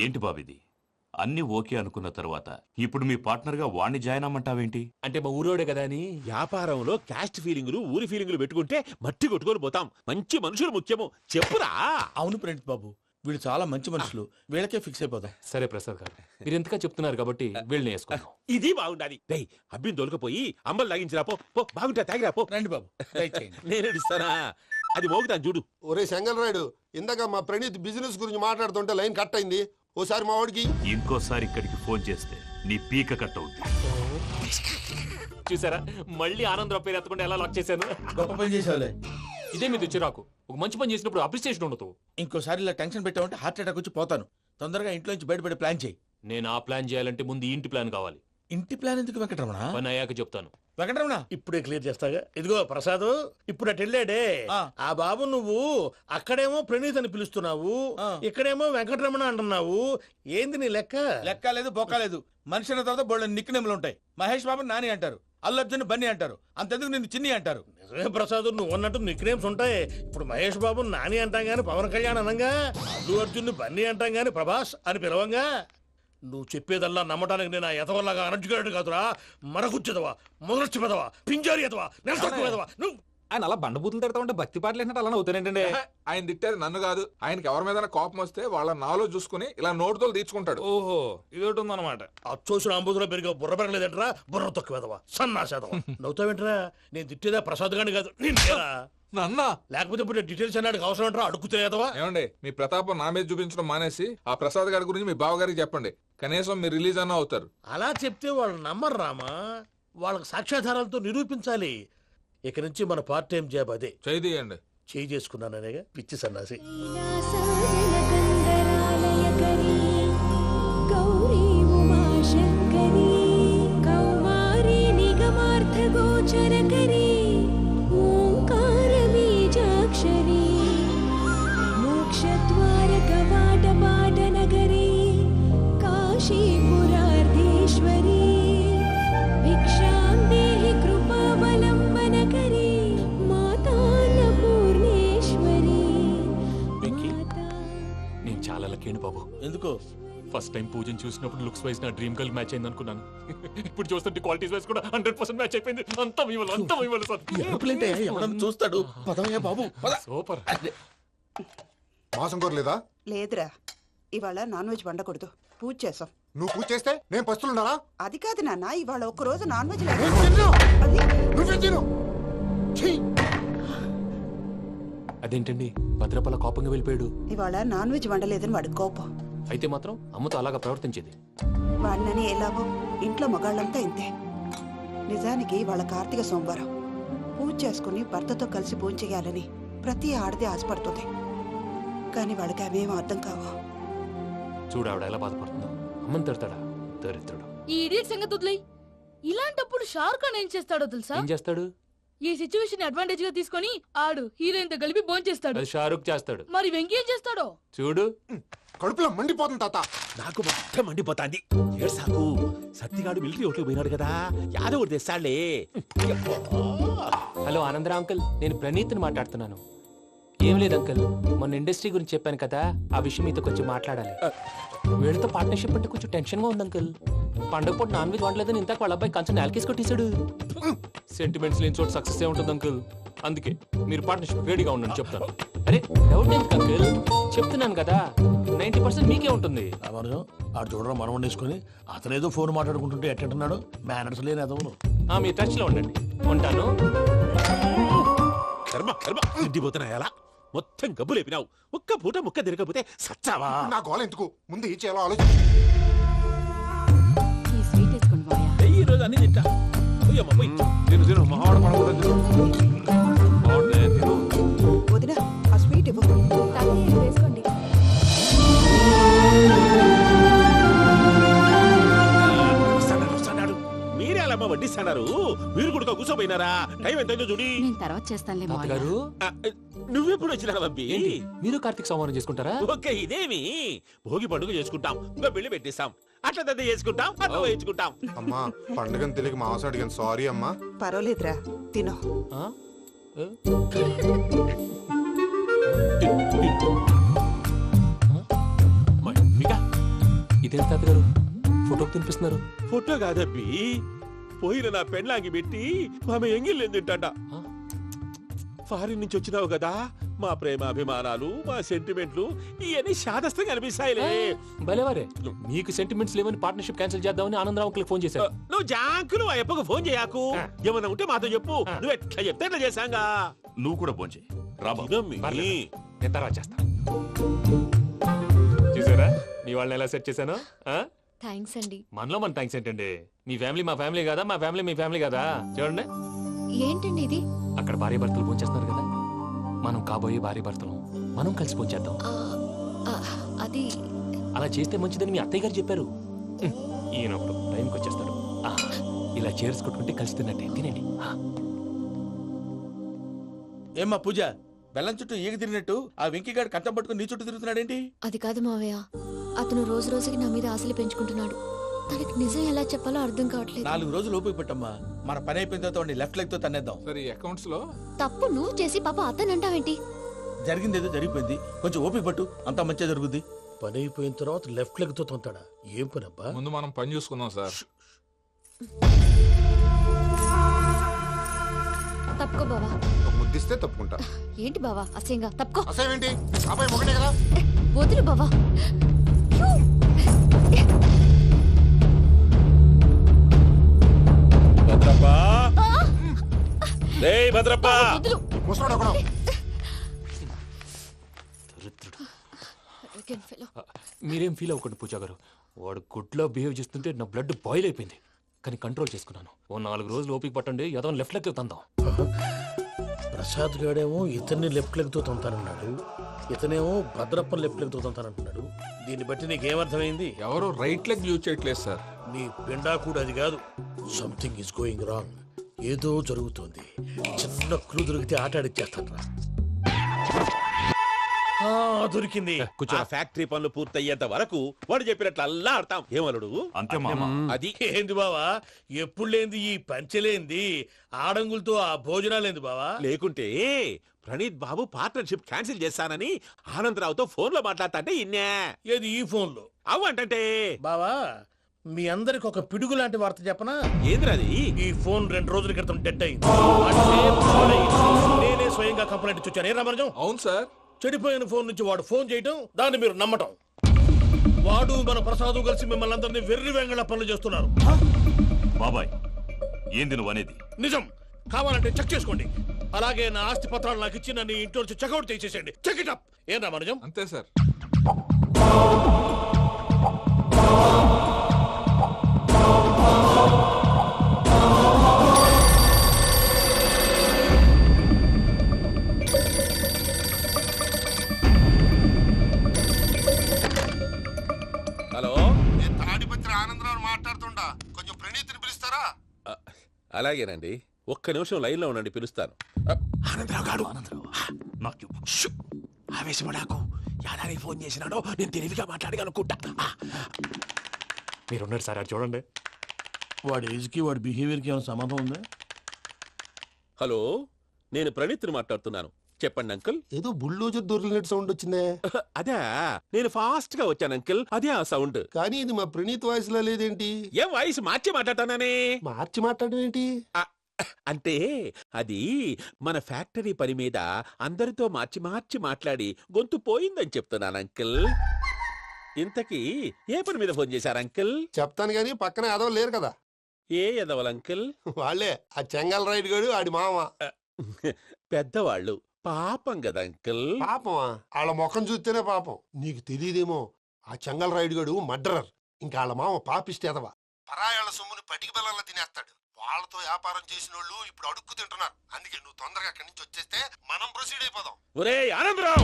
ఏంటి బాబిది? అన్ని ఓకే అనుకున్న తర్వాత ఇప్పుడు మీ పార్ట్నర్ గా వాణ్ణి జాయిన్ అమ్మంటావేంటి? అంటే మా ఊరోడే కదా అని. వ్యాపారంలో క్యాస్ట్ ఫీలింగులు, ఊరి ఫీలింగులు పెట్టుకుంటే మట్టి కొట్టుకొని పోతాం. మంచి మనుషులు ముఖ్యము, చెప్పురా. అవును ప్రణీత్ బాబు, వీళ్ళు చాలా మంచి మనుషులు. వీళ్ళకే ఫిక్స్ అయిపోదాం. సరే ప్రసాద్ గారు, మీరు ఎంతగా చెప్తున్నారు కాబట్టి వీళ్ళని వేసుకుందాం. ఇది బాగుండాలి. డై అబ్బిని దొలకపోయి అంబలు లాగించిరా పో. బాగుంటా తాగిరా పో. రండి బాబు, నేను ఇస్తానా? అది మోగుతాను చూడు. ఒరే చెంగల్ రాయుడు, ఇందాక మా ప్రణీత్ బిజినెస్ గురించి మాట్లాడుతుంటే లైన్ కట్ అయింది. ఓసారి మా వాడికి ఇంకోసారి ఇక్కడికి ఫోన్ చేస్తే నీ పీక కట్ అవుతుంది. చూసారా, మళ్ళీ ఆనందరావు పేరు ఎత్తకుండా ఎలా లాక్ చేశాను. గొప్ప పని చేసావులే. ఇదే మీ చిరాకు. ఒక మంచి పని చేసినప్పుడు అప్రిసియేషన్ ఉండదు. ఇంకోసారి ఇలా టెన్షన్ పెట్టామంటే హార్ట్ అటాక్ వచ్చి పోతాను. తొందరగా ఇంట్లో నుంచి బయటపడే ప్లాన్ చేయి. నేను ఆ ప్లాన్ చేయాలంటే ముందు ఈ ఇంటి ప్లాన్ కావాలి. ఇంటి ప్లాన్ ఎందుకు వెంకటరమణ? పని అయ్యాక చెప్తాను. వెంకటరమణ ఇప్పుడే క్లియర్ చేస్తాగా. ఇదిగో ప్రసాద్, ఇప్పుడు అటు వెళ్ళాడే ఆ బాబు, నువ్వు అక్కడేమో ప్రణీత్ అని పిలుస్తున్నావు, ఇక్కడేమో వెంకటరమణ అంటున్నావు. ఏంది నీ లెక్క? లెక్క లేదు, బొక్క లేదు. మనిషి అన్న తర్వాత బోళ్ళ నిక్నెములు ఉంటాయి. మహేష్ బాబు నాని అంటారు, అల్లు అర్జున్ బన్నీ అంటారు, అంతెందుకు నిన్ను చిన్ని అంటారు. నిజమే ప్రసాద్, నువ్వు అన్నట్టు నిక్నేమ్స్ ఉంటాయి. ఇప్పుడు మహేష్ బాబు నాని అంటాం గాని పవన్ కళ్యాణ్ అనంగా, అల్లు అర్జున్ బన్నీ అంటాం గాని ప్రభాస్ అని పిలవంగా. నువ్వు చెప్పేదల్లా నమ్మటానికి నేను ఎతవల్లాగా అనర్జుకేటెడ్ కాదురా. మరగుచ్చదవా, మొదలచ్చి పెదవా, పింజారి ఎదవా, నెలసొక్కుదవా. నువ్వు ఆయన అలా బండబూతులు తిడతా ఉంటే భక్తి పాటలు ఏంటంటే అలా అవుతానేంటండి. ఆయన తిట్టేది నన్ను కాదు, ఆయనకి ఎవరి మీద కోపం వస్తే వాళ్ళ నాలో చూసుకుని ఇలా నోటుతో తీర్చుకుంటాడు. ఓహో, ఇదొకటి ఉందన్నమాట. అచ్చోసిన అంబుధులో పెరిగే బుర్ర పెరగలేదంటరా, బుర్ర తొక్కువేదవా, సన్నాసేదవా. నవ్వుతావేంట్రా? నేను తిట్టేదా ప్రసాద్ గాని కాదు, నన్నా. లేకపోతే ఇప్పుడు డీటెయిల్స్ అన్నాడు అవసరం అంటారా? అడుగుతలేదవా? ఏమండి, మీ ప్రతాపం నా మీద చూపించడం మానేసి ఆ ప్రసాద్ గారి గురించి మీ బావగారికి చెప్పండి. కనీసం మీరు రిలీజ్ అన్న అవుతారు. అలా చెప్తే వాళ్ళు నమ్మరు రామా. వాళ్ళకి సాక్ష్యాధారాలతో నిరూపించాలి. ఇక నుంచి మన పార్ట్ టైం జాబ్ అదే. చేయండి. చేయి చేసుకున్నాననేగా పిచ్చి సన్నాసి. గౌరీ ఉమాశంకరీ కౌమారీ నిగమార్థగోచరకరీ ఓంకార బీజాక్షరీ మోక్షద్వార కవాట పాటనగరీ కాశీపురార్ధేశ్వరీ భిక్షాం దేహి కృపావలంబనకరీ మాతాన్నపూర్ణేశ్వరీ. నేను చాలా లక్కీని బాబు. ఎందుకు? ఫస్ట్ టైం పూజను చూసినప్పుడు లుక్స్ వైజ్ నా డ్రీమ్ గర్ల్ మ్యాచ్ అయింది అనుకున్నాను. ఇప్పుడు చూస్తుంటే క్వాలిటీస్ వైజ్ కూడా 100% మ్యాచ్ అయిపోయింది. అంతా ఇవ్వాలి సార్. ఎవడన్నా చూస్తాడు. పదవయ్యా బాబు, సూపర్. మాసం కోరలేదా? లేదురా, ఇవాళ నాన్ వెజ్ వండకూడదు. పూజ చేసాం. నువ్వు పూజ చేస్తే నేను పస్తులున్నారా? అది కాదు నాన్న, ఇవాళ ఒక్క రోజు నాన్ వెజ్ అదేంటండి భద్రపల కోపంగా వెళ్ళిపోయాడు? ఇవాళ నాన్ వెజ్ వండలేదని వాడి కోపం. అయితే మాత్రం అమ్మతో అలాగా ప్రవర్తించేది. వాడినని ఎలాగో ఇంట్లో మగాళ్ళంతా ఇంతే. నిజానికి వాళ్ళ కార్తీక సోమవారం పూజ చేసుకుని భర్తతో కలిసి పూజ చేయాలని ప్రతి ఆడది ఆశపడుతుంది. కానీ వాళ్ళకి అవేం అర్థం కావు. చూడు ఆవిడ ఎలా బాధపడుతుందో. అమ్మని తిడతాడా దరిద్రుడు. ఈ ఇడియట్ సంగతి వదిలేయ్. ఇలాంటప్పుడు షారుఖ్ ఖాన్ ఏం చేస్తాడో తెలుసా? ఏం చేస్తాడు? ఈ సిచ్యువేషన్ అడ్వాంటేజ్ గా తీసుకొని ఆడు హీరోయిన్ తో కలిపి బోన్ చేస్తాడు. అది షారుఖ్ చేస్తాడు. మరి వెంకీ ఏం చేస్తాడో చూడు. కడుపులో మండిపోతుంది తాత. నాకు మొత్తం మండిపోతాంది. ఏడ్సాకు. సత్తిగాడు మిలిటరీ ఓట్లు పోయినాడు కదా, యాదవ్ తెస్తాడులే. హలో ఆనందరా అంకుల్, నేను ప్రణీత్ని మాట్లాడుతున్నాను. ఏం లేదు అంకుల్, మొన్న ఇండస్ట్రీ గురించి చెప్పాను కదా, ఆ విషయం మీతో కొంచెం మాట్లాడాలి. వీళ్ళతో పార్ట్నర్షిప్ అంటే కొంచెం టెన్షన్ గా ఉంది అంకుల్. పండుగ పూట నాన్ వెజ్ వండలేదని ఇంతకు వాళ్ళ అబ్బాయి కంచెం నేలకేసి కొట్టేశాడు. సెంటిమెంట్స్ లేని చోట సక్సెస్ ఏ ఉంటుంది అంకుల్. అందుకే మీరు పార్ట్నర్షిప్ రెడీగా ఉండండి చెప్తాను. అరే డౌట్ ఎందుకు అంకుల్, చెప్తున్నాను కదా 90% మీకే ఉంటుంది. ఆడు చూడడం మనం వండేసుకుని అతనేదో ఫోన్ మాట్లాడుకుంటుంటే ఎట్టంటున్నాడు. మేనర్స్ లేని అదవును. మీ టచ్ లో ఉండండి. ఉంటాను. కర్మ కర్మ తిండిపోతున్నా ఎలా మొత్తం గబ్బు లేపినావు. ఒక్క పూట ముక్క తిరగకపోతే సచ్చావా? నా గోల ఎందుకు, ముందు ఈ చేయాలో ఆలోచించు. ఈ రోజు అన్ని తింటా. వదిన ఆ స్వీట్ ఇవ్వు. వేసుకోండి. మీరే అలా వడ్డిస్తున్నారు. మీరు కూడా కూర్చోపోయినారా? టైం ఎంతైందో చూడి. తర్వాత చేస్తానులే తాతగారు. నువ్వెప్పుడు వచ్చినా అబ్బి? మీరు కార్తీక్ సంహారం చేసుకుంటారా? ఓకే, ఇదేమి భోగి పండుగ చేసుకుంటాం, ఇంకా పెళ్లి పెట్టేస్తాం, అట్లా దద్ద చేసుకుంటాం, అట్లా వేయించుకుంటాం. అమ్మా పండుగని తెలియక మాంసం అడిగాను, సారీ అమ్మా. పర్వాలేదురా, తినో. ఇదేం తాతగారు ఫోటోకి తినిపిస్తున్నారు? ఫోటో కాదబ్బి, పోయిన నా పెళ్ళాంగి పెట్టి ఆమె ఎంగిల్లేం తింటాడ. ఫారిన్ నుంచి వచ్చినావు కదా, మా ప్రేమ అభిమానాలు, మా సెంటిమెంట్లు ఇవన్నీ శాదస్తంగా అనిపిస్తాయిలే. భలేవారే, మీకు సెంటిమెంట్స్ లేవని పార్ట్నర్షిప్ క్యాన్సిల్ చేద్దామని ఆనందరావు అంకుల్ ఫోన్ చేశారు. నువ్వు జాంకులు ఆ ఎప్పకు ఫోన్ చేయకు. ఏమన్నా ఉంటే మాతో చెప్పు. నువ్వు ఎట్లా చెప్తే ఎట్లా చేశాంగా. నువ్వు కూడా ఫోన్ చేయి. నేను తర్వాత చేస్తా. చూసారా మీ వాళ్ళని ఎలా సెట్ చేశాను? థ్యాంక్స్ అండి. మనలో మన థ్యాంక్స్ ఏంటండి? మీ ఫ్యామిలీ మా ఫ్యామిలీ కదా, మా ఫ్యామిలీ మీ ఫ్యామిలీ కదా. చూడండి ఏంటండి ఇది? అక్కడ భార్య భర్తలు పోంచేస్తున్నారు కదా, మనం కాబోయే భార్య భర్తలు మనం కలిసి పోంచేద్దాం. అది అలా చేస్తే మంచిదని మీ అత్తయ్య గారు చెప్పారు. ఈయన ఒకడు టైంకి వచ్చేస్తాడు. ఇలా చేర్స్ కొట్టుకుంటే కలిసి తిన్నట్టే. తినండి. ఏమ్మా పూజ, బెల్లం చుట్టూ ఈగ తిరిగినట్టు ఆ వెంకీగాడు కంచం పట్టుకుని నీ చుట్టూ తిరుగుతున్నాడేంటి? అది కాదు మావయ్య, అతను రోజు రోజుకి నా మీద ఆశలు పెంచుకుంటున్నాడు. తనకి నిజం ఎలా చెప్పాలో అర్థం కావట్లేదు. 4 రోజులు ఓపిక పట్టమ్మా, మన పని అయిపోయిన తర్వాత లెఫ్ట్ లెగ్ తో తన్నేద్దాం. సరే అకౌంట్స్ లో తప్పు నువ్వు చేసి పాప అతను అంటావేంటి? జరిగింది ఏదో జరిగిపోయింది, కొంచెం ఓపిక పట్టు, అంతా మంచిగా జరుగుద్ది. పని అయిపోయిన తర్వాత లెఫ్ట్ లెగ్ తో తొంతాడా? ఏం పని అబ్బా? ముందు మనం పని చూసుకుందాం సార్. తప్పుకో బావా. ముద్దిస్తే తప్పుకుంటా. ఏంటి బావా అసహ్యంగా? తప్పుకో. అసహ్యం అబ్బాయి మొగనే కదా. వదులు బావా. భద్రప్పా, భద్రప్పా, మీరేం ఫీల్ అవ్వకండి పూజా గారు. వాడు గుడ్లో బిహేవ్ చేస్తుంటే నా బ్లడ్ బాయిల్ అయిపోయింది, కానీ కంట్రోల్ చేసుకున్నాను. ఓ 4 రోజులు ఓపిక పట్టండి, ఏదో లెఫ్ట్ లెగ్ తందాం. ప్రసాద్ గాడేమో ఇతన్ని లెఫ్ట్ లెగ్ తో తొంతానన్నాడు, ఇతనేమో భద్రప్పని లెఫ్ట్ లెగ్ తో తొంతానంటున్నాడు. దీన్ని బట్టి నీకేమర్థమైంది? ఎవరు రైట్ లెగ్ యూజ్ చేయట్లేదు సార్. నీ పిండా కూడా అది కాదు. Something is going wrong. ఏదో జరుగుతోంది. చిన్న క్లూ దొరికితే ఆట ఆడిచ్చేస్తాను రా. దొరికింది. కొంచెం ఫ్యాక్టరీ పనులు పూర్తయ్యేంత వరకు వాడు చెప్పినట్లు అల్లా ఆడతాం. ఏమలుడు అంతే మామ. అది ఏంది బావా, ఎప్పుడు లేంది ఈ పంచలేంది, ఆడంగులతో ఆ భోజనాలేంది బావా? లేకుంటే ప్రణీత్ బాబు పార్ట్నర్షిప్ క్యాన్సిల్ చేస్తానని ఆనందరావుతో ఫోన్ లో మాట్లాడతాంటే ఇన్నే. ఏది ఈ ఫోన్ లో? అవ్వంటే బావా, మీ అందరికి ఒక పిడుగు లాంటి వార్త చెప్పనా? ఏంద్రది? ఈ ఫోన్ 2 రోజుల క్రితం డెడ్ అయింది. నేనే స్వయంగా కంప్లైంట్ ఇచ్చాను. ఏ రామరాజం? అవును సార్. చెడిపోయిన ఫోన్ నుంచి వాడు ఫోన్ చేయటం, దాన్ని మీరు నమ్మటం. వాడు మన ప్రసాదు కలిసి మిమ్మల్ని అందరినీ వెర్రి వెంగళ పనులు చేస్తున్నారు. బాబాయ్, ఏంది నువ్వు అనేది? నిజం. కావాలంటే చెక్ చేసుకోండి. అలాగే నా ఆస్తి పత్రాలు నాకు ఇచ్చి నన్ను ఇంట్లో నుంచి చెక్అౌట్ చేసేసండి. Check it up. ఏం రామరాజం? అంతే సార్. అలాగేనండి, ఒక్క నిమిషం లైన్లో ఉండండి, పిలుస్తాను. ఆనందరావు గాడు ఆవేశపడాకు. యాదారి ఫోన్ చేసినాడో నేను తెలివిగా మాట్లాడగలనుకుంటా. మీరున్నారు సార్, అది చూడండి. వాడి ఏజ్కి వాడి బిహేవియర్కి ఏమైనా సంబంధం ఉందా? హలో, నేను ప్రణీత్ని మాట్లాడుతున్నాను. చెప్పండి అంకుల్. ఏదో బుల్డోజర్ దొరికినట్టు సౌండ్ వచ్చిందే. అదే, నేను ఫాస్ట్ గా వచ్చాను అంకుల్, అదే ఆ సౌండ్. కానీ ఇది మా ప్రణీత్ వాయిస్ లో లేదేంటి? ఏం వాయిస్ మార్చి మాట్లాడతానని? మార్చి మాట్లాడడం ఏంటి? అంటే అది మన ఫ్యాక్టరీ పని మీద అందరితో మార్చి మార్చి మాట్లాడి గొంతు పోయిందని చెప్తున్నాను అంకుల్. ఇంతకీ ఏ పని మీద ఫోన్ చేశారు అంకుల్? చెప్తాను గానీ పక్కన యాదవ్ లేరు కదా. ఏ ఎదవలు అంకుల్? వాళ్ళే, ఆ చెంగల్ రైడ్ గడు ఆడి మామ. పెద్దవాళ్ళు, పాపం కదా అంకుల్. పాపమా? వాళ్ళ ముఖం చూస్తేనే పాపం. నీకు తెలియదేమో, ఆ చెంగల్ రైడ్ గడు మర్డరర్. ఇంకా వాళ్ళ మామ పాపిస్తేదవా. పరాయాళ్ళ సొమ్ముని పటికి బెల్లంలో తినేస్తాడు. వాళ్ళతో వ్యాపారం చేసిన వాళ్ళు ఇప్పుడు అడుక్కు తింటున్నారు. అందుకే నువ్వు తొందరగా అక్కడి నుంచి వచ్చేస్తే మనం ప్రొసీడ్ అయిపోదాం. ఒరే ఆనందరావు!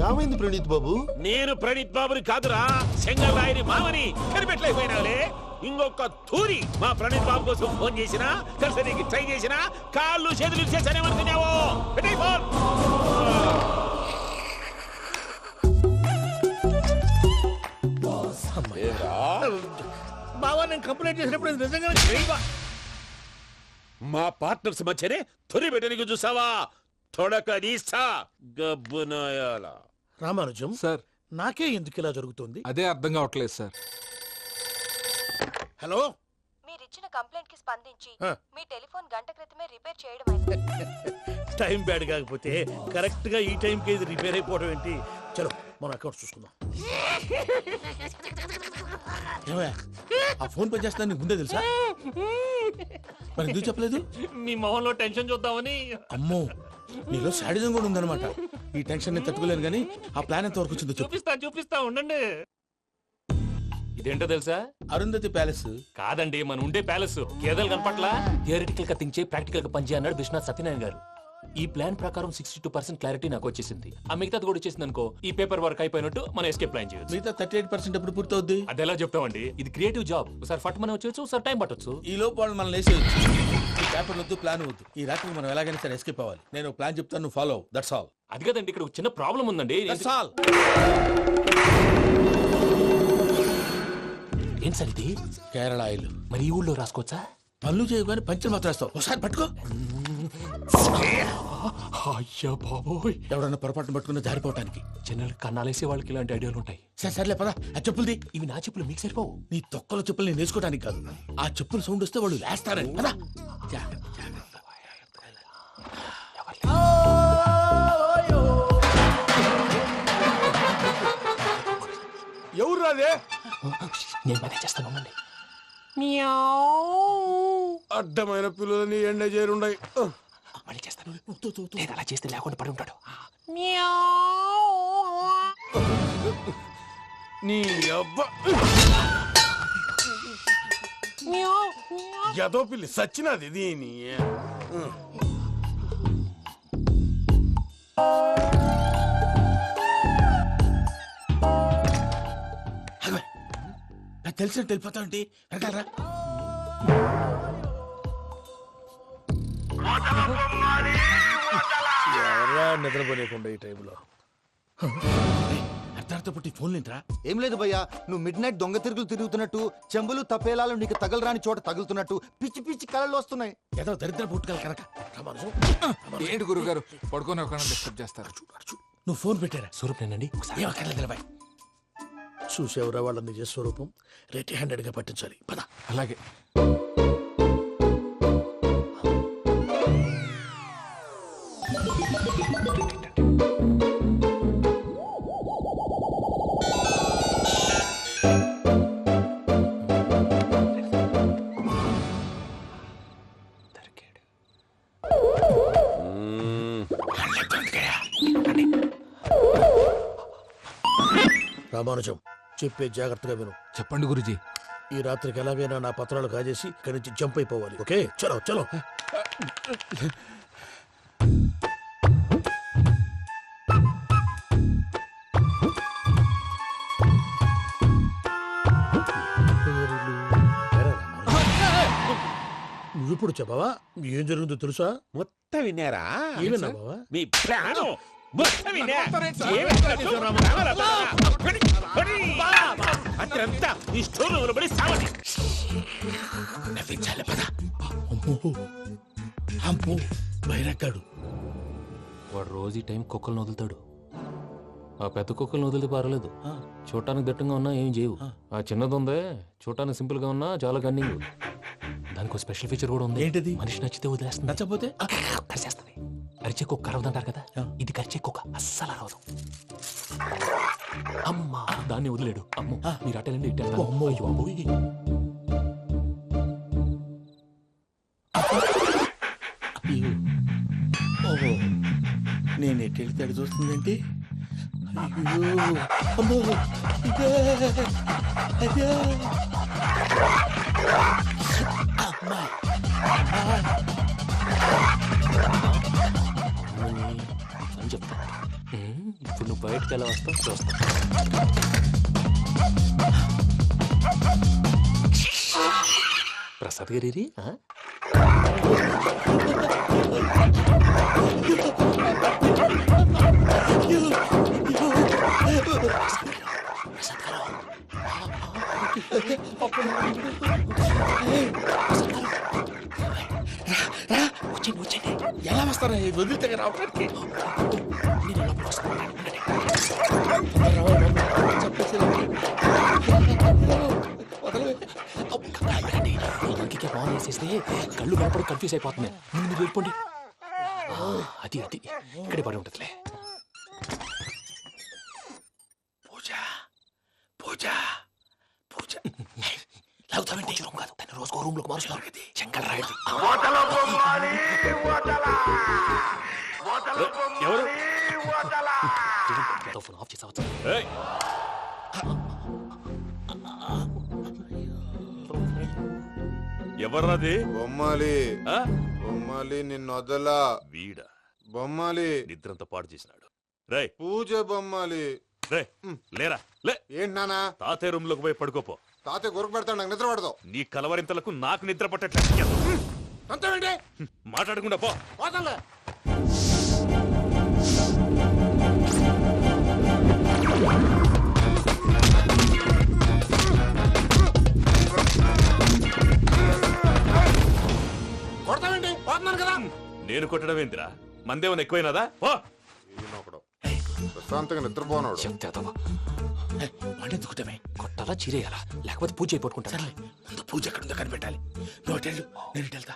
ఏమైంది ప్రణీత్ బాబు? నేను ప్రణీత్ బాబుని కాదురా, సెంగల్ రాయని మామని. కనిపెట్టలేకపోయినావులే. ఇంకొక తూరి మా ప్రణీత్ బాబు కోసం ఫోన్ చేసినా, కలిసి ట్రై చేసినా కాళ్ళు చేతులు చేశానేమనుకున్నావో. బావా, నేను కంప్లైంట్ చేసినప్పుడు ఇది నిజంగానే మా పార్ట్నర్స్ మధ్యనే తొలి పెట్టడానికి చూసావా? తొడక నీస్తా గబ్బునాయాల. రామానుజం సార్, నాకే ఎందుకు ఇలా జరుగుతుంది? అదే అర్థం కావట్లేదు సార్. హలో, మీరిచ్చిన కంప్లైంట్ కి స్పందించి మీ టెలిఫోన్ గంట క్రితమే రిపేర్ చేయడం అయింది. టైం బ్యాడ్ కాకపోతే కరెక్ట్ గా ఈ టైం కి ఇది రిపేర్ అయిపోవడం ఏంటి? చలో మన అకౌంట్ చూసుకుందాం. ఏమయ్య, ఆ ఫోన్ పనిచేస్తున్నా నీకు ముందే తెలుసా? మరి ఎందుకు చెప్పలేదు? మీ మొహంలో టెన్షన్ చూద్దామని. అమ్మో, నీలో శాడిజం కూడా ఉందన్నమాట. ఈ టెన్షన్ నేను తట్టుకోలేను కానీ ఆ ప్లాన్ ఎంత వరకు వచ్చిందో చూపిస్తా ఉండండి. ఇదేంటో తెలుసా? అరుంధతి ప్యాలెస్ కాదండి, మన ఉండే ప్యాలెస్. గేదెలు కనపట్లా? థియరిటికల్ గా థింక్ చేయి, ప్రాక్టికల్ గా పనిచేయ అన్నాడు విశ్వనాథ్ సత్యనారాయణ గారు. ఈ ప్లాన్ ప్రకారం 62% క్లారిటీ నాకు వచ్చేసింది. ఆ మిగతాది కూడా వచ్చేసింది అనుకో, ఈ పేపర్ వర్క్ అయిపోయినట్టు మనం ఎస్కేప్ ప్లాన్ చేయొచ్చు. మిగతా 38% ఎప్పుడు పూర్తవుద్ది? అది ఎలా చెప్తామండి? ఇది క్రియేటివ్ జాబ్. ఒకసారి ఫట్ మనం వచ్చేచ్చు, ఒకసారి టైం పట్టొచ్చు. ఈ లోపు వాళ్ళు మనం లేసేయచ్చు. ఈ పేపర్ వద్దు, ప్లాన్ వద్దు. ఈ రాత్రికి మనం ఎలాగైనా సరే ఎస్కేప్ అవ్వాలి. నేను ప్లాన్ చెప్తాను, నువ్వు ఫాలో. That's all. అది కదండి, ఇక్కడ చిన్న ప్రాబ్లం ఉందండి. That's all. ఏం సార్ ఇది? కేరళ ఆయిల్. మరి ఈ ఊళ్ళో రాసుకోవచ్చా? పనులు చేయగానే పంచలు మాత్రం వేస్తావు. ఒకసారి పట్టుకో. అయ్యా బాబోయ్, ఎవడన్నా పొరపాటున పట్టుకున్న జారిపోవటానికి. జనరల్ కన్నాలేసే వాళ్ళకి ఇలాంటి ఐడియాలు ఉంటాయి. సర్లే పదా, ఆ చెప్పులది. ఇవి నా చెప్పులు, మీకు సరిపోవు. నీ తొక్కల చెప్పులు నేను వేసుకోవడానికి కాదు, ఆ చెప్పులు సౌండ్ వస్తే వాళ్ళు లేస్తారని. పదా. ఎవరు రాదే? నేను మేనేజ్ చేస్తాను, ఉండండి. అడ్డమైన పిల్లలని ఎండ చేరుండయి. మళ్ళీ చేస్తాను. నేను అలా చేస్తే లేకుండా పడి ఉంటాడు. నీ అబ్బ ఎదో పిల్లి సచ్చినది దీని. నాకు తెలిసినట్టు వెళ్ళిపోతా ఉంటే వెనకాలరా. ఎవరా నిద్రపోలేకుండా ఈ టైంలో? అర్ధార్థ పుట్టి ఫోన్ లేంట్రా? ఏం లేదు భయ్యా, నువ్వు మిడ్ నైట్ దొంగ తిరుగులు తిరుగుతున్నట్టు, చెంబులు తప్పేలాలు నీకు తగలరాని చోట తగులుతున్నట్టు పిచ్చి పిచ్చి కళలు వస్తున్నాయి. ఏదో దరిద్ర పుట్టుకల కనుక. ఏంటి గురుగారు పడుకొని ఒక డిస్టర్బ్ చేస్తారు? నువ్వు ఫోన్ పెట్టారా? స్వరూపేనండి. చూసేవరా వాళ్ళ నిజ స్వరూపం. రెట్టి హ్యాండెడ్ గా పట్టించాలి. పద. అలాగే. రామానుజం, చెప్పే జాగ్రత్తగా విను. చెప్పండి గురుజీ. ఈ రాత్రికి ఎలాగైనా నా పత్రాలు కాజేసి ఇక్కడి నుంచి జంప్ అయిపోవాలి. ఓకే, చలో చలో. నువ్విప్పుడు చెప్పవా ఏం జరుగుతుందో తెలుసా? మొత్తం విన్నారా? ఏమన్నా బావా? మీ ప్రాణం మొత్తం విన్నా. అత్రంతా ఈ స్టోర్ రూమ్ లో పడి సావండి. నవ్వించాలి పద. అమ్మో అమ్మో బైరక్కాడు. వాడు రోజు ఈ టైం కుక్కలను వదులుతాడు. ఆ పెద్ద కుక్కలను వదిలితే పర్వాలేదు, చూడటానికి దట్టంగా ఉన్నా ఏం చేయవు. ఆ చిన్నది ఉందే చూడటానికి సింపుల్ గా ఉన్నా చాలా కన్నింగ్. దానికి స్పెషల్ ఫీచర్ కూడా ఉంది. ఏంటిది? మనిషి నచ్చితే వదిలేస్తుంది, నచ్చపోతే కరిచేస్తుంది. అరిచే కుక్క అరవదంటారు కదా, ఇది కరిచే కుక్క అస్సలు అరవదు. అమ్మా దాన్ని వదిలేడు. అమ్మో మీరు అటెండి ఇట్టే. ఓహో నేను ఎట్టెళ్తే అడి చూస్తుందంటే అయ్యో అమ్మో ఇదే అదే అమ్మా అని చెప్తా. ఇప్పుడు నువ్వు బయటకు ఎలా వస్తావు చూస్తా. ప్రసాద్ గారి ఎలా వస్తారా వదిలితే రావడానికి? ఇంకే బాగా వేసేస్తే కళ్ళు కనపడి కన్ఫ్యూజ్ అయిపోతుంది. ముందు మీరు వెళ్ళిపోండి. అది అది ఇక్కడే పడి ఉంటుందిలే. పూజ పూజ పూజ లాగుతామంటే రూమ్ కాదు, తను రోజుకో రూమ్ లోకి మారుస్తున్నారు కదా. చెంగల్ రాయడు. ఎవరు? ఫోన్ ఆఫ్ చేసావచ్చు. ఎవర్రాది? బొమ్మాలి బొమ్మాలి నిన్ను వదలా. వీడ బొమ్మాలి నిద్రంతా పాడు చేసినాడు. రే పూజ బొమ్మాలి. రే లేరా లే. ఏంటి నానా? తాతయ్య రూమ్ లోకి పోయి పడుకోపో. తాతయ్య గురకు పెడతాడు, నాకు నిద్ర పడతావు. నీ కలవరింతలకు నాకు నిద్ర పట్టట్లేదు. అంతేంటి మాట్లాడకుండా పో. పోతాలే. కొడతావేంటి? పోతున్నాను కదా. నేను కొట్టడం ఏంటిరా? మందేమన్నా ఎక్కువైనదా? పో. ప్రశాంతంగా నిద్రపోనాడు. చెప్తావా వాడెందుకుంటామే? కొట్టాలా చీరేయాలా లేకపోతే పూజ అయిపోట్టుకుంటాను. ముందు పూజ ఎక్కడుందో కనిపెట్టాలి. నువ్వు వెళ్ళు, నేను వెళ్తా.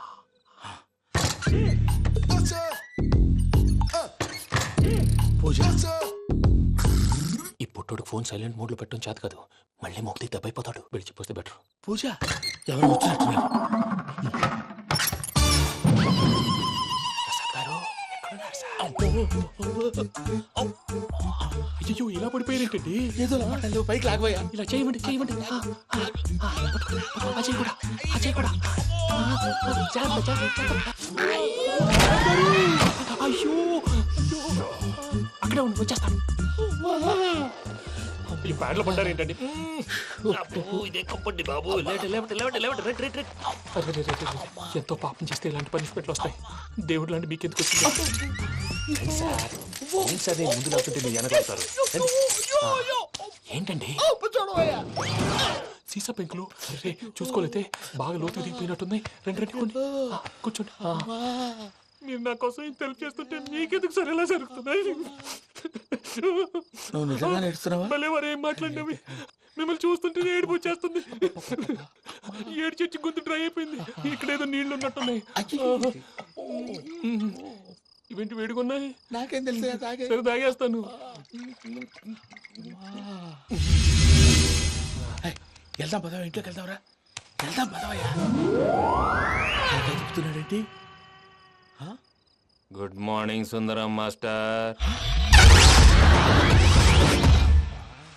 పూజ ఈ పుట్టోడు ఫోన్ సైలెంట్ మోడ్ లో పెట్టడం చేత కాదు. మళ్ళీ మొక్కి దెబ్బైపోతాడు. విడిచిపోతే బెటర్. పూజ ఎవరు వచ్చినట్టున్నారు? అయ్యో ఇలా పడిపోయారేంటండి? ఏదో పైకి లాగబోయా. ఇలా చేయమండి చేయమండి. అజయ్ కూడా అజయ్ కూడా. అయ్యో అక్కడే ఉండి వచ్చేస్తాను. ఈ బ్యాడ్లో పడ్డారు ఏంటండి? ఇదే కంపండి బాబు. ఎంతో పాపం చేస్తే ఇలాంటి పనిష్మెంట్లు వస్తాయి. దేవుడు లాంటి మీకెందుకు వచ్చింది? సరే ముందు లేకుంటే మీరు వెనకాడతారు. ఏంటండి సీసా పెంకులు? రే చూసుకోలేతే బాగా లోతు దిగిపోయినట్టున్నాయి. రెండు రెండు కూర్చోండి. మీరు నా కోసం ఇంత హెల్ప్ చేస్తుంటే మీకెందుకు సరే ఎలా జరుగుతున్నాయి? నువ్వు నిజంగా నేర్చున్నావా? మళ్ళీ వారు ఏం మాట్లాడినవి మిమ్మల్ని చూస్తుంటే ఏడుపు వచ్చేస్తుంది. ఏడు చచ్చి గొంతు డ్రై అయిపోయింది. ఇక్కడ ఏదో నీళ్లు ఉన్నట్టున్నాయి. ఇవేంటి వేడుకున్నాయి? నాకేం తెలుసు. సరే తాగేస్తాను. వెళ్దాం పదవా, ఇంట్లోకి వెళ్దాంరా. వెళ్దాం పదవయ్యా. చెప్తున్నాడేంటి? Good morning Sundaram master.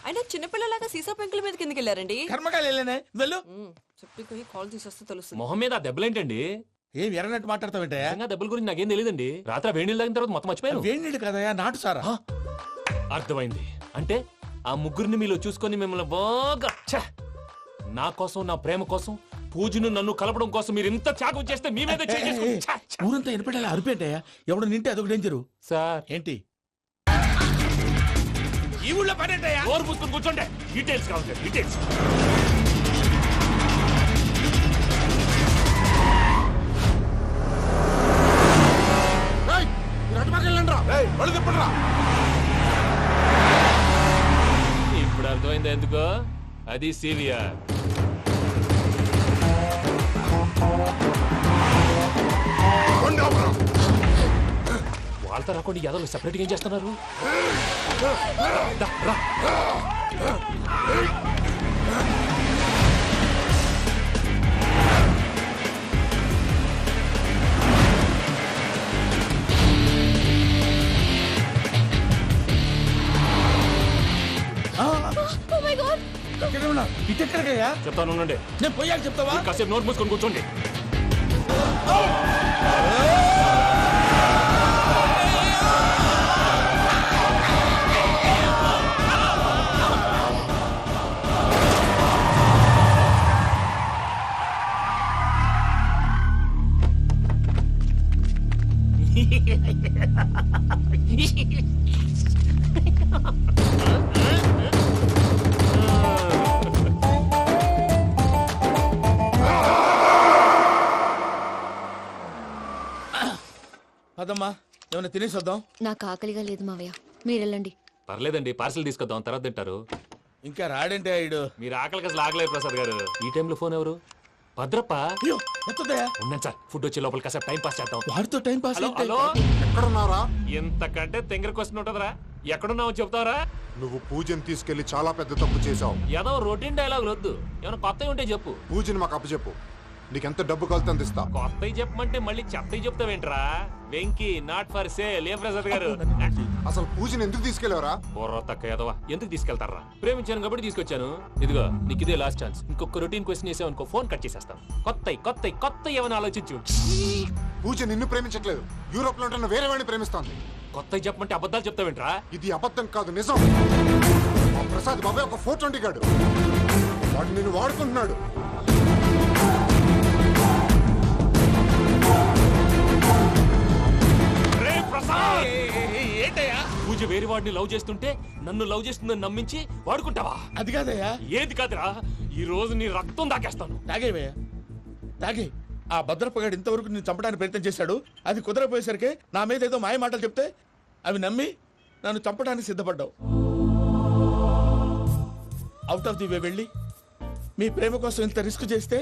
అయినా చిన్నపిల్లలాగా సీసా పెంకుల మీద కిందకి వెళ్ళారండి. కర్మకాయలు వెళ్ళానే. వెళ్ళు. చెప్పి కాల్ తీసేస్తే తెలుస్తుంది. మొహం మీద ఆ దెబ్బలేంటండి? ఏం ఎర్రనట్టు మాట్లాడతావేంటయా? దెబ్బల గురించి నాకేం తెలియదండి. రాత్రి వేడి నీళ్ళు తాగిన తర్వాత మొత్తం మర్చిపోయాను. వేడి నీళ్ళు కదయా, నాటు సారా. అర్థమైంది. అంటే ఆ ముగ్గురిని మీలో చూసుకొని మిమ్మల్ని బాగా నా కోసం నా ప్రేమ కోసం పూజను నన్ను కలపడం కోసం మీరు ఇంత త్యాగం చేస్తే మీ మీద ఊరంతా వినపడేలా అరిపేటయ్యా ఎవడు నింటే అదొక డేంజరు. సార్ ఏంటి ఈ ఊళ్ళో పనేటయ్యా? ఓరు పుస్తకం కూర్చోండి. డీటెయిల్స్ కావాలి, డీటెయిల్స్. ఇప్పుడు అర్థమైంది ఎందుకో. అది సివిఆర్. వాళ్ళతో రాకుండా యాదవ్ సెపరేట్ ఏం చేస్తున్నారు? ఇటెక్కడికయ్యా? చెప్తాను ఉండండి. నేను పోయాక చెప్తావా? కాసేపు నోట్ మూసుకొని కూర్చోండి. అదమ్మా ఏమైనా తినేసి వద్దాం. నాకు ఆకలిగా లేదు మావయ్య, మీరు వెళ్ళండి. పర్లేదండి, పార్సల్ తీసుకొద్దాం, తర్వాత తింటారు. ఇంకా రాడంటే ఆయుడు. మీరు ఆకలికి అసలు ఆగలేదు ప్రసాద్ గారు. ఈ టైంలో ఫోన్ ఎవరు? భద్రప్ప. ఉన్నాను సార్, ఫుడ్ వచ్చే లోపల కాసేపు టైం పాస్ చేద్దాం. వాడితో టైం పాస్. హలో, ఎక్కడున్నారా? ఎంతకంటే తెంగర క్వశ్చన్ ఉంటుందిరా. ఎక్కడున్నావు చెప్తావరా? నువ్వు పూజని తీసుకెళ్లి చాలా పెద్ద తప్పు చేశావు. ఏదో రొటీన్ డైలాగ్ వద్దు, ఏమైనా కొత్తవి ఉంటే చెప్పు. పూజని మాకు అప్పచెప్పు, నీకెంత డబ్బు కలితే అందిస్తా. కొత్తవి చెప్పమంటే మళ్ళీ చెత్తవి చెప్తావేంట్రా? Venky not for sale. ఏ ప్రసాద్ గారు, అసలు పూజని ఎందుకు తీసుకెళ్లేవరా? బుర్ర తక్క ఏదవా, ఎందుకు తీసుకెళ్తారా? ప్రేమించాను కాబట్టి తీసుకొచ్చాను. ఇదిగో నీకు ఇదే లాస్ట్ ఛాన్స్. ఇంకొక రొటీన్ క్వశ్చన్ చేసావు అనుకో, ఫోన్ కట్ చేసేస్తాను. కొత్త ఏమైనా ఆలోచించు. పూజ నిన్ను ప్రేమించట్లేదు, యూరోప్ లో ఉంటున్న వేరే వాడిని ప్రేమిస్తోంది. కొత్తవి చెప్పమంటే అబద్ధాలు చెప్తావేంట్రా? ఇది అబద్ధం కాదు, నిజం. మా ప్రసాద్ బాబాయ్ ఒక 420 గాడు, వాడు నిన్ను వాడుకుంటున్నాడు. ఏంటయ్యా? పూజ వేరే వాడిని లవ్ చేస్తుంటే నన్ను లవ్ చేస్తుందని నమ్మించి వాడుకుంటావా? అది కాదయ్యా. ఏది కాదురా, ఈ రోజు నీ రక్తం దాకేస్తాను. తాగేవయ్యా, తాగే. ఆ భద్రప్పగాడు ఇంతవరకు నేను చంపడానికి ప్రయత్నం చేశాడు. అది కుదరపోయేసరికి నా మీద ఏదో మాయ మాటలు చెప్తే అవి నమ్మి నన్ను చంపడానికి సిద్ధపడ్డావు. అవుట్ ఆఫ్ ది వే వెళ్ళి మీ ప్రేమ కోసం ఇంత రిస్క్ చేస్తే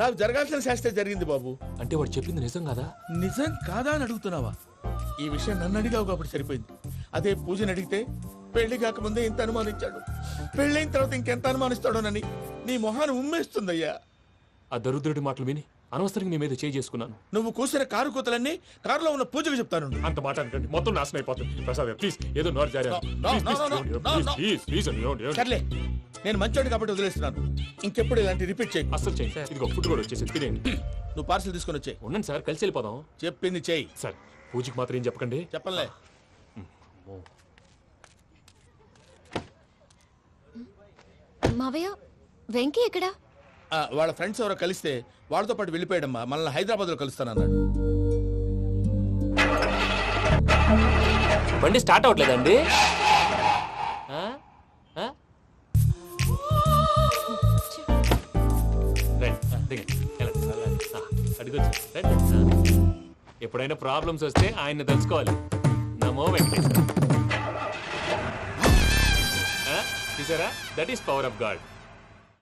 నాకు జరగాల్సిన శాస్త్రే జరిగింది బాబు. అంటే వాడు చెప్పింది నిజం కాదా? నిజం కాదా అని అడుగుతున్నావా? ఈ విషయం నన్ను అడిగావు కాబట్టి సరిపోయింది. అదే పూజని అడిగితే పెళ్లి కాకముందే ఇంత అనుమానించాడు, పెళ్ళైన తర్వాత ఇంకెంత అనుమానిస్తాడోనని నీ మొహాన్ని ఉమ్మేస్తుందయ్యా. ఆ దరిద్రుడి మాటలు విని అనవసరంగా నీ మీద చేయి చేసుకున్నాను. నువ్వు కూసిన కారు కూతలన్నీ కారులో ఉన్న పూజకు చెప్తాను. అంత మాట అనకండి, మొత్తం నాశనం అయిపోతుంది. ప్రసాద్ ప్లీజ్, ఏదో నోరు జారీ. సర్లే, నేను మంచోడు కాబట్టి వదిలేస్తున్నాను. ఇంకెప్పుడు ఇలాంటి రిపీట్ చేయి. అసలు చేయి. ఇదిగో ఫుడ్ కూడా వచ్చేసి తినేయండి. నువ్వు పార్సల్ తీసుకొని వచ్చాయి. ఉండండి సార్, కలిసి వెళ్ళిపోదాం. చెప్పింది చెయ్యి సార్. పూజకి మాత్రం ఏం చెప్పకండి. చెప్పలే. మావయ్య, వెంకీ ఎక్కడా? వాళ్ళ ఫ్రెండ్స్ ఎవరో కలిస్తే వాళ్ళతో పాటు వెళ్ళిపోయాడమ్మా. మనల్ని హైదరాబాద్ లో కలుస్తానన్నాడు. బండి స్టార్ట్ అవ్వట్లేదండి. ఎప్పుడైనా ప్రాబ్లమ్స్ వస్తే ఆయన్ని తెలుసుకోవాలి. నమో వెంకటేశ్వర. చూసారా, that is power of God.